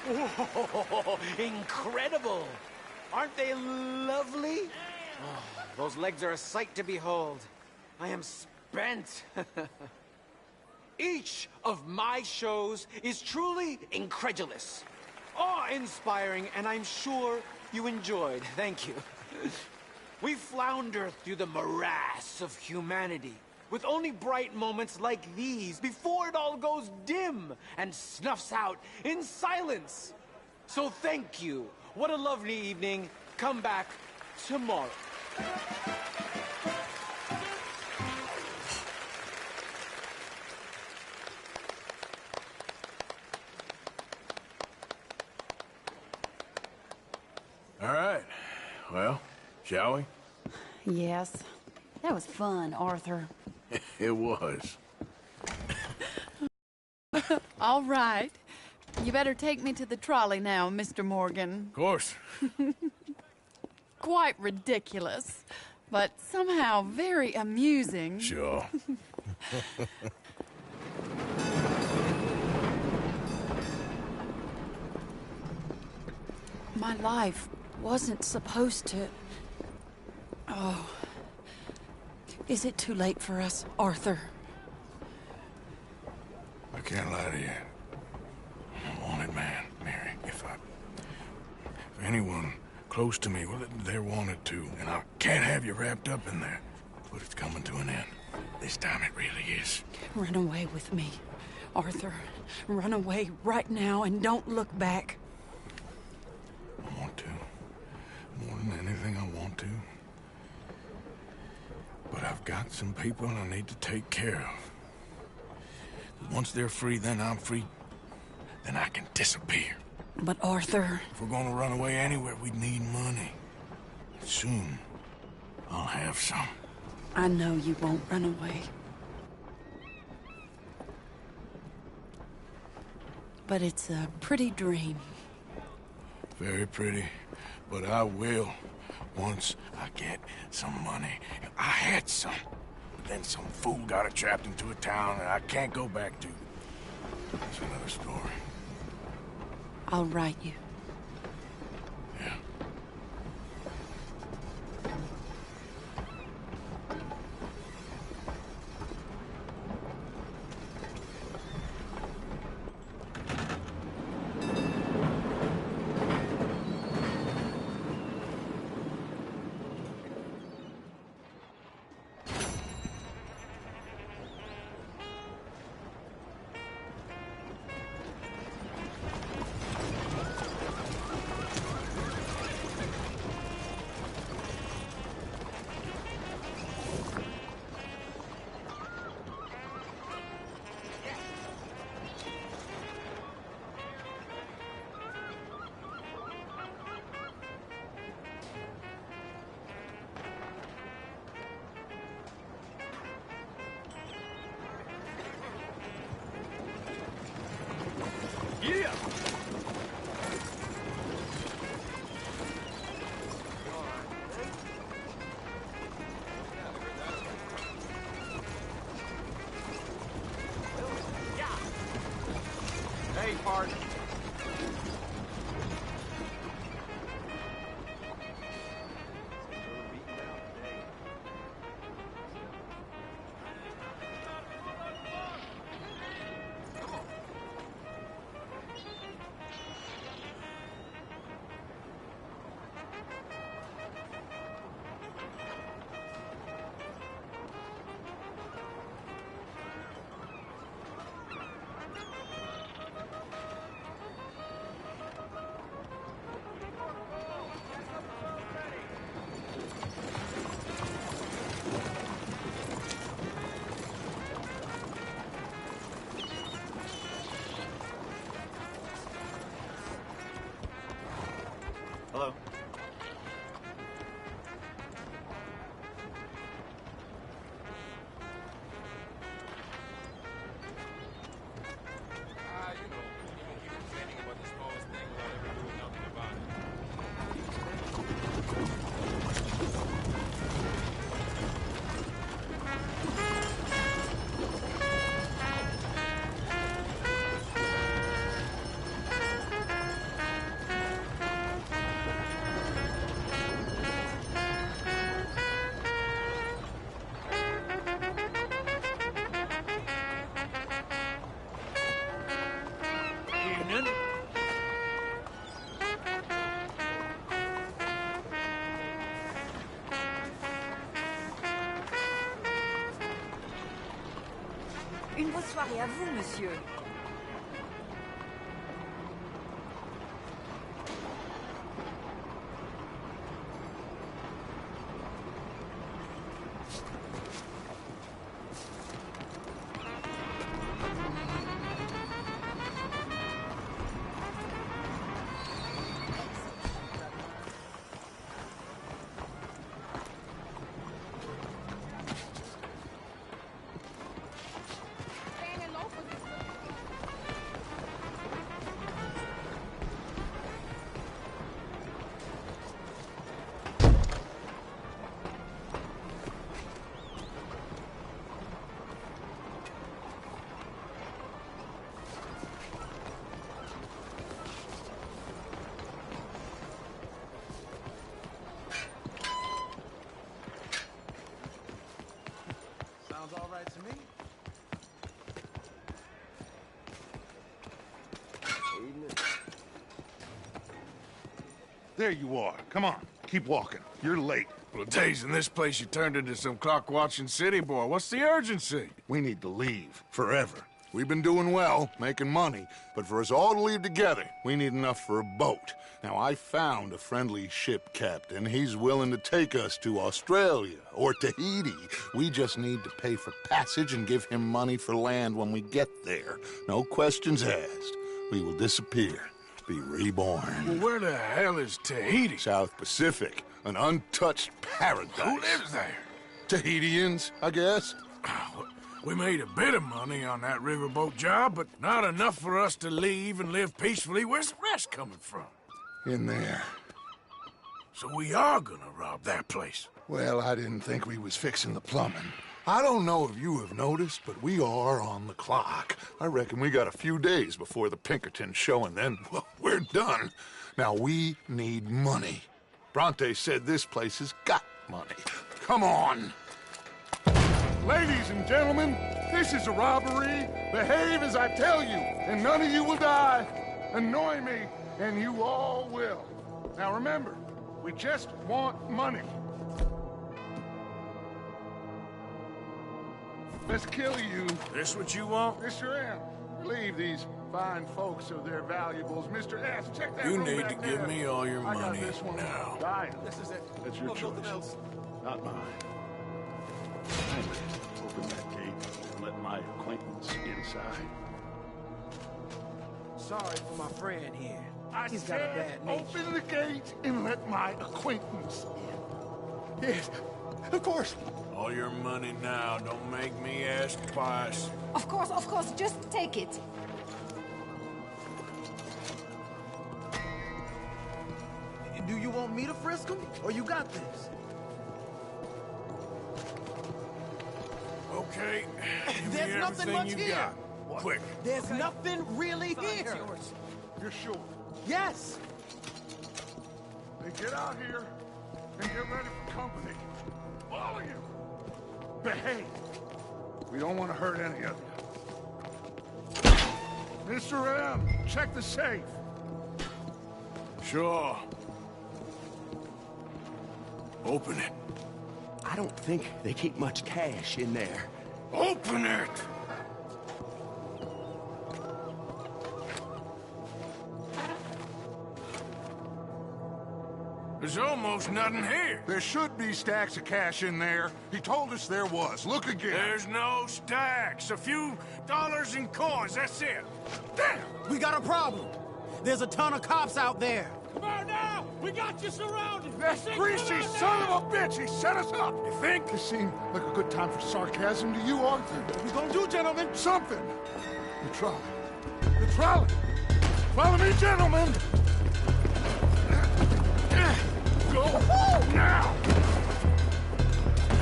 Whoa, incredible! Aren't they lovely? Oh, those legs are a sight to behold. I am spent. Each of my shows is truly incredulous, awe-inspiring, and I'm sure you enjoyed. Thank you. We flounder through the morass of humanity, with only bright moments like these before it all goes dim and snuffs out in silence. So thank you. What a lovely evening. Come back tomorrow. All right. Well, shall we? Yes. That was fun, Arthur. It was. All right. You better take me to the trolley now, Mr. Morgan. Of course. Quite ridiculous, but somehow very amusing. Sure. My life wasn't supposed to... Oh. Is it too late for us, Arthur? I can't lie to you. I'm a wanted man, Mary. If anyone close to me, well, they're wanted too. And I can't have you wrapped up in there. But it's coming to an end. This time it really is. Run away with me, Arthur. Run away right now and don't look back. I want to. More than anything, I want to. But I've got some people I need to take care of. Once they're free, then I'm free. Then I can disappear. But Arthur... If we're gonna run away anywhere, we need money. Soon, I'll have some. I know you won't run away. But it's a pretty dream. Very pretty. But I will. Once I get some money. I had some. But then some fool got it trapped into a town that I can't go back to. That's another story. I'll write you. Yeah. Yeah! Hey, partner. Hello. Une bonne soirée à vous, monsieur. There you are. Come on, keep walking. You're late. Well, days in this place, you turned into some clock-watching city boy. What's the urgency? We need to leave, forever. We've been doing well, making money, but for us all to leave together, we need enough for a boat. Now, I found a friendly ship captain. He's willing to take us to Australia or Tahiti. We just need to pay for passage and give him money for land when we get there. No questions asked. We will disappear. Be reborn. Well, where the hell is Tahiti? South Pacific, an untouched paradise. Who lives there? Tahitians, I guess. We made a bit of money on that riverboat job, but not enough for us to leave and live peacefully. Where's the rest coming from? In there. So we are gonna rob that place? Well, I didn't think we was fixing the plumbing. I don't know if you have noticed, but we are on the clock. I reckon we got a few days before the Pinkerton show, and then, well, we're done. Now, we need money. Bronte said this place has got money. Come on. Ladies and gentlemen, this is a robbery. Behave as I tell you, and none of you will die. Annoy me, and you all will. Now, remember, we just want money. Let's kill you. This what you want? Yes, sure am. Relieve these fine folks of their valuables. Mr. S, check that You room need back to give there. me all your I got money this one now. Dying. This is it. That's your choice. Not mine. Open that gate and let my acquaintance inside. Sorry for my friend here. He's got a bad nature. Open the gate and let my acquaintance in. Yes, of course. All your money now. Don't make me ask twice. Of course, just take it. Do you want me to frisk him, or you got this? Okay. There's nothing much here. Got. Quick. There's nothing really here. You're sure? Yes. Then get out here and get ready for company. All of you. Behave. We don't want to hurt any of you. Mr. M, check the safe. Sure. Open it. I don't think they keep much cash in there. Open it! There's almost nothing here. There should be stacks of cash in there. He told us there was. Look again. There's no stacks. A few dollars in coins, that's it. Damn! We got a problem. There's a ton of cops out there. Come on now! We got you surrounded! That greasy son of a bitch! He set us up! You think? This seemed like a good time for sarcasm to you, Arthur. What we gonna do, gentlemen? Something. The trolley. The trolley! Follow me, gentlemen! Go now!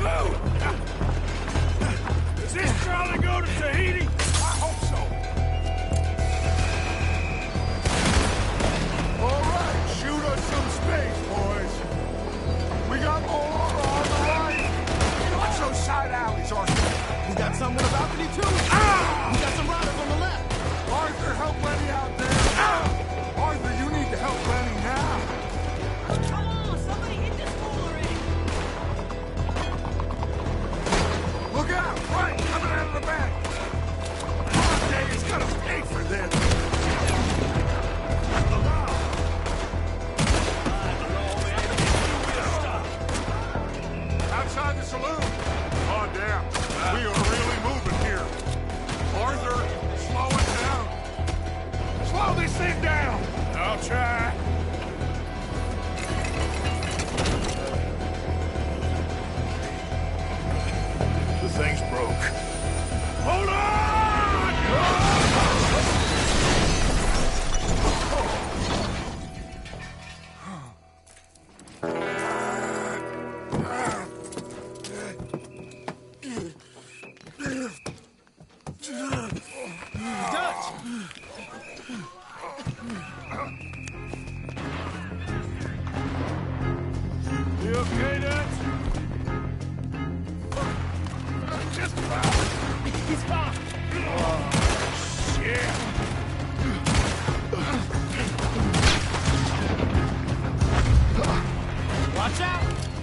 Go! Does this trolley go to Tahiti? I hope so. All right, shoot us some space, boys. We got more on the right. Watch those side alleys, Arthur. We got some on the balcony, too. Ah! We got some riders on the left. Arthur, help Lenny out there. Ah! Arthur, you need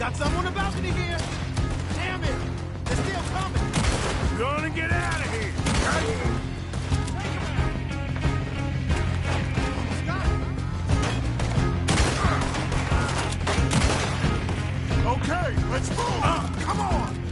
Got someone on the balcony here! Damn it! They're still coming! Gonna get out of here! Okay, let's move! Come on!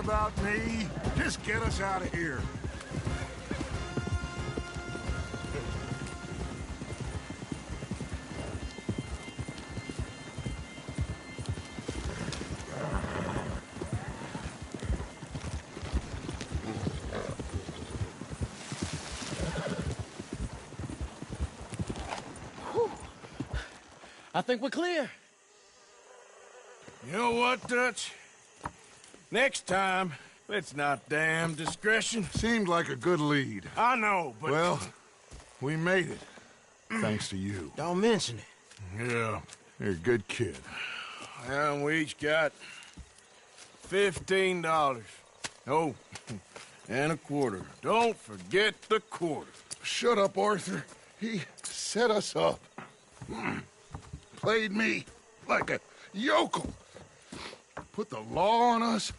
about me. Just get us out of here. I think we're clear. You know what, Dutch? Next time, let's not damn discretion. Seemed like a good lead. I know, but... Well, we made it. Thanks to you. Don't mention it. Yeah. You're a good kid. And we each got $15. Oh, and a quarter. Don't forget the quarter. Shut up, Arthur. He set us up. Played me like a yokel. Put the law on us.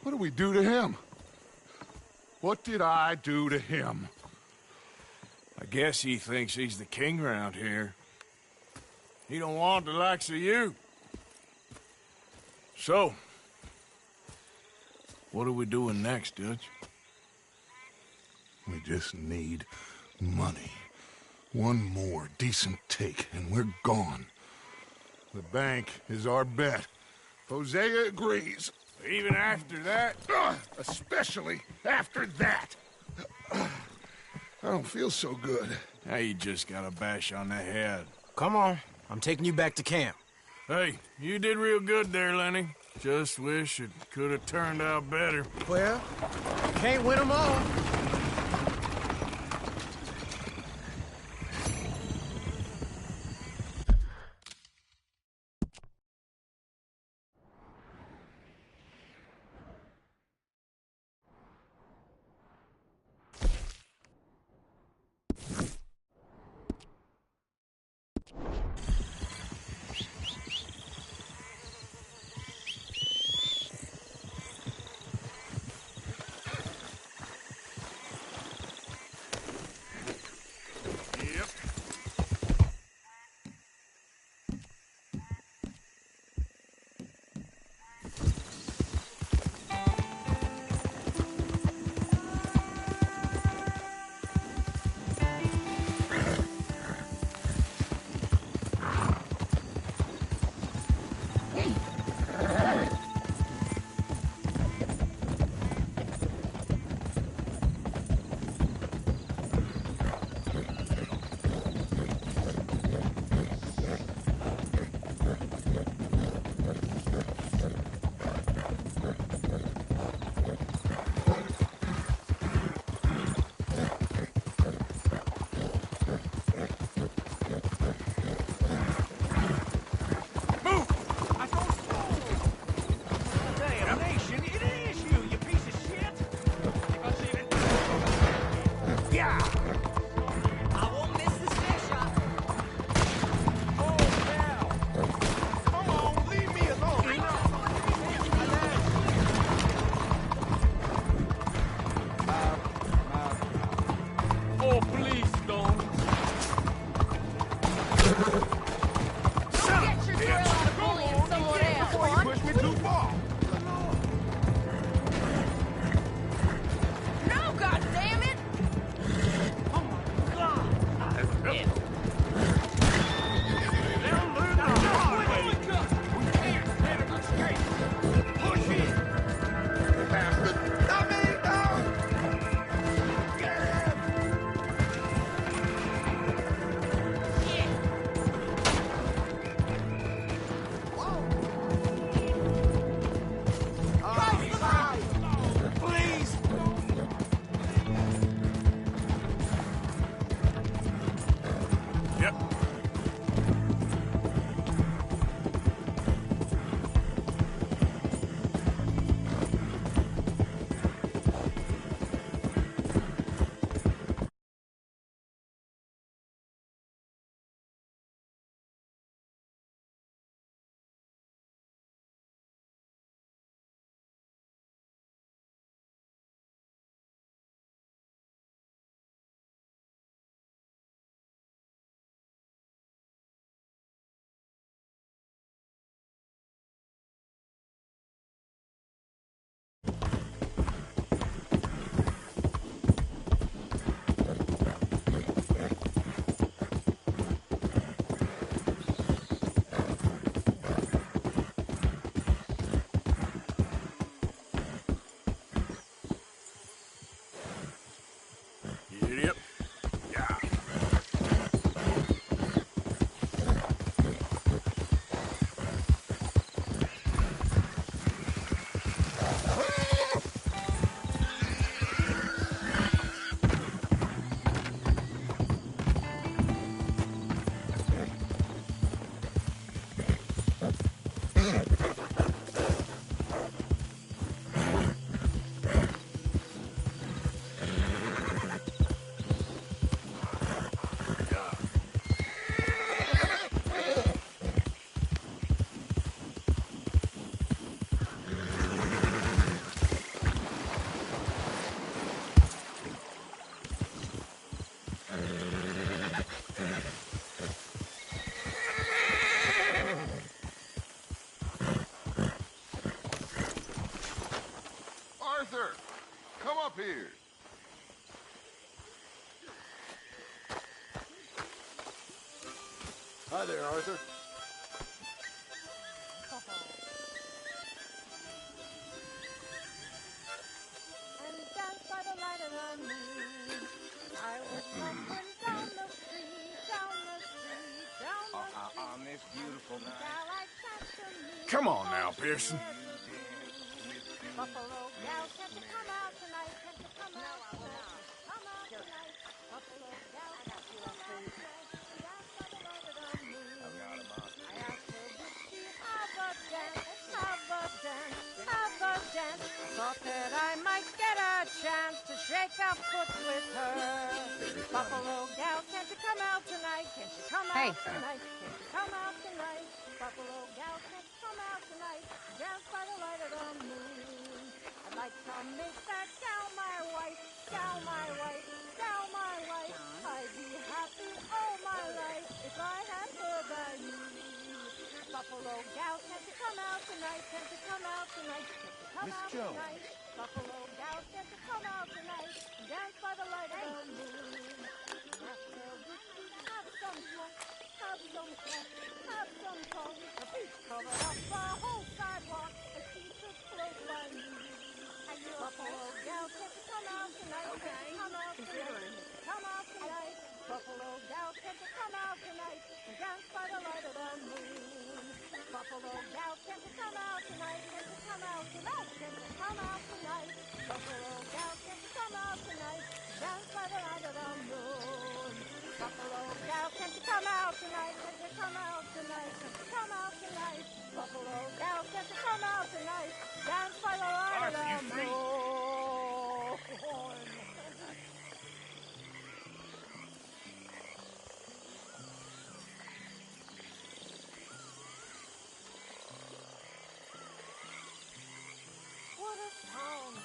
What did we do to him? What did I do to him? I guess he thinks he's the king around here. He don't want the likes of you. So, what are we doing next, Dutch? We just need money. One more decent take, and we're gone. The bank is our bet. Hosea agrees. Even after that? Especially after that. I don't feel so good. Now you just got a bash on the head. Come on. I'm taking you back to camp. Hey, you did real good there, Lenny. Just wish it could have turned out better. Well, can't win them all. Hi there, Arthur. And dance by the light of the moon. I was walking down the street, down the street, down the street. On this beautiful night. Gal I chanced to meet. Come on now, Pearson. Buffalo gal, can't you come out tonight? Can't you come out tonight? Come out tonight. Buffalo gal, can't you come out tonight? Dance by the light of the moon. I asked her, would she have a dance? Have a dance? Have a dance? Thought that I might get a chance to shake a foot with her. Buffalo gal, can't you come out tonight? Can't you come out tonight? Can't you come out tonight? Buffalo gal, can't you come out tonight? Dance by the light of the moon. I'd like to make that gal my wife, gal my wife, gal my wife. I'd be happy all my life if I had her by me. Buffalo gal, can't you come out tonight? Can't you come out tonight? Can't you come out tonight? Buffalo gal, can't you come out tonight? Dance by the light of the moon. After whiskey, have some smoke, have some smoke, have some smoke. The beach covered up the whole sidewalk. The sheets are close by me. Buffalo gal, can't you come out tonight? Can't you come out tonight? Come out tonight. Buffalo gal, can't you come out tonight? And dance by the light of the moon. Buffalo gal, can't you come out tonight? Can't you come out tonight? Can't you come out tonight? Buffalo gal, can't you come out tonight? Dance by the light of the moon. Buffalo gal, can't you come out tonight? Can't you come out tonight? Can't you come out tonight? Buffalo gal, can't you come out tonight? Dance by the light of the moon. What a sound!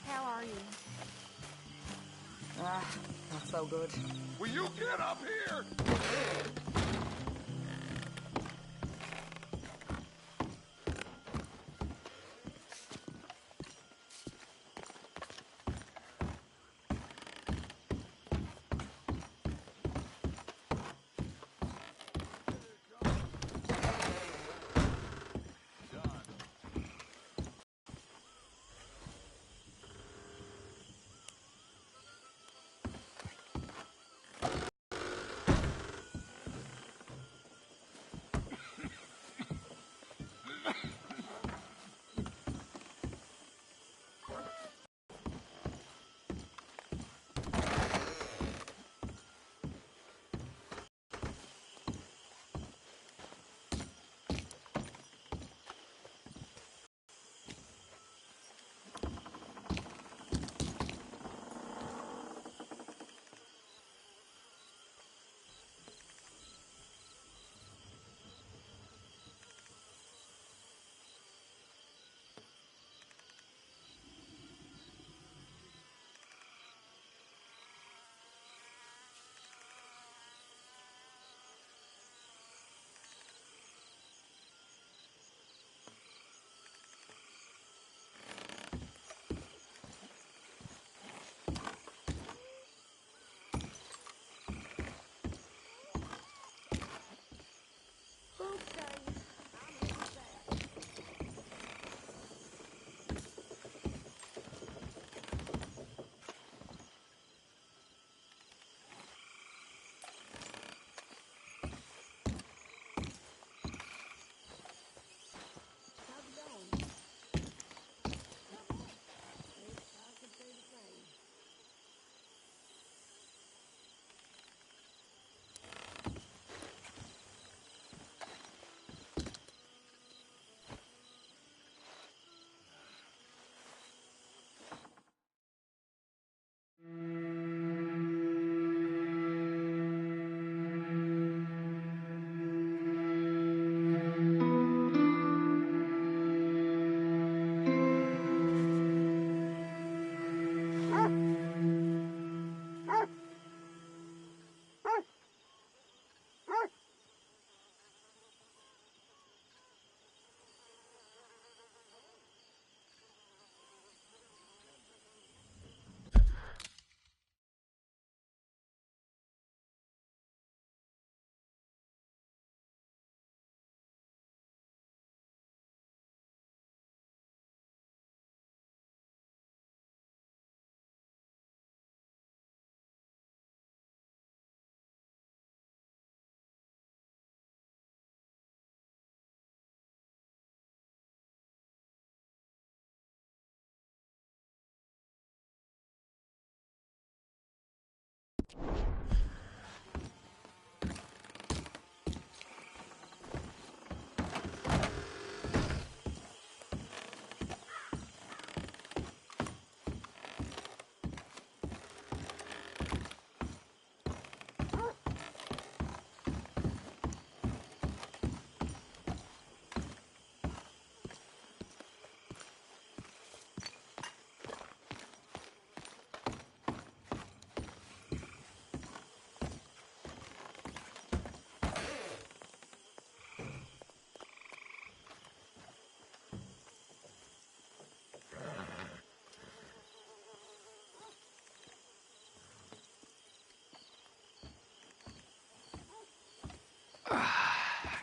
How are you? Not so good. Will you get up here?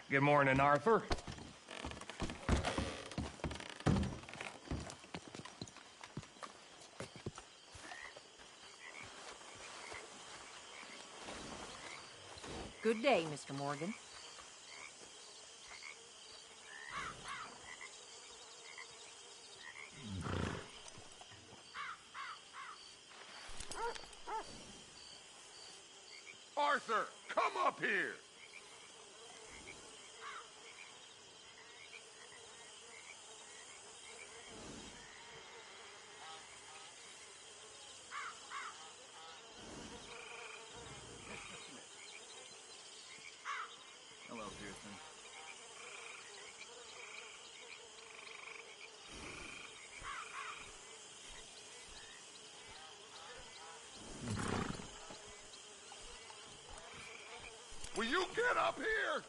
Good morning, Arthur. Good day, Mr. Morgan. Arthur, come up here! Hello, Pearson. Will you get up here?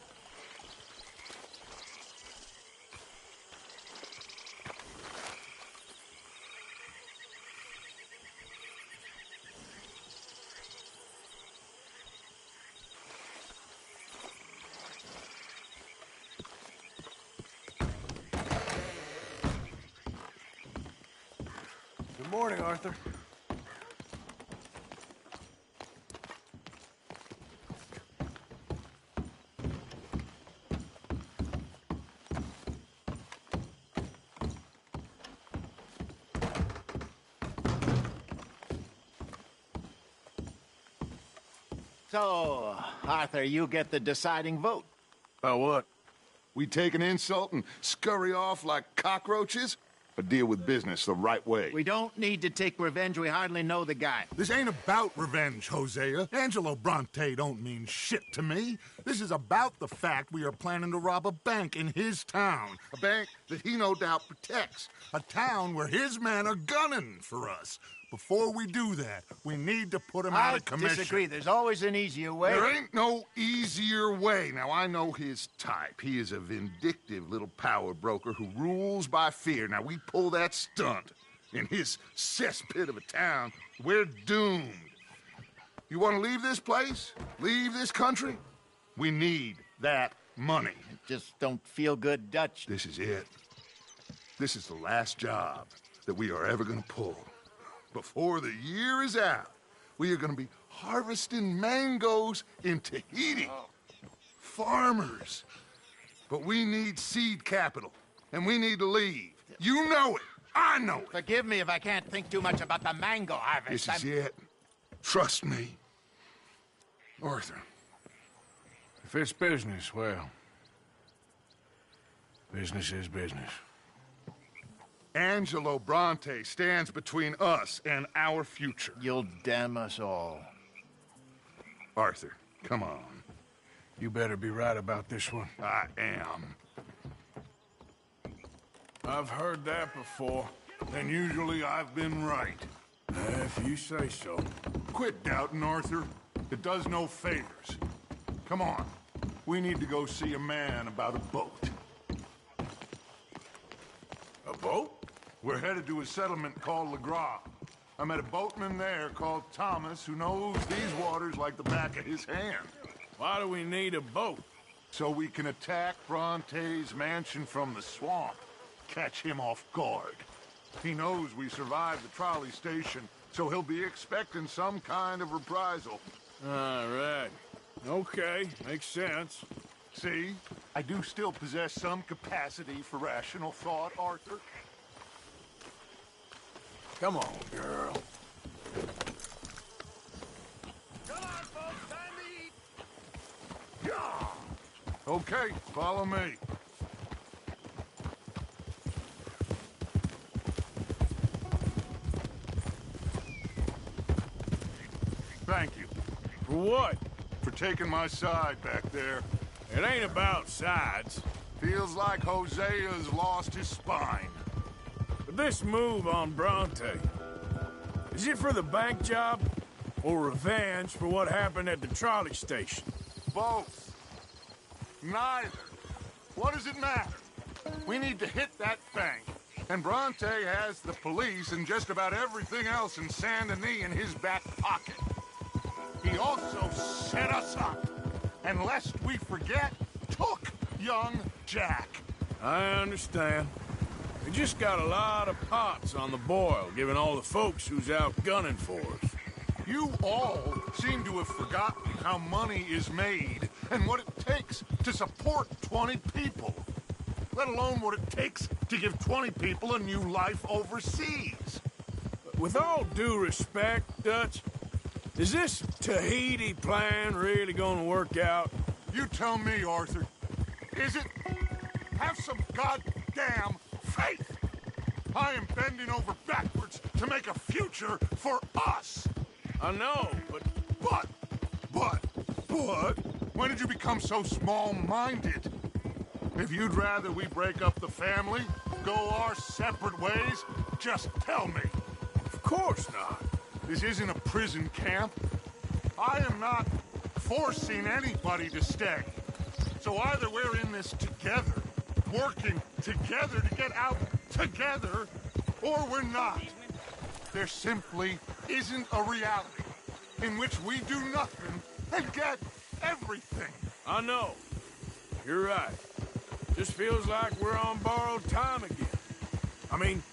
Good morning, Arthur. So, Arthur, you get the deciding vote. About what? We take an insult and scurry off like cockroaches? Or deal with business the right way? We don't need to take revenge. We hardly know the guy. This ain't about revenge, Hosea. Angelo Bronte don't mean shit to me. This is about the fact we are planning to rob a bank in his town. A bank that he no doubt protects. A town where his men are gunning for us. Before we do that, we need to put him out of commission. I disagree. There's always an easier way. There ain't no easier way. Now, I know his type. He is a vindictive little power broker who rules by fear. Now, we pull that stunt in his cesspit of a town, we're doomed. You want to leave this place? Leave this country? We need that money. Just don't feel good, Dutch. This is it. This is the last job that we are ever going to pull. Before the year is out, we are going to be harvesting mangoes in Tahiti. Farmers. But we need seed capital, and we need to leave. You know it. I know it. Forgive me if I can't think too much about the mango harvest. This is it. Trust me. Arthur. If it's business, well, business is business. Angelo Bronte stands between us and our future. You'll damn us all. Arthur, come on. You better be right about this one. I am. I've heard that before. And usually I've been right. If you say so. Quit doubting, Arthur. It does no favors. Come on. We need to go see a man about a boat. A boat? We're headed to a settlement called Le Gras. I met a boatman there called Thomas who knows these waters like the back of his hand. Why do we need a boat? So we can attack Bronte's mansion from the swamp. Catch him off guard. He knows we survived the trolley station, so he'll be expecting some kind of reprisal. All right. Okay, makes sense. See? I do still possess some capacity for rational thought, Arthur. Come on, girl. Come on, folks, time to eat! Yeah! Okay, follow me. Thank you. For what? For taking my side back there. It ain't about sides. Feels like Hosea's lost his spine. But this move on Bronte, is it for the bank job or revenge for what happened at the trolley station? Both. Neither. What does it matter? We need to hit that bank. And Bronte has the police and just about everything else in Saint Denis in his back pocket. He also set us up. And lest we forget, took young Jack. I understand. We just got a lot of pots on the boil, given all the folks who's out gunning for us. You all seem to have forgotten how money is made and what it takes to support 20 people, let alone what it takes to give 20 people a new life overseas. With all due respect, Dutch, is this Tahiti plan really gonna work out? You tell me, Arthur. Is it? Have some goddamn faith! I am bending over backwards to make a future for us! I know, but... When did you become so small-minded? If you'd rather we break up the family, go our separate ways, just tell me. Of course not. This isn't a prison camp. I am not forcing anybody to stay. So either we're in this together, working together to get out together, or we're not. There simply isn't a reality in which we do nothing and get everything. I know. You're right. Just feels like we're on borrowed time again. I mean,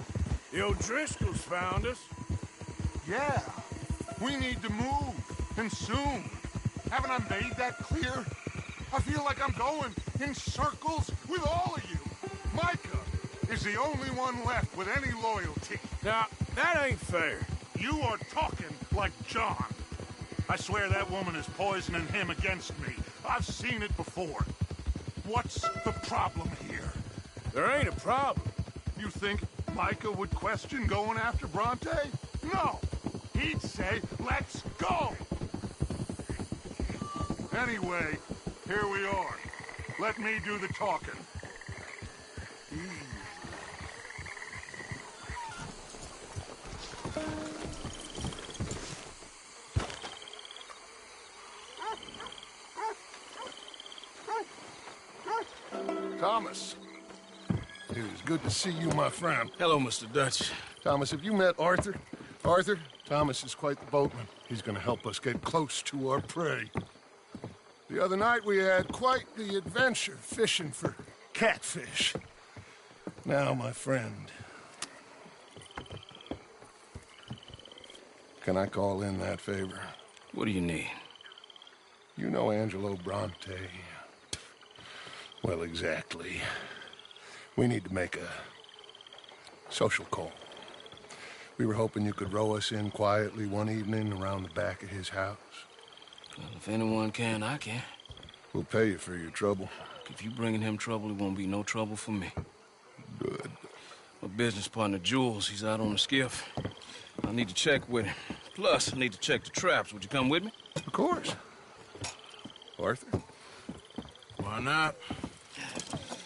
the O'Driscolls found us. Yeah. We need to move, and soon. Haven't I made that clear? I feel like I'm going in circles with all of you. Micah is the only one left with any loyalty. Now, that ain't fair. You are talking like John. I swear that woman is poisoning him against me. I've seen it before. What's the problem here? There ain't a problem. You think Micah would question going after Bronte? No. He'd say, let's go. Anyway, here we are. Let me do the talking. Thomas. It is good to see you, my friend. Hello, Mr. Dutch. Thomas, have you met Arthur? Arthur, Thomas is quite the boatman. He's gonna help us get close to our prey. The other night we had quite the adventure fishing for catfish. Now, my friend, can I call in that favor? What do you need? You know Angelo Bronte. Well, exactly. We need to make a social call. We were hoping you could row us in quietly one evening around the back of his house. Well, if anyone can, I can. We'll pay you for your trouble. If you bringing him trouble, it won't be no trouble for me. Good. My business partner, Jules, he's out on the skiff. I need to check with him. Plus, I need to check the traps. Would you come with me? Of course. Arthur? Why not?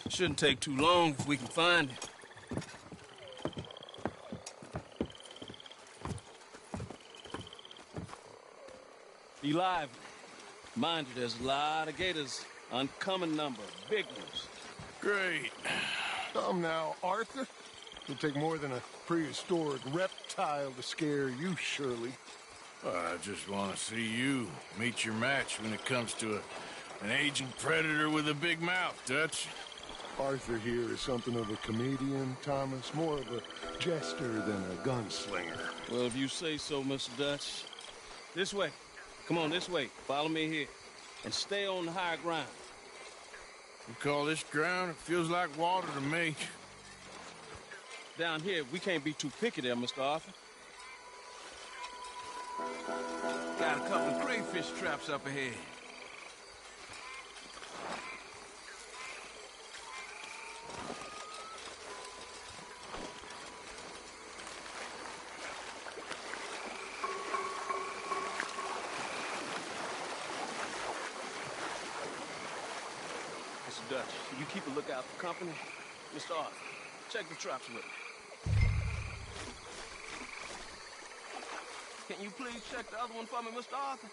Shouldn't take too long if we can find it. Be lively. Mind you, there's a lot of gators. Uncommon number. Big ones. Great. Come now, Arthur. It'll take more than a prehistoric reptile to scare you, surely. I just want to see you meet your match when it comes to an aging predator with a big mouth, Dutch. Arthur here is something of a comedian, Thomas. More of a jester than a gunslinger. Well, if you say so, Mr. Dutch. This way. Come on, this way. Follow me here. And stay on the higher ground. You call this ground? It feels like water to me. Down here, we can't be too picky there, Mr. Arthur. Got a couple of crayfish traps up ahead. Mr. Dutch, you keep a lookout for company. Mr. Arthur, check the traps with me. Can you please check the other one for me, Mr. Arthur?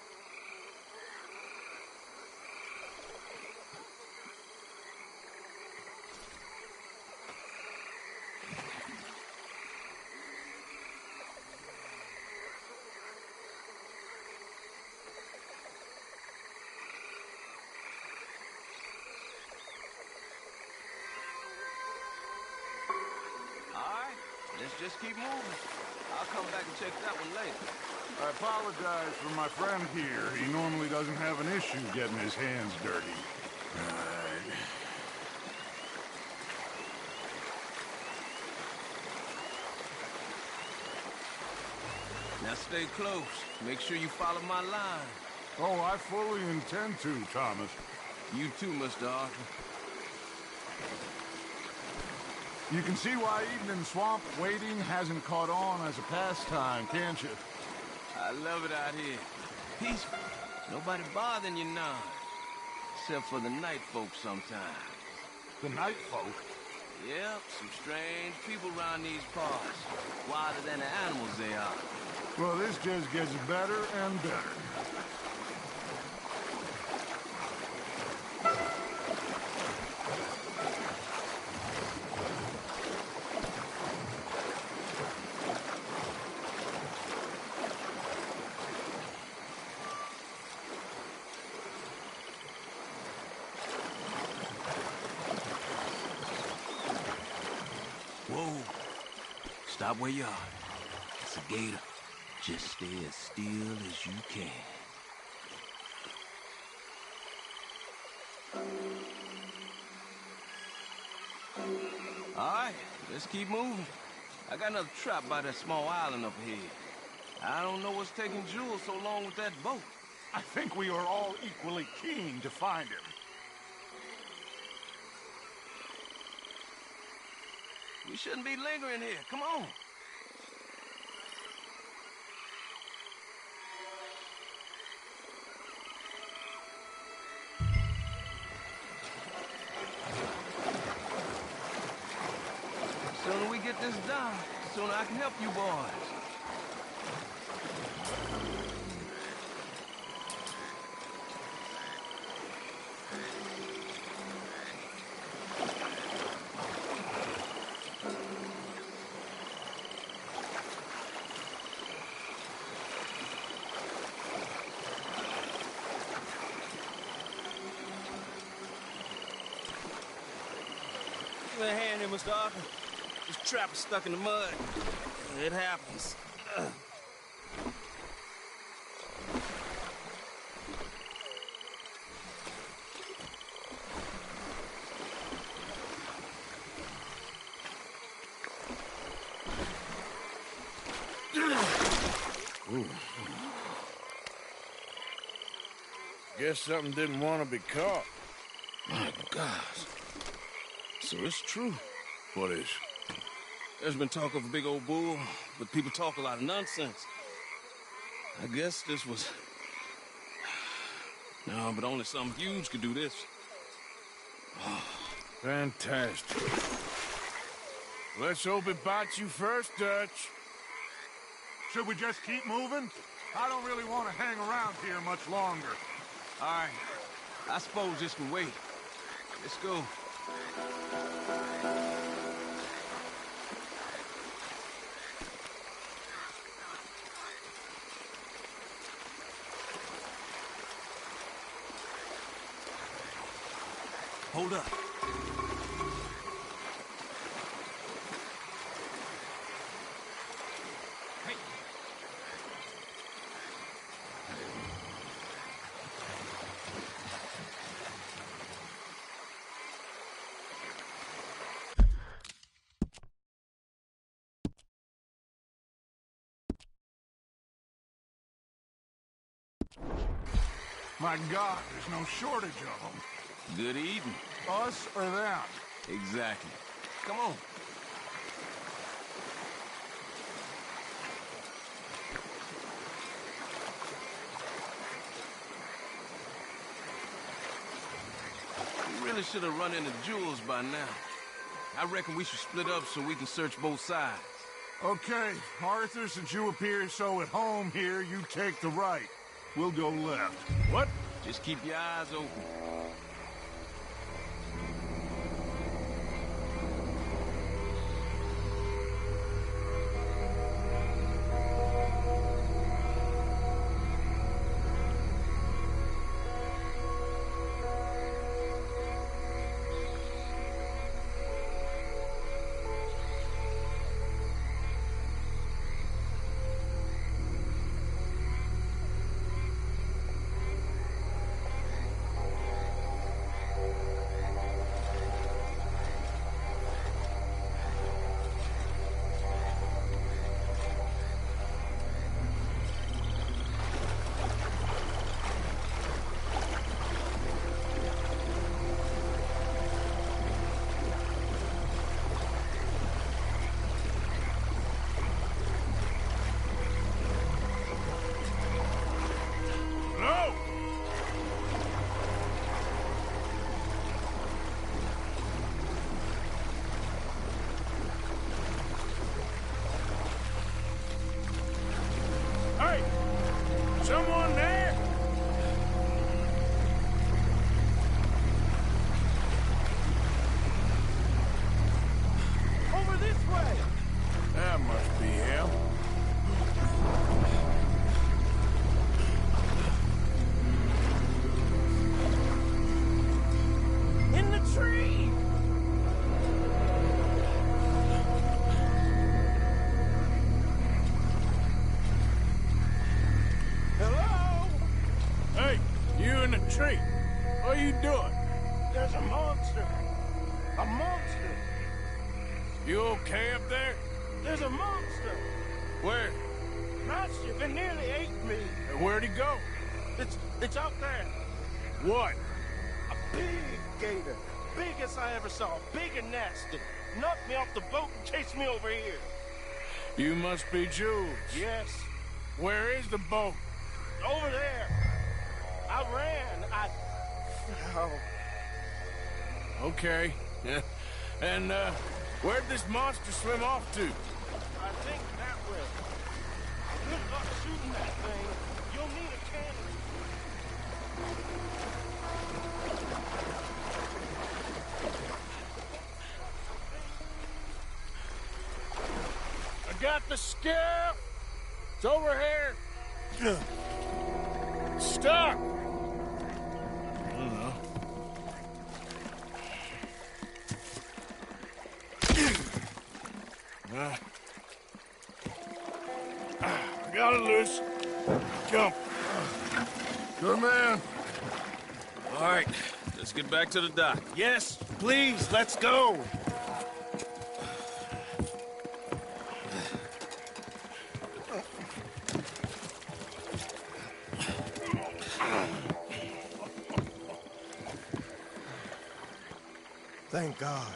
just keep moving. I'll come back and check that one later. I apologize for my friend here. He normally doesn't have an issue getting his hands dirty. Now stay close. Make sure you follow my line. Oh, I fully intend to, Thomas. You too, Mr. Arthur. You can see why eating in the swamp waiting hasn't caught on as a pastime, can't you? I love it out here. Peaceful. Nobody bothering you now. Except for the night folk sometimes. The night folk? Yep, some strange people around these parts. Wilder than the animals they are. Well, this just gets better and better. Whoa. Stop where you are. It's a gator. Just stay as still as you can. All right, let's keep moving. I got another trap by that small island up ahead. I don't know what's taking Jules so long with that boat. I think we are all equally keen to find him. We shouldn't be lingering here. Come on. The sooner we get this done, the sooner I can help you boys. Give me a hand here, Mr. Arthur. This trap is stuck in the mud. It happens. Guess something didn't want to be caught. My gosh. So it's true. What is? There's been talk of a big old bull, but people talk a lot of nonsense. I guess this was... No, but only something huge could do this. Oh, fantastic. Let's hope it bites you first, Dutch. Should we just keep moving? I don't really want to hang around here much longer. All right. I suppose this can wait. Let's go. Hold up. My God, there's no shortage of them. Good eating. Us or them? Exactly. Come on. We really should have run into Jules by now. I reckon we should split up so we can search both sides. Okay, Arthur, since you appear so at home here, you take the right. We'll go left. What? Just keep your eyes open. in the tree? What are you doing? There's a monster. A monster. You okay up there? There's a monster. Where? Massive, it nearly ate me. Where'd he go? It's out there. What? A big gator. Biggest I ever saw. Big and nasty. Knocked me off the boat and chased me over here. You must be Jules. Yes. Where is the boat? Over there. I ran. Oh. Okay. Yeah. And, where'd this monster swim off to? I think that way. Good luck shooting that thing. You'll need a cannon. I got the skiff. It's over here. Stop. I don't know. Got it loose. Jump. Good man. All right, let's get back to the dock. Yes, please, let's go. Thank God.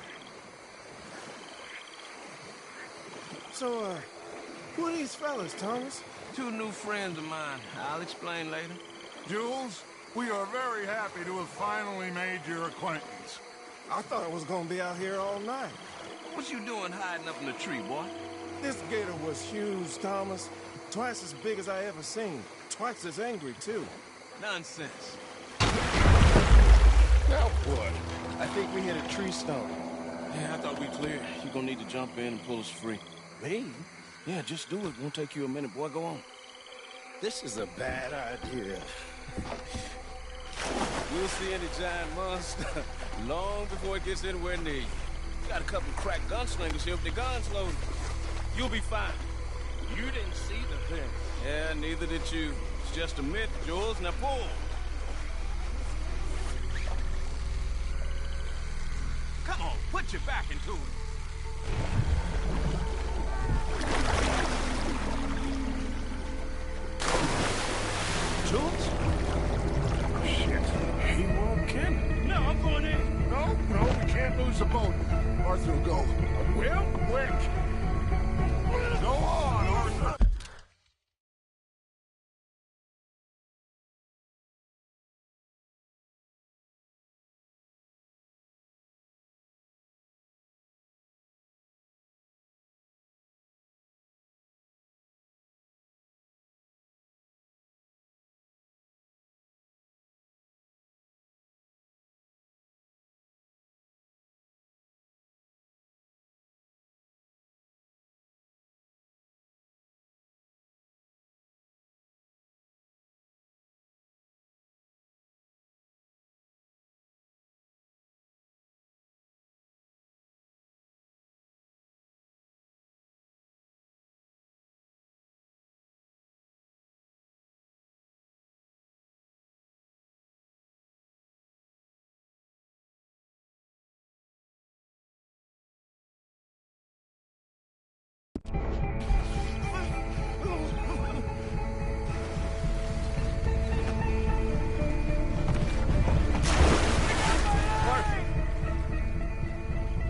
So, who are these fellas, Thomas? Two new friends of mine. I'll explain later. Jules, we are very happy to have finally made your acquaintance. I thought I was gonna be out here all night. What you doing hiding up in the tree, boy? This gator was huge, Thomas. Twice as big as I ever seen. Twice as angry, too. Nonsense. Now what? I think we hit a tree stump. Yeah, I thought we cleared. You're gonna need to jump in and pull us free. Me? Yeah, just do it. Won't take you a minute, boy. Go on. This is a bad idea. You'll see any giant monster long before it gets anywhere near you. Got a couple of crack gunslingers here with their guns loaded. You'll be fine. You didn't see the thing. Yeah, neither did you. It's just a myth, Jules. Now pull. Come on, put your back into it. Jules? Shit. He won't kill me. No, I'm going in. No, we can't lose the boat. Arthur will go. Real quick. Go on, Arthur.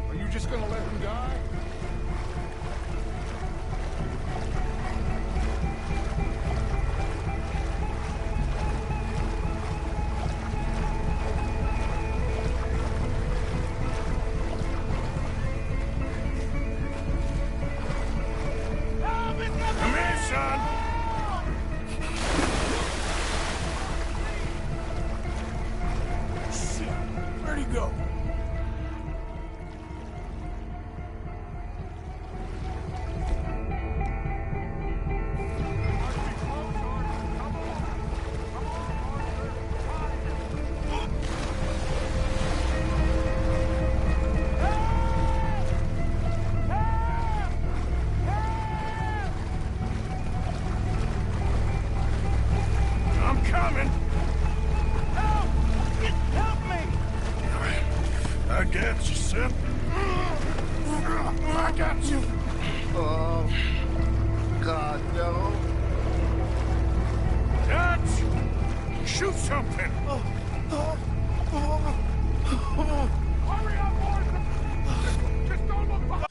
Are you just gonna let him die? Help! got you, son. I got you. Oh, God, no. Dutch! Shoot something! Hurry up, boys! Just don't look behind!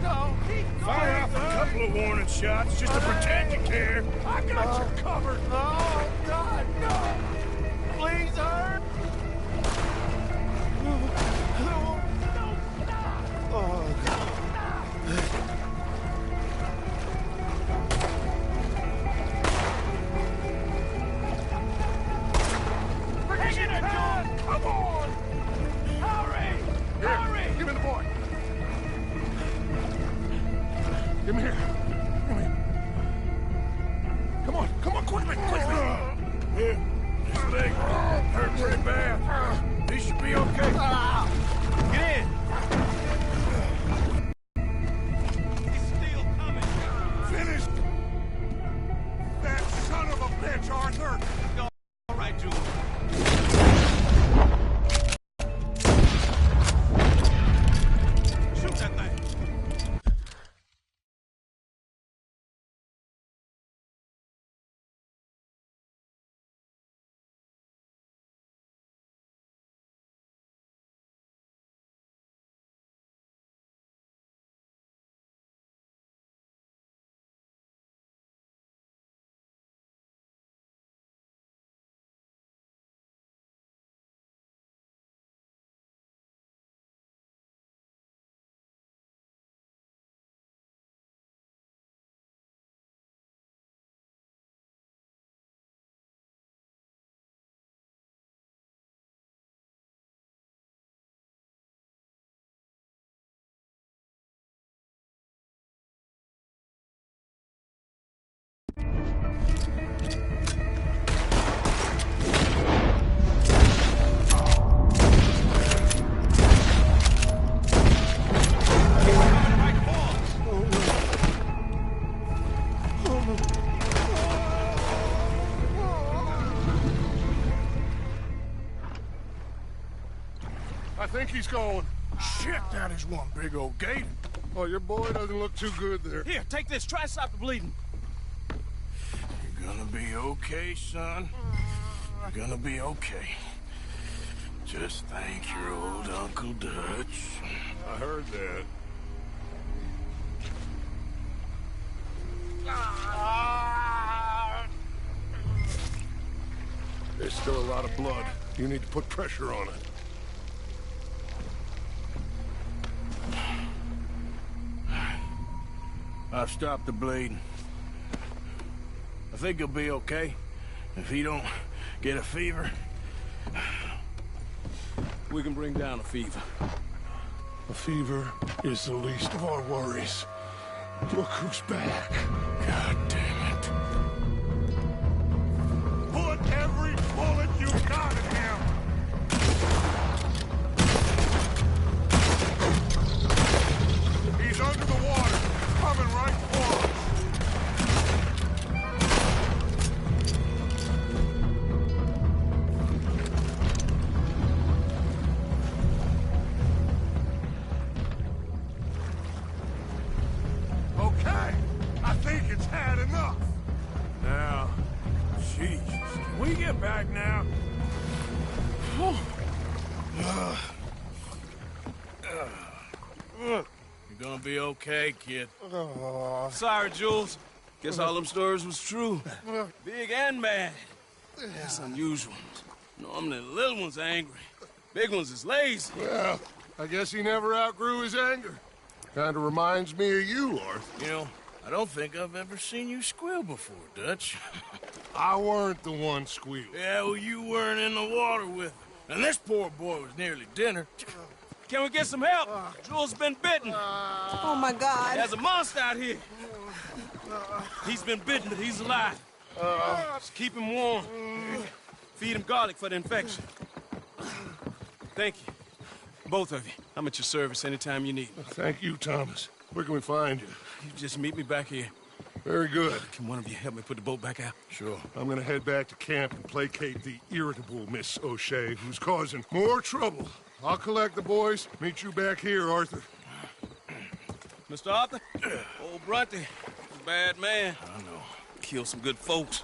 No. Fire off a couple of warning shots just to pretend you care. I got you covered. Oh, God, no. Please, hurt. Oh, God. Bring it, John! Come on! Hurry! Hurry! Give me the boy. Give me here. Give me. Come on, quickly. Here, this leg hurt pretty bad. He should be okay. Get in! He's still coming. Finish that son of a bitch, Arthur! All right, Jules. Shoot that thing. I think he's going. Shit, that is one big old gate. Oh, your boy doesn't look too good there. Here, take this. Try to stop the bleeding. You're gonna be okay, son. You're gonna be okay. Just thank your old Uncle Dutch. I heard that. There's still a lot of blood. You need to put pressure on it. I've stopped the bleeding. I think he'll be okay. If he don't get a fever. We can bring down a fever. A fever is the least of our worries. Look who's back. God damn it. Put every bullet you got in him! He's under the water, coming right for us. Okay, I think it's had enough. Now, Jesus, can we get back now? You're gonna be okay, kid. Sorry, Jules. Guess all them stories was true. Big and bad. That's unusual. Normally the little ones are angry. Big ones is lazy. Well, I guess he never outgrew his anger. Kinda reminds me of you, Arthur. You know, I don't think I've ever seen you squeal before, Dutch. I weren't the one squealing. Yeah, well, you weren't in the water with him. And this poor boy was nearly dinner. Can we get some help? Jules been bitten. Oh, my God. There's a monster out here. He's been bitten, but he's alive. Just keep him warm. Feed him garlic for the infection. Thank you. Both of you. I'm at your service anytime you need. Thank you, Thomas. Where can we find you? You just meet me back here. Very good. Can one of you help me put the boat back out? Sure. I'm gonna head back to camp and placate the irritable Miss O'Shea, who's causing more trouble. I'll collect the boys. Meet you back here, Arthur. Mr. Arthur? Old Brunty, a bad man. I know. Killed some good folks.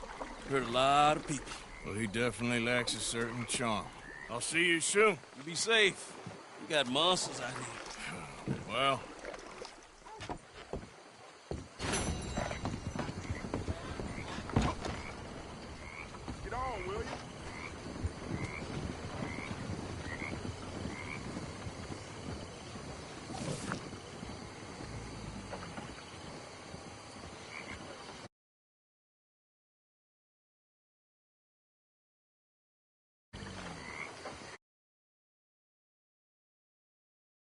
Hurt a lot of people. Well, he definitely lacks a certain charm. I'll see you soon. You be safe. We got monsters out here. Well,